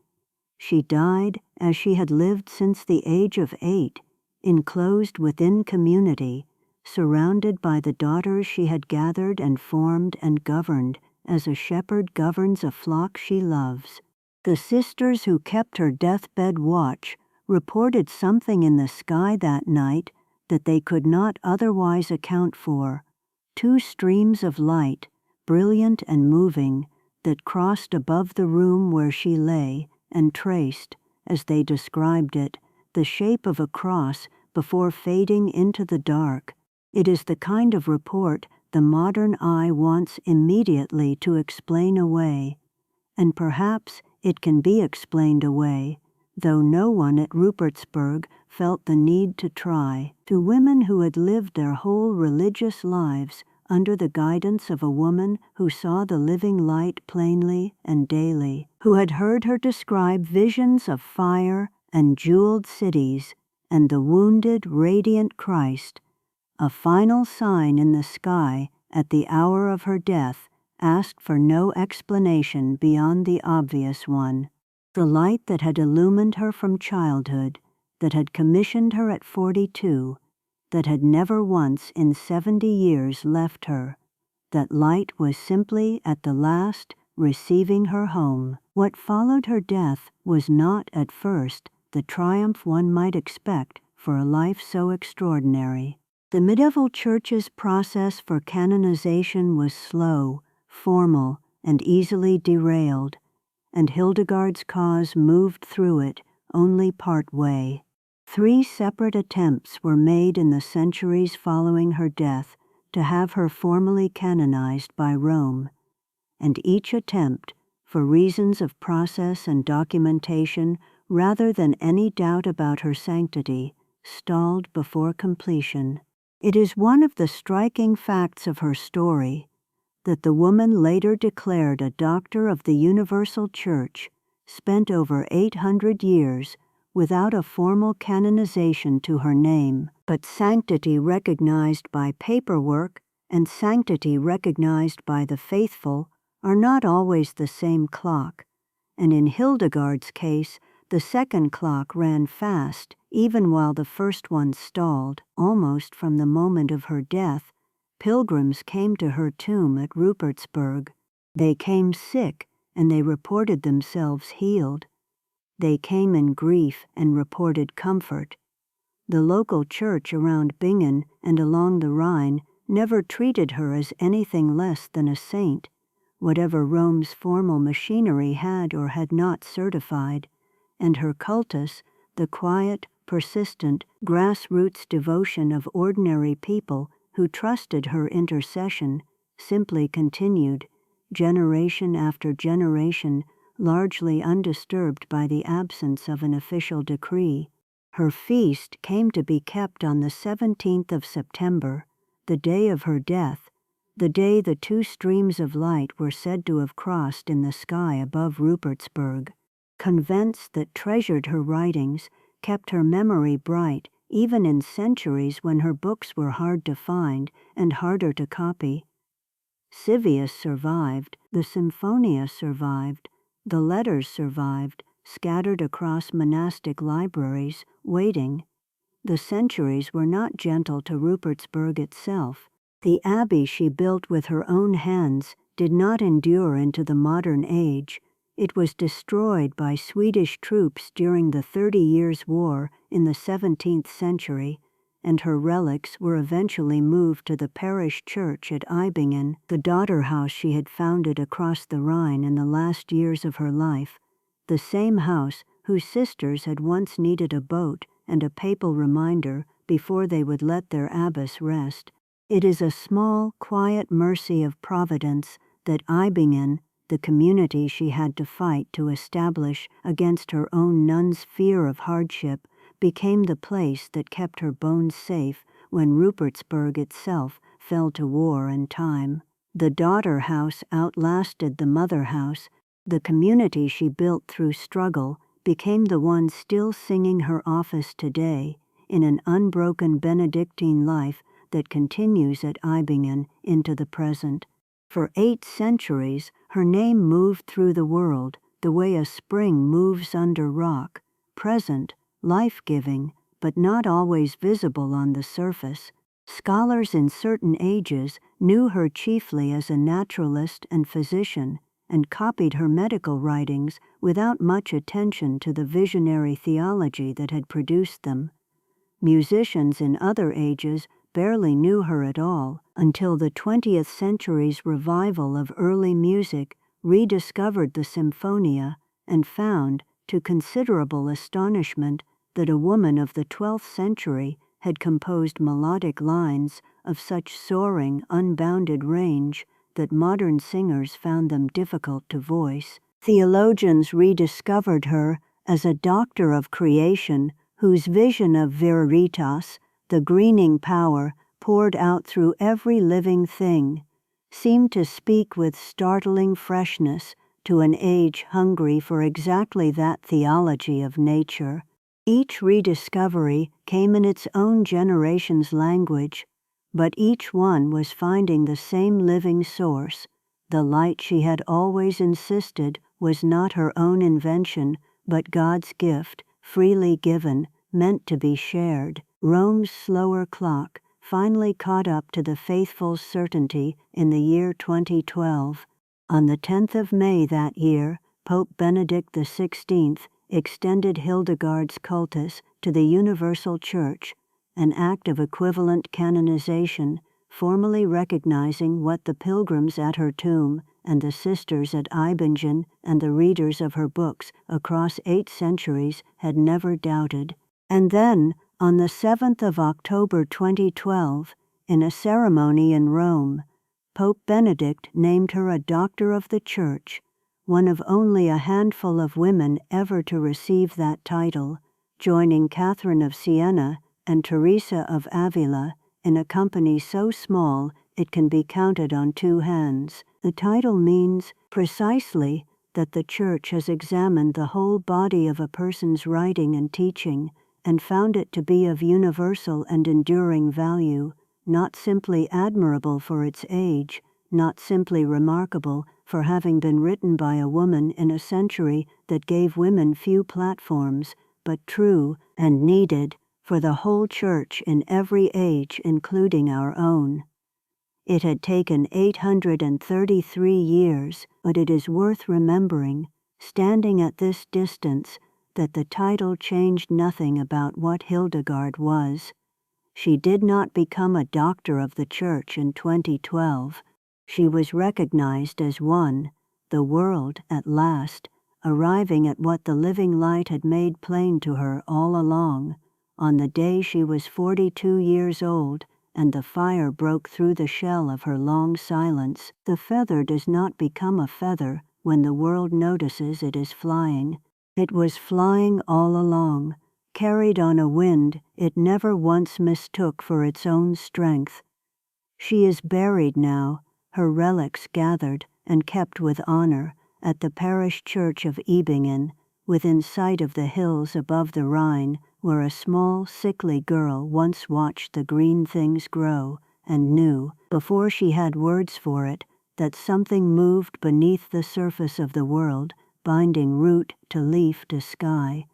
She died as she had lived since the age of 8, enclosed within community, surrounded by the daughters she had gathered and formed and governed as a shepherd governs a flock she loves. The sisters who kept her deathbed watch reported something in the sky that night that they could not otherwise account for. 2 streams of light, brilliant and moving, that crossed above the room where she lay and traced, as they described it, the shape of a cross before fading into the dark. It is the kind of report the modern eye wants immediately to explain away, and perhaps it can be explained away, though no one at Rupertsberg felt the need to try. To women who had lived their whole religious lives under the guidance of a woman who saw the living light plainly and daily, who had heard her describe visions of fire and jeweled cities and the wounded, radiant Christ, a final sign in the sky at the hour of her death asked for no explanation beyond the obvious one. The light that had illumined her from childhood, that had commissioned her at 42, that had never once in 70 years left her, that light was simply at the last receiving her home. What followed her death was not at first the triumph one might expect for a life so extraordinary. The medieval church's process for canonization was slow, formal, and easily derailed, and Hildegard's cause moved through it only part way. 3 separate attempts were made in the centuries following her death to have her formally canonized by Rome, and each attempt, for reasons of process and documentation rather than any doubt about her sanctity, stalled before completion. It is one of the striking facts of her story that the woman later declared a doctor of the Universal Church, spent over 800 years without a formal canonization to her name, but sanctity recognized by paperwork and sanctity recognized by the faithful are not always the same clock, and in Hildegard's case, the second clock ran fast, even while the first one stalled. Almost from the moment of her death, pilgrims came to her tomb at Rupertsberg. They came sick, and they reported themselves healed. They came in grief and reported comfort. The local church around Bingen and along the Rhine never treated her as anything less than a saint, whatever Rome's formal machinery had or had not certified, and her cultus, the quiet, persistent, grassroots devotion of ordinary people who trusted her intercession, simply continued, generation after generation, largely undisturbed by the absence of an official decree. Her feast came to be kept on the 17th of September, the day of her death, the day the two streams of light were said to have crossed in the sky above Rupertsberg. Convents that treasured her writings kept her memory bright even in centuries when her books were hard to find and harder to copy. Sivius survived, the Symphonia survived, the letters survived, scattered across monastic libraries, waiting. The centuries were not gentle to Rupertsberg itself. The abbey she built with her own hands did not endure into the modern age. It was destroyed by Swedish troops during the 30 Years' War in the 17th century, and her relics were eventually moved to the parish church at Eibingen, the daughter house she had founded across the Rhine in the last years of her life, the same house whose sisters had once needed a boat and a papal reminder before they would let their abbess rest. It is a small, quiet mercy of Providence that Eibingen, the community she had to fight to establish against her own nun's fear of hardship, became the place that kept her bones safe when Rupertsberg itself fell to war and time. The daughter house outlasted the mother house. The community she built through struggle became the one still singing her office today in an unbroken Benedictine life that continues at Eibingen into the present. For 8 centuries, her name moved through the world the way a spring moves under rock, present, life-giving, but not always visible on the surface. Scholars in certain ages knew her chiefly as a naturalist and physician, and copied her medical writings without much attention to the visionary theology that had produced them. Musicians in other ages barely knew her at all until the 20th century's revival of early music rediscovered the Symphonia and found, to considerable astonishment, that a woman of the 12th century had composed melodic lines of such soaring, unbounded range that modern singers found them difficult to voice. Theologians rediscovered her as a doctor of creation whose vision of Viriditas, the greening power poured out through every living thing, seemed to speak with startling freshness to an age hungry for exactly that theology of nature. Each rediscovery came in its own generation's language, but each one was finding the same living source. The light she had always insisted was not her own invention, but God's gift, freely given, meant to be shared. Rome's slower clock finally caught up to the faithful's certainty in the year 2012. On the 10th of May that year, Pope Benedict XVI extended Hildegard's cultus to the Universal Church, an act of equivalent canonization, formally recognizing what the pilgrims at her tomb and the sisters at Eibingen and the readers of her books across 8 centuries had never doubted. And then, on the 7th of October 2012, in a ceremony in Rome, Pope Benedict named her a Doctor of the Church, one of only a handful of women ever to receive that title, joining Catherine of Siena and Teresa of Avila in a company so small it can be counted on 2 hands. The title means, precisely, that the Church has examined the whole body of a person's writing and teaching and found it to be of universal and enduring value, not simply admirable for its age, not simply remarkable for having been written by a woman in a century that gave women few platforms, but true and needed for the whole Church in every age, including our own. It had taken 833 years, but it is worth remembering, standing at this distance, that the title changed nothing about what Hildegard was. She did not become a doctor of the Church in 2012. She was recognized as one, the world at last, arriving at what the living light had made plain to her all along, on the day she was 42 years old, and the fire broke through the shell of her long silence. The feather does not become a feather when the world notices it is flying. It was flying all along, carried on a wind it never once mistook for its own strength. She is buried now, her relics gathered and kept with honor at the parish church of Bingen, within sight of the hills above the Rhine, where a small, sickly girl once watched the green things grow and knew, before she had words for it, that something moved beneath the surface of the world, binding root to leaf to sky.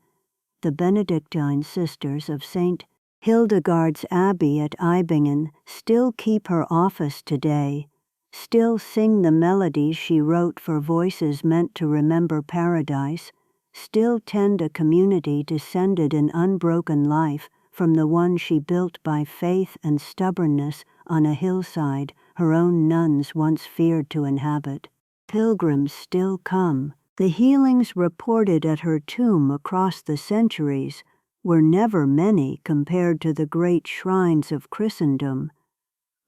The Benedictine sisters of St. Hildegard's Abbey at Bingen still keep her office today, still sing the melodies she wrote for voices meant to remember paradise, still tend a community descended in unbroken life from the one she built by faith and stubbornness on a hillside her own nuns once feared to inhabit. Pilgrims still come. The healings reported at her tomb across the centuries were never many compared to the great shrines of Christendom,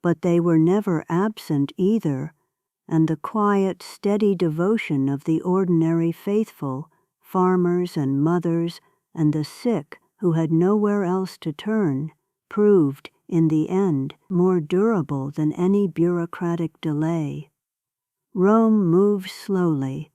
but they were never absent either, and the quiet, steady devotion of the ordinary faithful, farmers and mothers, and the sick who had nowhere else to turn, proved, in the end, more durable than any bureaucratic delay. Rome moves slowly.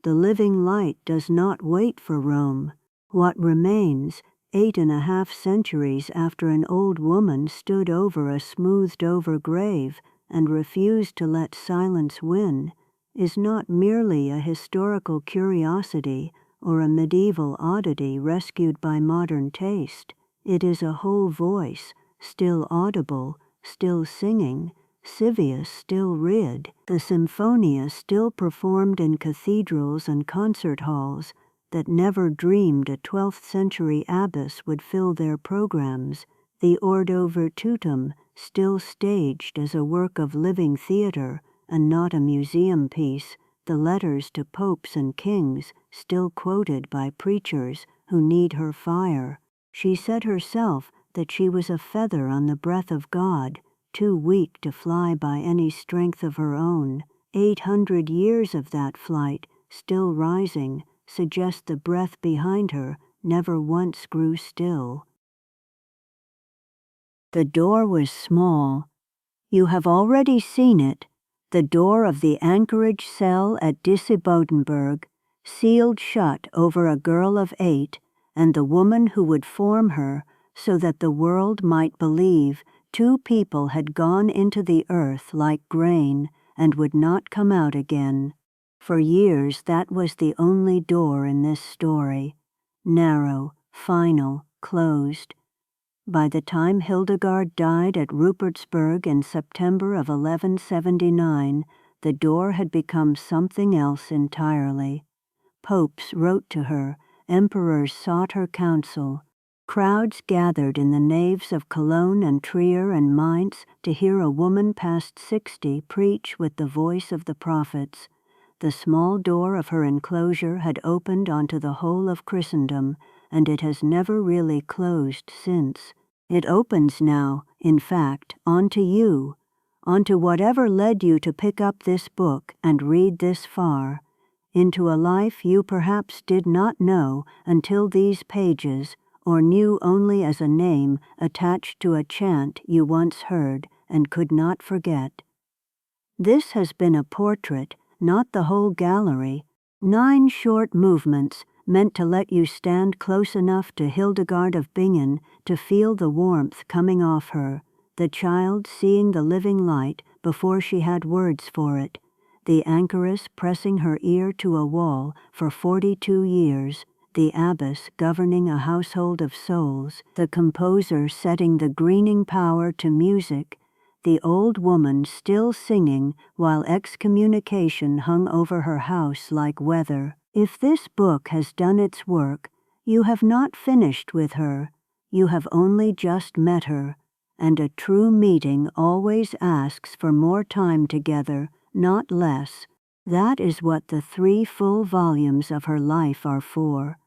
The living light does not wait for Rome. What remains, 8.5 centuries after an old woman stood over a smoothed-over grave and refused to let silence win, is not merely a historical curiosity or a medieval oddity rescued by modern taste. It is a whole voice, still audible, still singing, Sivius still read, the symphonia still performed in cathedrals and concert halls that never dreamed a 12th century abbess would fill their programs, the Ordo Virtutum still staged as a work of living theater and not a museum piece, the letters to popes and kings still quoted by preachers who need her fire. She said herself that she was a feather on the breath of God, too weak to fly by any strength of her own. 800 years of that flight, still rising, suggest the breath behind her never once grew still. The door was small. You have already seen it, the door of the anchorage cell at Disibodenberg, sealed shut over a girl of 8 and the woman who would form her so that the world might believe 2 people had gone into the earth like grain and would not come out again. For years that was the only door in this story, narrow, final, closed. By the time Hildegard died at Rupertsberg in September of 1179, the door had become something else entirely. Popes wrote to her, emperors sought her counsel. Crowds gathered in the naves of Cologne and Trier and Mainz to hear a woman past 60 preach with the voice of the prophets. The small door of her enclosure had opened onto the whole of Christendom, and it has never really closed since. It opens now, in fact, onto you, onto whatever led you to pick up this book and read this far, into a life you perhaps did not know until these pages, or knew only as a name attached to a chant you once heard and could not forget. This has been a portrait, not the whole gallery, 9 short movements meant to let you stand close enough to Hildegard of Bingen to feel the warmth coming off her, the child seeing the living light before she had words for it, the anchoress pressing her ear to a wall for 42 years, the abbess governing a household of souls, the composer setting the greening power to music, the old woman still singing while excommunication hung over her house like weather. If this book has done its work, you have not finished with her, you have only just met her, and a true meeting always asks for more time together, not less. That is what the 3 full volumes of her life are for.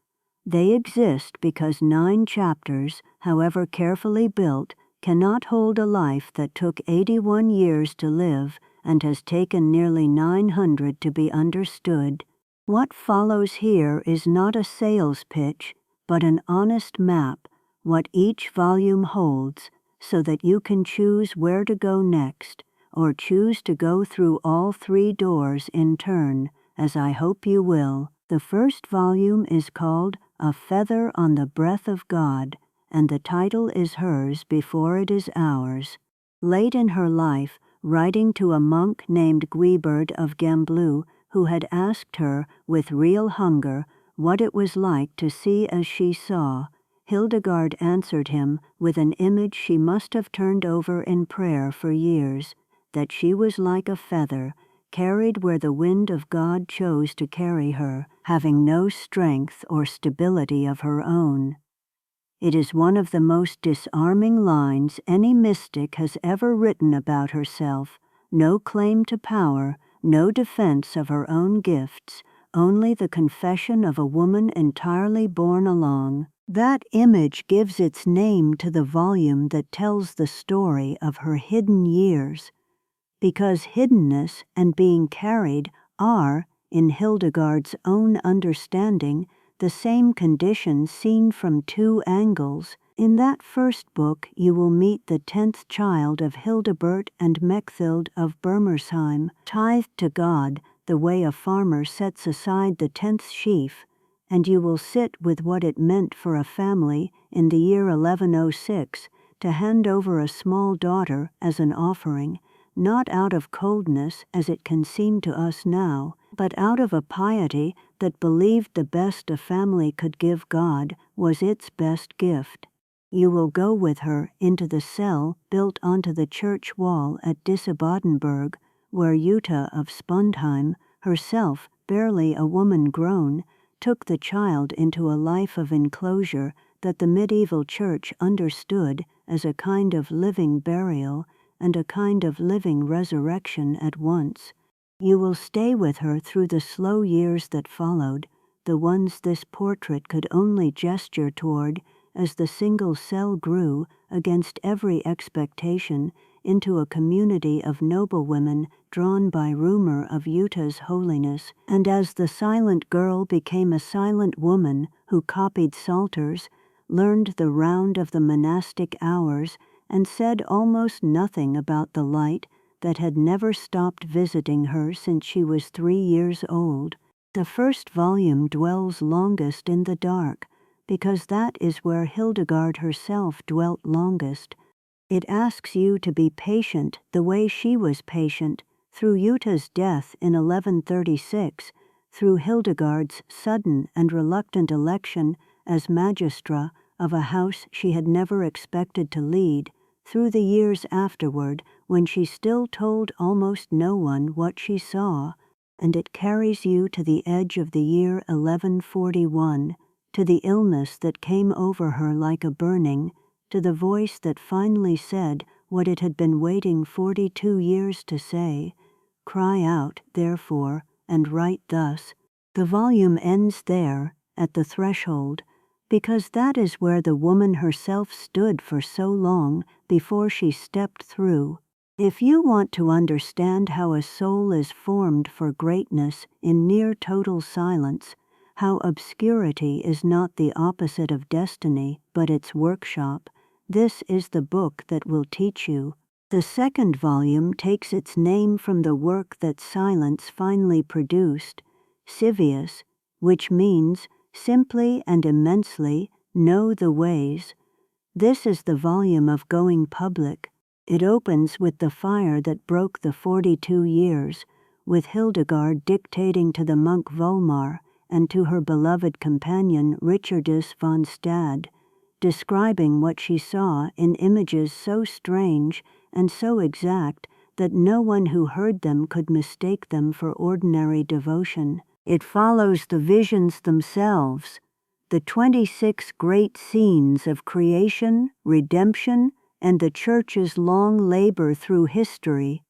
They exist because 9 chapters, however carefully built, cannot hold a life that took 81 years to live and has taken nearly 900 to be understood. What follows here is not a sales pitch, but an honest map, what each volume holds, so that you can choose where to go next, or choose to go through all 3 doors in turn, as I hope you will. The first volume is called A Feather on the Breath of God, and the title is hers before it is ours. Late in her life, writing to a monk named Guibert of Gembloux, who had asked her, with real hunger, what it was like to see as she saw, Hildegard answered him with an image she must have turned over in prayer for years, that she was like a feather, carried where the wind of God chose to carry her, having no strength or stability of her own. It is one of the most disarming lines any mystic has ever written about herself. No claim to power, no defense of her own gifts, only the confession of a woman entirely borne along. That image gives its name to the volume that tells the story of her hidden years, because hiddenness and being carried are, in Hildegard's own understanding, the same condition seen from 2 angles. In that first book you will meet the 10th child of Hildebert and Mechthild of Bermersheim, tithed to God the way a farmer sets aside the 10th sheaf, and you will sit with what it meant for a family in the year 1106 to hand over a small daughter as an offering, not out of coldness as it can seem to us now, but out of a piety that believed the best a family could give God was its best gift. You will go with her into the cell built onto the church wall at Disibodenberg, where Jutta of Spundheim, herself barely a woman grown, took the child into a life of enclosure that the medieval church understood as a kind of living burial and a kind of living resurrection at once. You will stay with her through the slow years that followed, the ones this portrait could only gesture toward as the single cell grew, against every expectation, into a community of noblewomen drawn by rumor of Jutta's holiness, and as the silent girl became a silent woman who copied psalters, learned the round of the monastic hours, and said almost nothing about the light that had never stopped visiting her since she was 3 years old. The first volume dwells longest in the dark, because that is where Hildegard herself dwelt longest. It asks you to be patient the way she was patient, through Jutta's death in 1136, through Hildegard's sudden and reluctant election as magistra of a house she had never expected to lead, through the years afterward when she still told almost no one what she saw, and it carries you to the edge of the year 1141, to the illness that came over her like a burning, to the voice that finally said what it had been waiting 42 years to say, "Cry out, therefore, and write thus." The volume ends there, at the threshold, because that is where the woman herself stood for so long before she stepped through. If you want to understand how a soul is formed for greatness in near total silence, how obscurity is not the opposite of destiny, but its workshop, this is the book that will teach you. The second volume takes its name from the work that silence finally produced, Civius, which means, simply and immensely, know the ways. This is the volume of going public. It opens with the fire that broke the 42 years, with Hildegard dictating to the monk Volmar and to her beloved companion Richardus von Stade, describing what she saw in images so strange and so exact that no one who heard them could mistake them for ordinary devotion. It follows the visions themselves, the 26 great scenes of creation, redemption, and the Church's long labor through history,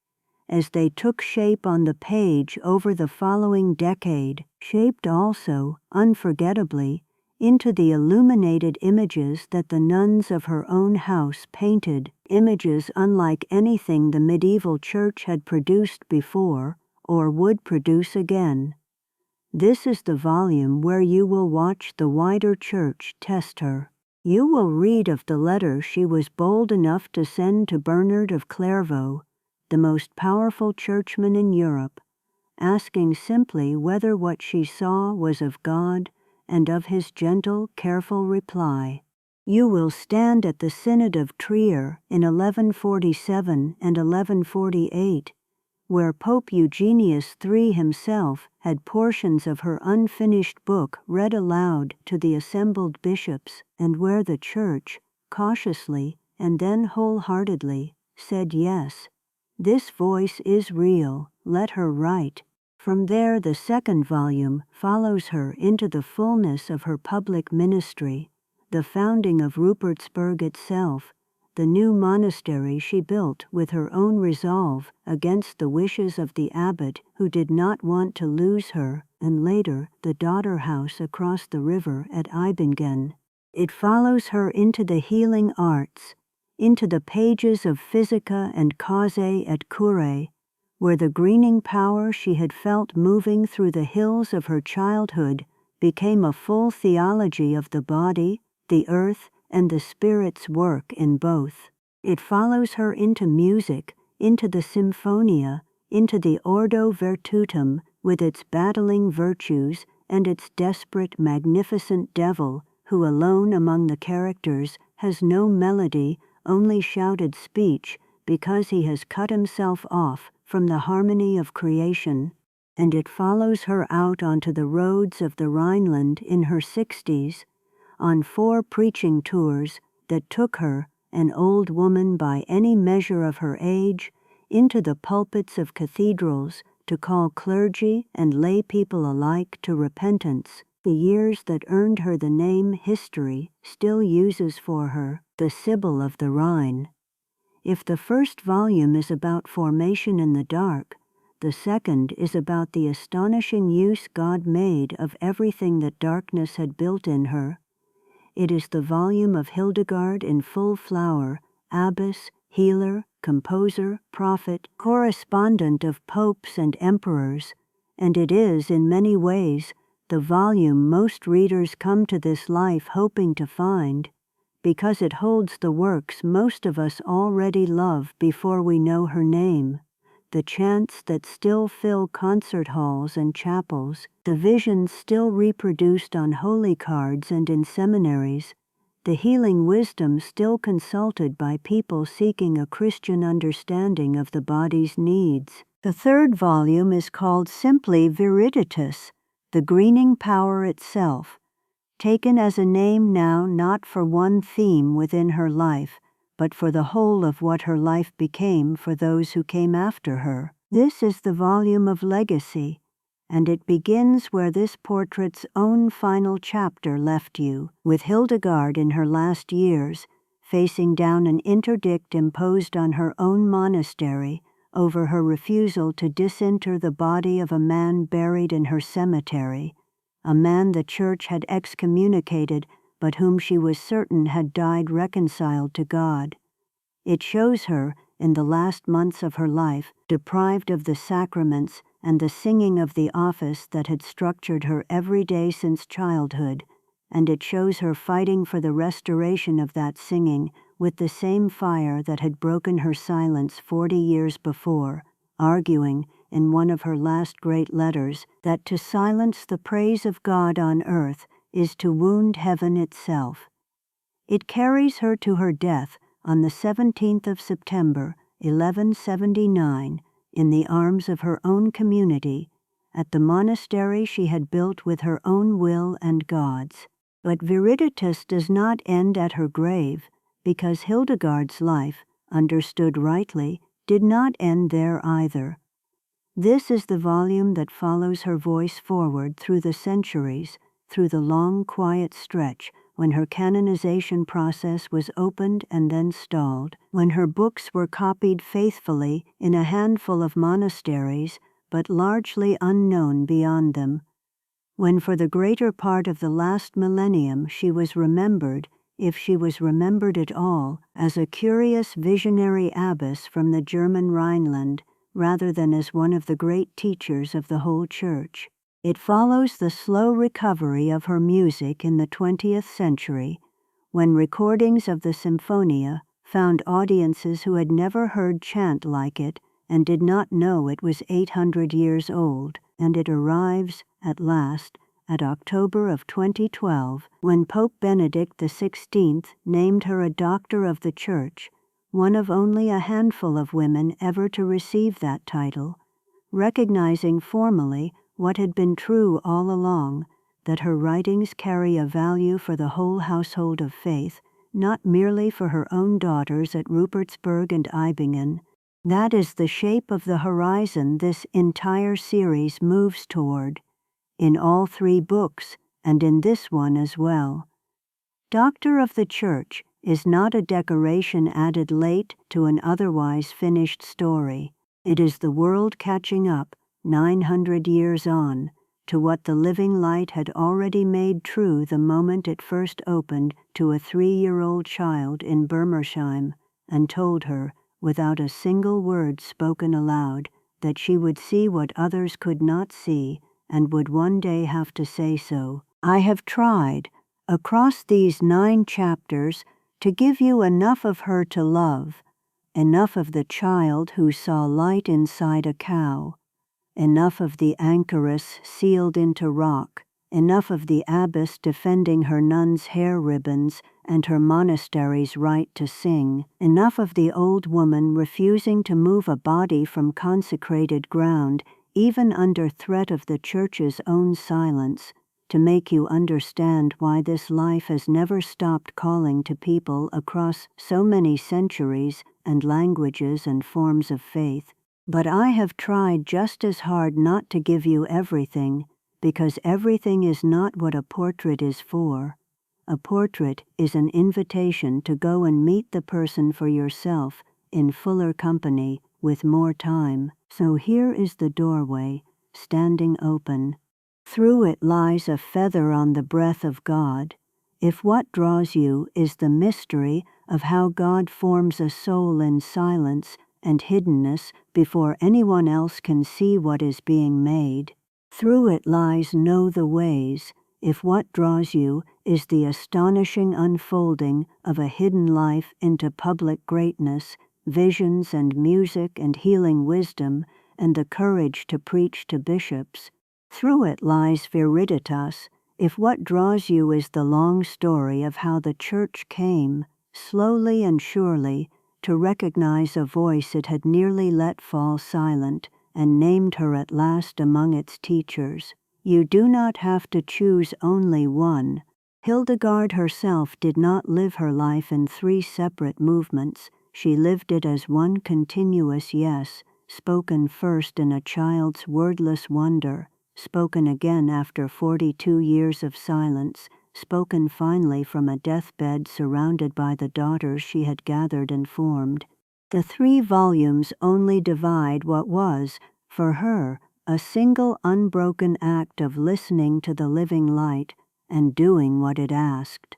as they took shape on the page over the following decade, shaped also, unforgettably, into the illuminated images that the nuns of her own house painted, images unlike anything the medieval church had produced before or would produce again. This is the volume where you will watch the wider church test her. You will read of the letter she was bold enough to send to Bernard of Clairvaux, the most powerful churchman in Europe, asking simply whether what she saw was of God, and of his gentle, careful reply. You will stand at the Synod of Trier in 1147 and 1148, where Pope Eugenius III himself had portions of her unfinished book read aloud to the assembled bishops, and where the Church, cautiously and then wholeheartedly, said yes. This voice is real, let her write. From there the second volume follows her into the fullness of her public ministry, the founding of Rupertsberg itself, the new monastery she built with her own resolve against the wishes of the abbot who did not want to lose her, and later the daughter house across the river at Eibingen. It follows her into the healing arts, into the pages of Physica and Causae et Curae, where the greening power she had felt moving through the hills of her childhood became a full theology of the body, the earth, and the Spirit's work in both. It follows her into music, into the Symphonia, into the Ordo Virtutum with its battling virtues and its desperate, magnificent devil who alone among the characters has no melody, only shouted speech, because he has cut himself off from the harmony of creation. And it follows her out onto the roads of the Rhineland in her 60s, on 4 preaching tours that took her, an old woman by any measure of her age, into the pulpits of cathedrals to call clergy and lay people alike to repentance. The years that earned her the name history still uses for her, the Sibyl of the Rhine. If the first volume is about formation in the dark, the second is about the astonishing use God made of everything that darkness had built in her. It is the volume of Hildegard in full flower, abbess, healer, composer, prophet, correspondent of popes and emperors, and it is, in many ways, the volume most readers come to this life hoping to find, because it holds the works most of us already love before we know her name, the chants that still fill concert halls and chapels, the visions still reproduced on holy cards and in seminaries, the healing wisdom still consulted by people seeking a Christian understanding of the body's needs. The third volume is called simply Viriditas, the greening power itself, taken as a name now not for one theme within her life, but for the whole of what her life became for those who came after her. This is the volume of legacy, and it begins where this portrait's own final chapter left you, with Hildegard in her last years, facing down an interdict imposed on her own monastery over her refusal to disinter the body of a man buried in her cemetery, a man the Church had excommunicated but whom she was certain had died reconciled to God. It shows her, in the last months of her life, deprived of the sacraments and the singing of the office that had structured her every day since childhood, and it shows her fighting for the restoration of that singing with the same fire that had broken her silence 40 years before, arguing, in one of her last great letters, that to silence the praise of God on earth is to wound heaven itself. It carries her to her death on the 17th of September, 1179, in the arms of her own community, at the monastery she had built with her own will and God's. But Viriditas does not end at her grave, because Hildegard's life, understood rightly, did not end there either. This is the volume that follows her voice forward through the centuries, through the long, quiet stretch when her canonization process was opened and then stalled, when her books were copied faithfully in a handful of monasteries, but largely unknown beyond them, when for the greater part of the last millennium she was remembered, if she was remembered at all, as a curious visionary abbess from the German Rhineland, rather than as one of the great teachers of the whole Church. It follows the slow recovery of her music in the 20th century, when recordings of the Symphonia found audiences who had never heard chant like it and did not know it was 800 years old, and it arrives, at last, at October of 2012, when Pope Benedict XVI named her a Doctor of the Church, one of only a handful of women ever to receive that title, recognizing formally what had been true all along, that her writings carry a value for the whole household of faith, not merely for her own daughters at Rupertsberg and Eibingen. That is the shape of the horizon this entire series moves toward, in all 3 books, and in this one as well. Doctor of the Church is not a decoration added late to an otherwise finished story. It is the world catching up, 900 years on, to what the living light had already made true the moment it first opened to a 3-year-old child in Bermersheim, and told her, without a single word spoken aloud, that she would see what others could not see, and would one day have to say so. I have tried, across these 9 chapters, to give you enough of her to love, enough of the child who saw light inside a cow, enough of the anchoress sealed into rock, enough of the abbess defending her nun's hair ribbons and her monastery's right to sing, enough of the old woman refusing to move a body from consecrated ground, even under threat of the Church's own silence, to make you understand why this life has never stopped calling to people across so many centuries and languages and forms of faith. But I have tried just as hard not to give you everything, because everything is not what a portrait is for. A portrait is an invitation to go and meet the person for yourself in fuller company with more time. So here is the doorway, standing open. Through it lies a feather on the breath of God. If what draws you is the mystery of how God forms a soul in silence and hiddenness before anyone else can see what is being made, through it lies Know the Ways. If what draws you is the astonishing unfolding of a hidden life into public greatness, visions and music and healing wisdom, and the courage to preach to bishops, through it lies Viriditas. If what draws you is the long story of how the Church came, slowly and surely, to recognize a voice it had nearly let fall silent, and named her at last among its teachers, you do not have to choose only one. Hildegard herself did not live her life in 3 separate movements. She lived it as one continuous yes, spoken first in a child's wordless wonder, spoken again after 42 years of silence, spoken finally from a deathbed surrounded by the daughters she had gathered and formed. The 3 volumes only divide what was, for her, a single unbroken act of listening to the living light and doing what it asked.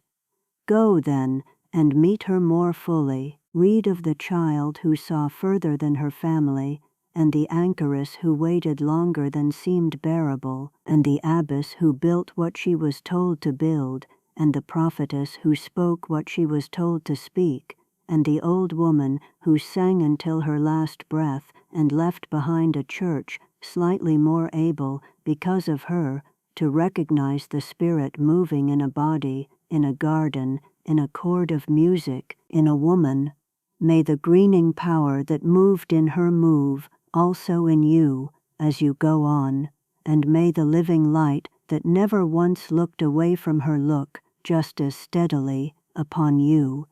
Go, then, and meet her more fully. Read of the child who saw further than her family, and the anchoress who waited longer than seemed bearable, and the abbess who built what she was told to build, and the prophetess who spoke what she was told to speak, and the old woman who sang until her last breath and left behind a church slightly more able, because of her, to recognize the Spirit moving in a body, in a garden, in a chord of music, in a woman. May the greening power that moved in her move also in you as you go on, and may the living light that never once looked away from her look just as steadily upon you.